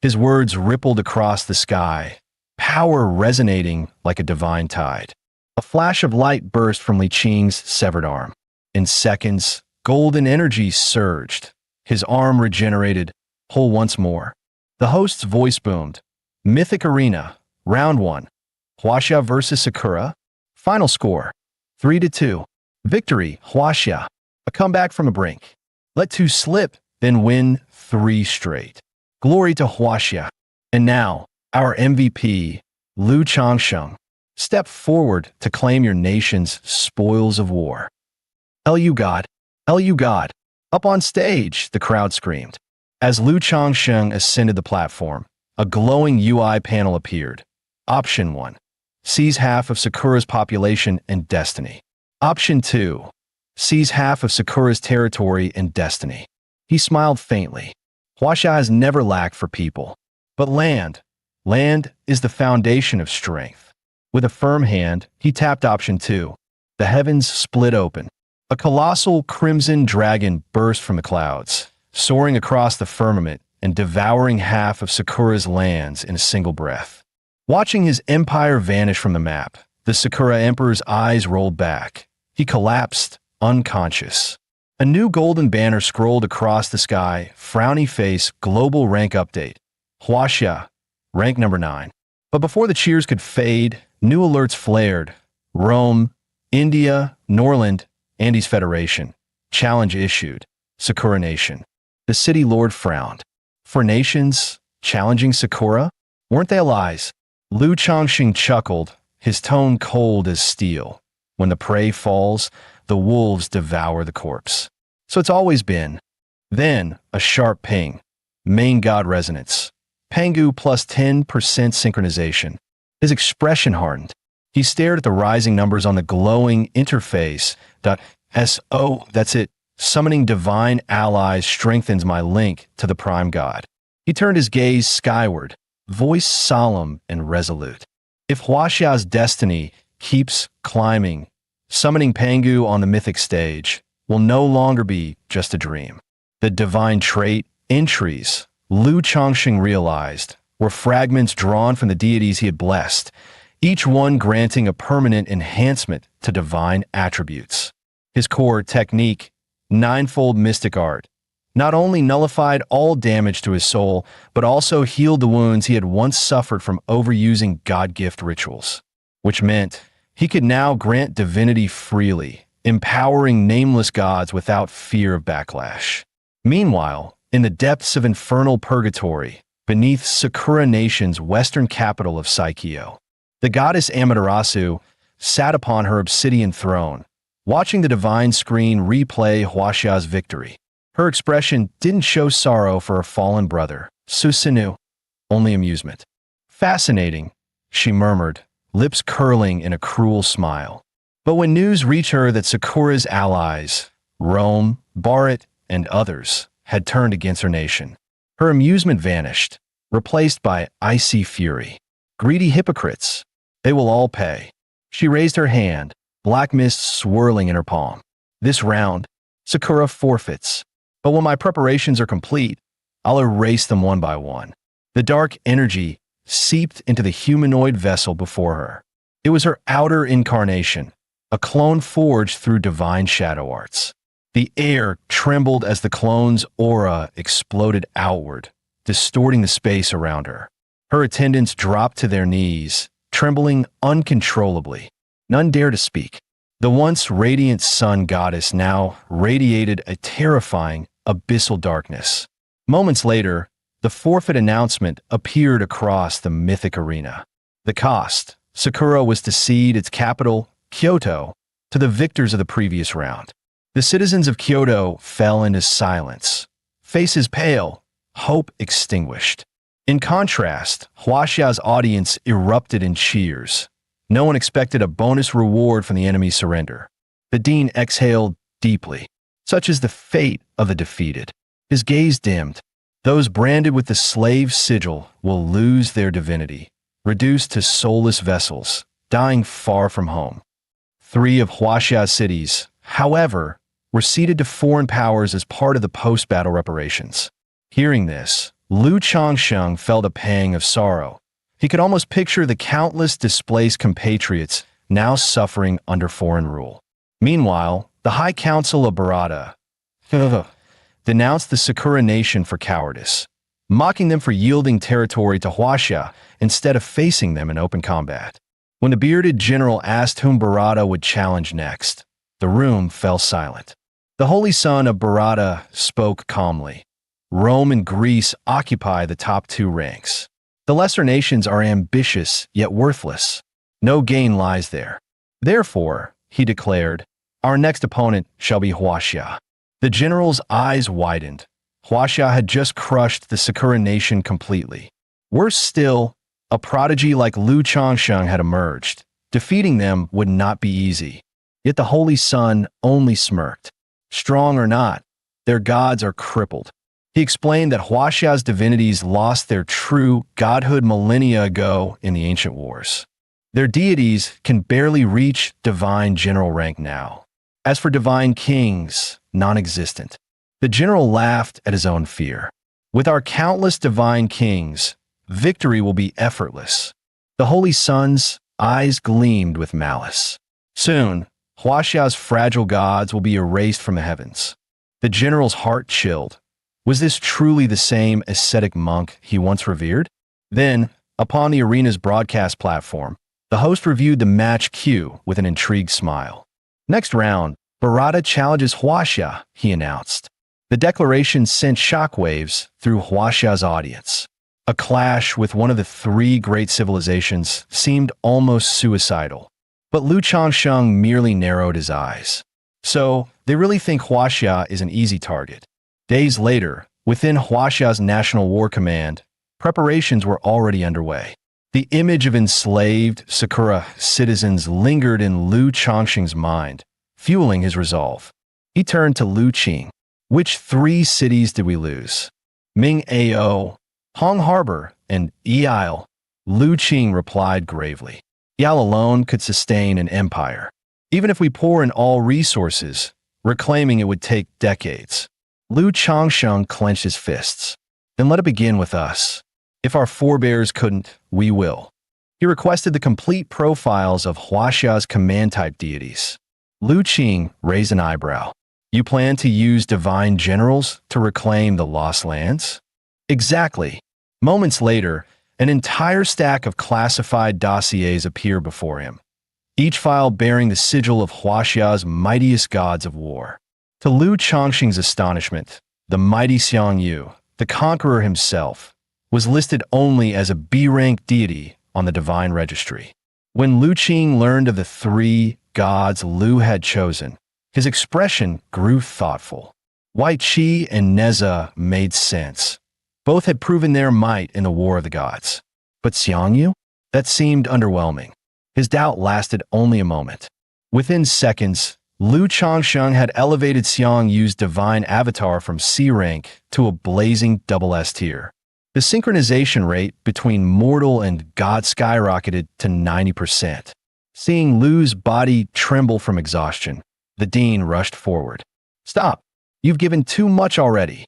His words rippled across the sky, power resonating like a divine tide. A flash of light burst from Li Qing's severed arm. In seconds, golden energy surged. His arm regenerated, whole once more. The host's voice boomed. Mythic Arena, Round 1. Huaxia versus Sakura. Final score, 3-2. Victory, Huaxia. A comeback from the brink. Let 2 slip, then win 3 straight. Glory to Huaxia. And now, our MVP, Lu Changsheng. Step forward to claim your nation's spoils of war. Lu God, Lu God. Up on stage, the crowd screamed. As Lu Changsheng ascended the platform, a glowing UI panel appeared. Option 1. Seize half of Sakura's population and destiny. Option 2. Seize half of Sakura's territory and destiny. He smiled faintly. Huaxia has never lacked for people. But land is the foundation of strength. With a firm hand, he tapped option 2. The heavens split open. A colossal crimson dragon burst from the clouds, soaring across the firmament and devouring half of Sakura's lands in a single breath. Watching his empire vanish from the map, the Sakura Emperor's eyes rolled back. He collapsed, unconscious. A new golden banner scrolled across the sky, frowny face, global rank update. Huaxia, rank number 9. But before the cheers could fade, new alerts flared. Rome, India, Norland, Andes Federation. Challenge issued. Sakura Nation. The city lord frowned. For nations challenging Sakura? Weren't they allies? Lu Changxing chuckled, his tone cold as steel. When the prey falls, the wolves devour the corpse. So it's always been. Then, a sharp ping. Main god resonance. Pangu plus 10% synchronization. His expression hardened. He stared at the rising numbers on the glowing interface. So, that's it. Summoning divine allies strengthens my link to the prime god. He turned his gaze skyward, voice solemn and resolute. If Huaxia's destiny keeps climbing, summoning Pangu on the mythic stage will no longer be just a dream. The divine trait, entries, Lu Changxing realized, were fragments drawn from the deities he had blessed, each one granting a permanent enhancement to divine attributes. His core technique, ninefold mystic art, not only nullified all damage to his soul, but also healed the wounds he had once suffered from overusing God-gift rituals, which meant he could now grant divinity freely, empowering nameless gods without fear of backlash. Meanwhile, in the depths of infernal purgatory, beneath Sakura Nation's western capital of Saikyo, The goddess Amaterasu sat upon her obsidian throne, watching the divine screen replay Huaxia's victory. Her expression didn't show sorrow for her fallen brother, Susanoo, only amusement. Fascinating, she murmured, lips curling in a cruel smile. But when news reached her that Sakura's allies, Rome, Bharat, and others, had turned against her nation, her amusement vanished, replaced by icy fury. Greedy hypocrites. They will all pay. She raised her hand, black mist swirling in her palm. This round, Sakura forfeits. But when my preparations are complete, I'll erase them one by one. The dark energy seeped into the humanoid vessel before her. It was her outer incarnation, a clone forged through divine shadow arts. The air trembled as the clone's aura exploded outward, distorting the space around her. Her attendants dropped to their knees, trembling uncontrollably. None dared to speak. The once radiant sun goddess now radiated a terrifying, abyssal darkness. Moments later, the forfeit announcement appeared across the mythic arena. The cost: Sakura was to cede its capital, Kyoto, to the victors of the previous round. The citizens of Kyoto fell into silence, faces pale, hope extinguished. In contrast, Huaxia's audience erupted in cheers. No one expected a bonus reward from the enemy's surrender. The dean exhaled deeply. Such is the fate of the defeated. His gaze dimmed. Those branded with the slave sigil will lose their divinity, reduced to soulless vessels, dying far from home. 3 of Huaxia's cities, however, were ceded to foreign powers as part of the post-battle reparations. Hearing this, Lu Changsheng felt a pang of sorrow. He could almost picture the countless displaced compatriots now suffering under foreign rule. Meanwhile, the High Council of Bharata denounced the Sakura nation for cowardice, mocking them for yielding territory to Huaxia instead of facing them in open combat. When the bearded general asked whom Bharata would challenge next, the room fell silent. The holy son of Bharata spoke calmly. Rome and Greece occupy the top 2 ranks. The lesser nations are ambitious yet worthless. No gain lies there. Therefore, he declared, our next opponent shall be Huaxia. The general's eyes widened. Huaxia had just crushed the Sakura nation completely. Worse still, a prodigy like Lu Changsheng had emerged. Defeating them would not be easy. Yet the holy son only smirked. Strong or not, their gods are crippled. He explained that Huaxia's divinities lost their true godhood millennia ago in the ancient wars. Their deities can barely reach divine general rank now. As for divine kings, non-existent. The general laughed at his own fear. With our countless divine kings, victory will be effortless. The holy son's eyes gleamed with malice. Soon, Huaxia's fragile gods will be erased from the heavens. The general's heart chilled. Was this truly the same ascetic monk he once revered? Then, upon the arena's broadcast platform, the host reviewed the match cue with an intrigued smile. Next round, Bharata challenges Huaxia, he announced. The declaration sent shockwaves through Huaxia's audience. A clash with one of the 3 great civilizations seemed almost suicidal. But Lu Changsheng merely narrowed his eyes. So, they really think Huaxia is an easy target. Days later, within Huaxia's National War Command, preparations were already underway. The image of enslaved Sakura citizens lingered in Lu Changsheng's mind, fueling his resolve. He turned to Lu Qing. Which 3 cities did we lose? Ming Ao, Hong Harbor, and Yale. Lu Qing replied gravely. Yale alone could sustain an empire. Even if we pour in all resources, reclaiming it would take decades. Lu Changsheng clenched his fists. Then let it begin with us. If our forebears couldn't, we will. He requested the complete profiles of Huaxia's command-type deities. Lu Qing raised an eyebrow. You plan to use divine generals to reclaim the lost lands? Exactly. Moments later, an entire stack of classified dossiers appeared before him, each file bearing the sigil of Huaxia's mightiest gods of war. To Lu Changsheng's astonishment, the mighty Xiangyu, the conqueror himself, was listed only as a B-rank deity on the divine registry. When Lu Qing learned of the three gods Lu had chosen, his expression grew thoughtful. Wai Qi and Neza made sense. Both had proven their might in the War of the Gods. But Xiangyu? That seemed underwhelming. His doubt lasted only a moment. Within seconds, Lu Changsheng had elevated Xiangyu's divine avatar from C rank to a blazing double S tier. The synchronization rate between mortal and god skyrocketed to 90%. Seeing Lu's body tremble from exhaustion, the dean rushed forward. "Stop! You've given too much already.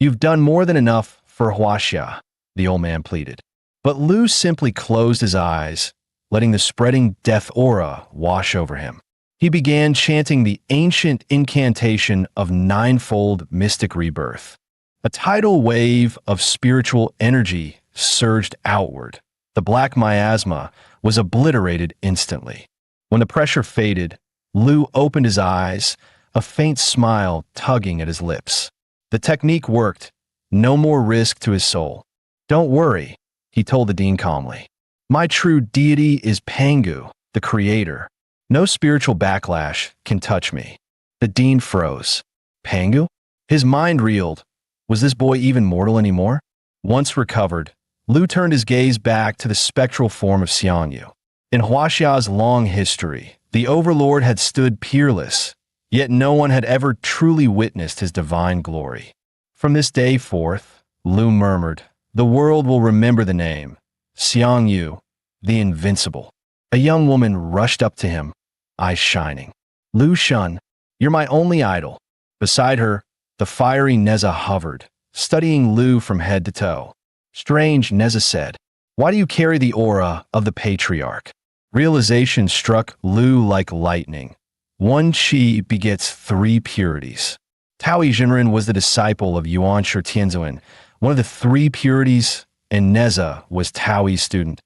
You've done more than enough for Huaxia," the old man pleaded. But Lu simply closed his eyes, letting the spreading death aura wash over him. He began chanting the ancient incantation of ninefold mystic rebirth. A tidal wave of spiritual energy surged outward. The black miasma was obliterated instantly. When the pressure faded, Lu opened his eyes, a faint smile tugging at his lips. The technique worked. No more risk to his soul. "Don't worry," he told the dean calmly. "My true deity is Pangu, the creator. No spiritual backlash can touch me." The dean froze. Pangu? His mind reeled. Was this boy even mortal anymore? Once recovered, Lu turned his gaze back to the spectral form of Xiangyu. In Huaxia's long history, the overlord had stood peerless, yet no one had ever truly witnessed his divine glory. From this day forth, Lu murmured, the world will remember the name, Xiangyu, the Invincible. A young woman rushed up to him, eyes shining. "Lu Shun, you're my only idol." Beside her, the fiery Neza hovered, studying Lu from head to toe. "Strange," Neza said. "Why do you carry the aura of the patriarch?" Realization struck Lu like lightning. One qi begets three purities. Taoyi Jinren was the disciple of Yuan Shi Tianzuan, one of the three purities, and Neza was Taoyi's student,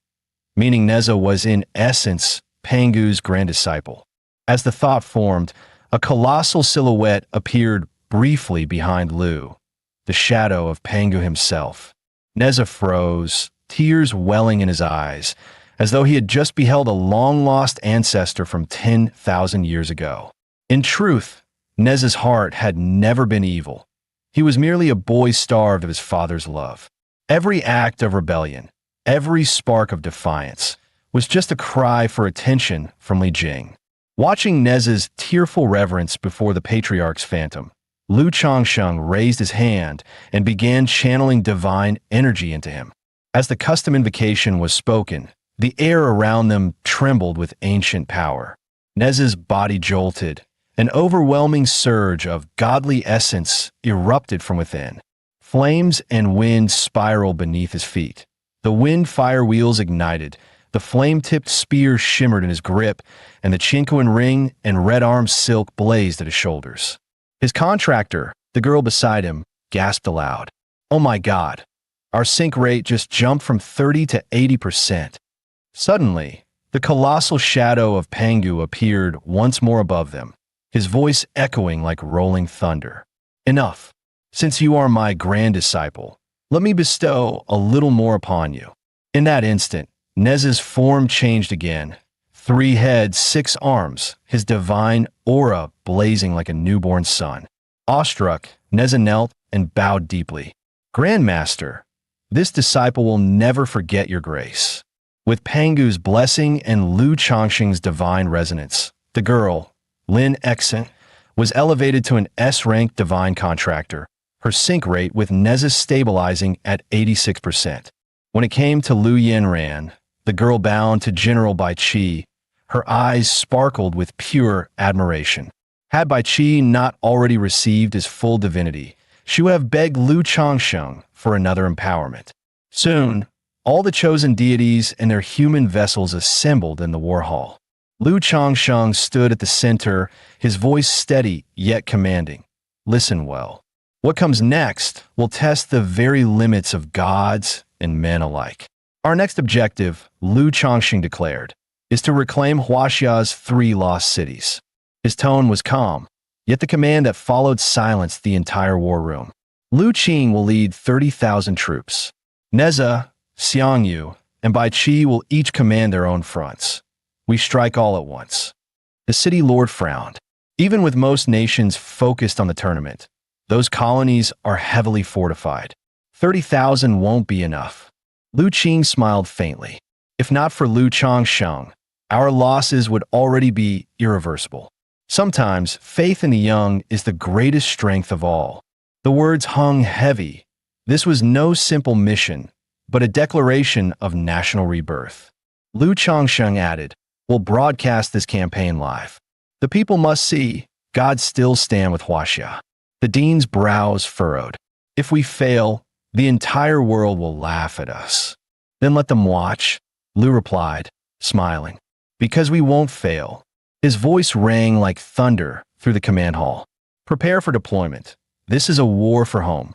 meaning Neza was in essence Pangu's grand disciple. As the thought formed, a colossal silhouette appeared briefly behind Lu, the shadow of Pangu himself. Neza froze, tears welling in his eyes, as though he had just beheld a long-lost ancestor from 10,000 years ago. In truth, Neza's heart had never been evil. He was merely a boy starved of his father's love. Every act of rebellion, every spark of defiance, was just a cry for attention from Li Jing. Watching Neza's tearful reverence before the patriarch's phantom, Lu Changsheng raised his hand and began channeling divine energy into him. As the custom invocation was spoken, the air around them trembled with ancient power. Neza's body jolted. An overwhelming surge of godly essence erupted from within. Flames and wind spiraled beneath his feet. The wind-fire wheels ignited. The flame-tipped spear shimmered in his grip, and the Chinquan ring and red-armed silk blazed at his shoulders. His contractor, the girl beside him, gasped aloud. "Oh my God, our sync rate just jumped from 30 to 80%. Suddenly, the colossal shadow of Pangu appeared once more above them, his voice echoing like rolling thunder. "Enough. Since you are my grand disciple, let me bestow a little more upon you." In that instant, Neza's form changed again. 3 heads, 6 arms, his divine aura blazing like a newborn sun. Awestruck, Neza knelt and bowed deeply. "Grandmaster, this disciple will never forget your grace." With Pangu's blessing and Lu Changsheng's divine resonance, the girl, Lin Exent, was elevated to an S-rank divine contractor, her sync rate with Neza stabilizing at 86%. When it came to Lu Yanran, the girl bound to General Bai Qi, her eyes sparkled with pure admiration. Had Bai Qi not already received his full divinity, she would have begged Lu Changsheng for another empowerment. Soon, all the chosen deities and their human vessels assembled in the war hall. Lu Changsheng stood at the center, his voice steady yet commanding. "Listen well. What comes next will test the very limits of gods and men alike. Our next objective," Lu Changsheng declared, "is to reclaim Huaxia's 3 lost cities." His tone was calm, yet the command that followed silenced the entire war room. "Lu Qing will lead 30,000 troops. Neza, Xiangyu, and Bai Qi will each command their own fronts. We strike all at once. The city lord frowned. Even with most nations focused on the tournament, those colonies are heavily fortified. 30,000 won't be enough. Lu Qing smiled faintly. If not for Lu Changsheng, our losses would already be irreversible. Sometimes, faith in the young is the greatest strength of all. The words hung heavy. This was no simple mission, but a declaration of national rebirth. Lu Changsheng added, "We'll broadcast this campaign live. The people must see, God still stand with Huaxia." The dean's brows furrowed. "If we fail, the entire world will laugh at us." "Then let them watch," Lu replied, smiling. "Because we won't fail." His voice rang like thunder through the command hall. "Prepare for deployment. This is a war for home."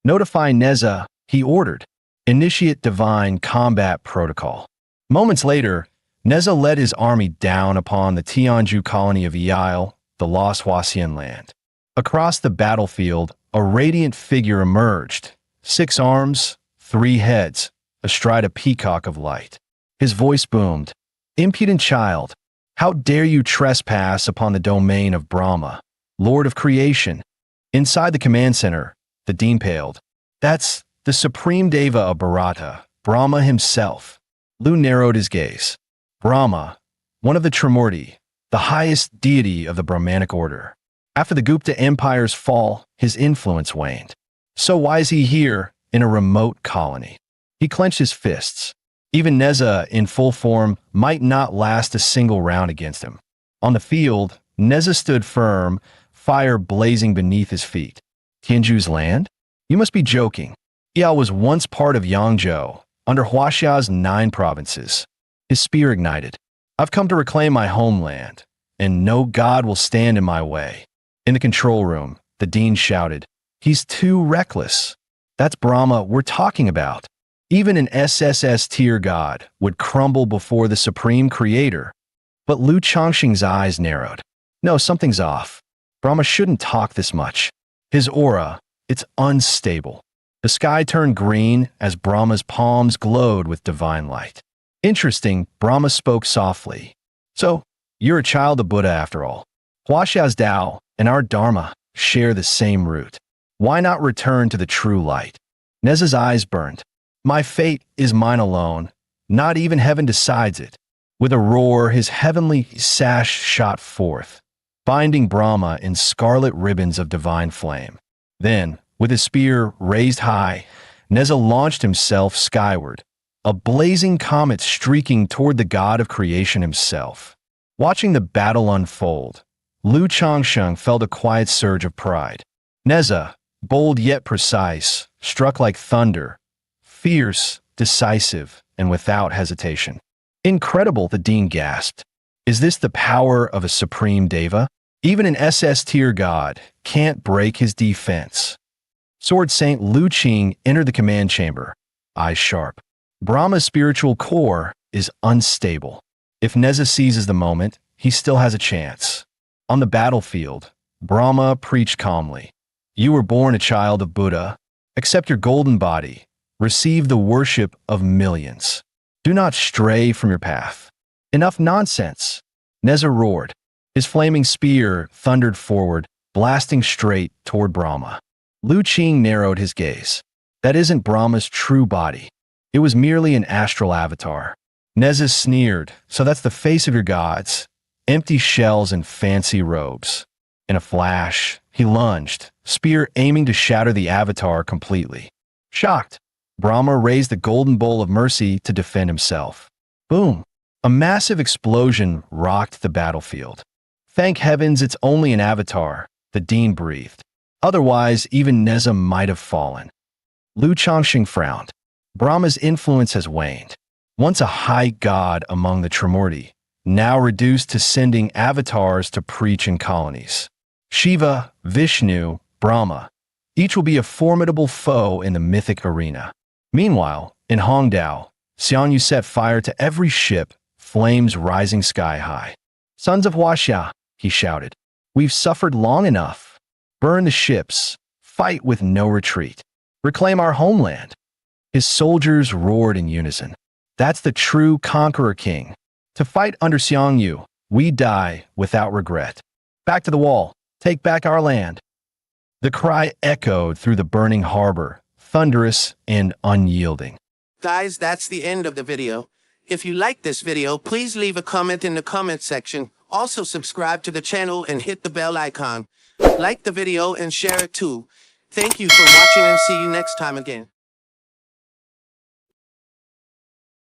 "Notify Neza," he ordered. "Initiate divine combat protocol." Moments later, Neza led his army down upon the Tianju colony of Yile, the lost Huaxian land. Across the battlefield, a radiant figure emerged, 6 arms, 3 heads, astride a peacock of light. His voice boomed, "Impudent child, how dare you trespass upon the domain of Brahma, Lord of Creation?" Inside the command center, the dean paled. "That's the supreme deva of Bharata, Brahma himself." Lu narrowed his gaze. "Brahma, one of the Trimurti, the highest deity of the Brahmanic order. After the Gupta Empire's fall, his influence waned. So why is he here, in a remote colony?" He clenched his fists. Even Neza, in full form, might not last a single round against him. On the field, Neza stood firm, fire blazing beneath his feet. "Tianju's land? You must be joking. Yao was once part of Yangzhou, under Huaxia's 9 provinces." His spear ignited. "I've come to reclaim my homeland, and no god will stand in my way." In the control room, the dean shouted, "He's too reckless. That's Brahma we're talking about. Even an SSS tier god would crumble before the supreme creator." But Lu Changxing's eyes narrowed. "No, something's off. Brahma shouldn't talk this much. His aura, it's unstable." The sky turned green as Brahma's palms glowed with divine light. "Interesting," Brahma spoke softly. "So, you're a child of Buddha after all. Huaxia's Tao and our Dharma share the same root. Why not return to the true light?" Neza's eyes burned. "My fate is mine alone. Not even heaven decides it." With a roar, his heavenly sash shot forth, binding Brahma in scarlet ribbons of divine flame. Then, with his spear raised high, Neza launched himself skyward, a blazing comet streaking toward the god of creation himself. Watching the battle unfold, Lu Changsheng felt a quiet surge of pride. Neza, bold yet precise, struck like thunder, fierce, decisive, and without hesitation. "Incredible," the dean gasped. "Is this the power of a supreme deva? Even an SS tier god can't break his defense." Sword Saint Lu Qing entered the command chamber, eyes sharp. Brahma's spiritual core is unstable. If Neza seizes the moment, he still has a chance. On the battlefield, Brahma preached calmly. "You were born a child of Buddha. Accept your golden body. Receive the worship of millions. Do not stray from your path." "Enough nonsense!" Neza roared. His flaming spear thundered forward, blasting straight toward Brahma. Lu Qing narrowed his gaze. "That isn't Brahma's true body. It was merely an astral avatar." Neza sneered. "So that's the face of your gods. Empty shells and fancy robes." In a flash, he lunged, spear aiming to shatter the avatar completely. Shocked, Brahma raised the golden bowl of mercy to defend himself. Boom! A massive explosion rocked the battlefield. "Thank heavens it's only an avatar," the dean breathed. "Otherwise, even Neza might have fallen." Lu Changxing frowned. Brahma's influence has waned. Once a high god among the Trimurti, now reduced to sending avatars to preach in colonies. Shiva, Vishnu, Brahma, each will be a formidable foe in the mythic arena. Meanwhile, in Hongdao, Xiangyu set fire to every ship, flames rising sky high. "Sons of Huaxia," he shouted, "we've suffered long enough. Burn the ships, fight with no retreat. Reclaim our homeland." His soldiers roared in unison. "That's the true conqueror king. To fight under Xiongyu, we die without regret. Back to the wall. Take back our land. The cry echoed through the burning harbor, thunderous and unyielding. Guys, that's the end of the video. If you liked this video, please leave a comment in the comment section. Also subscribe to the channel and hit the bell icon. Like the video and share it too. Thank you for watching and see you next time again.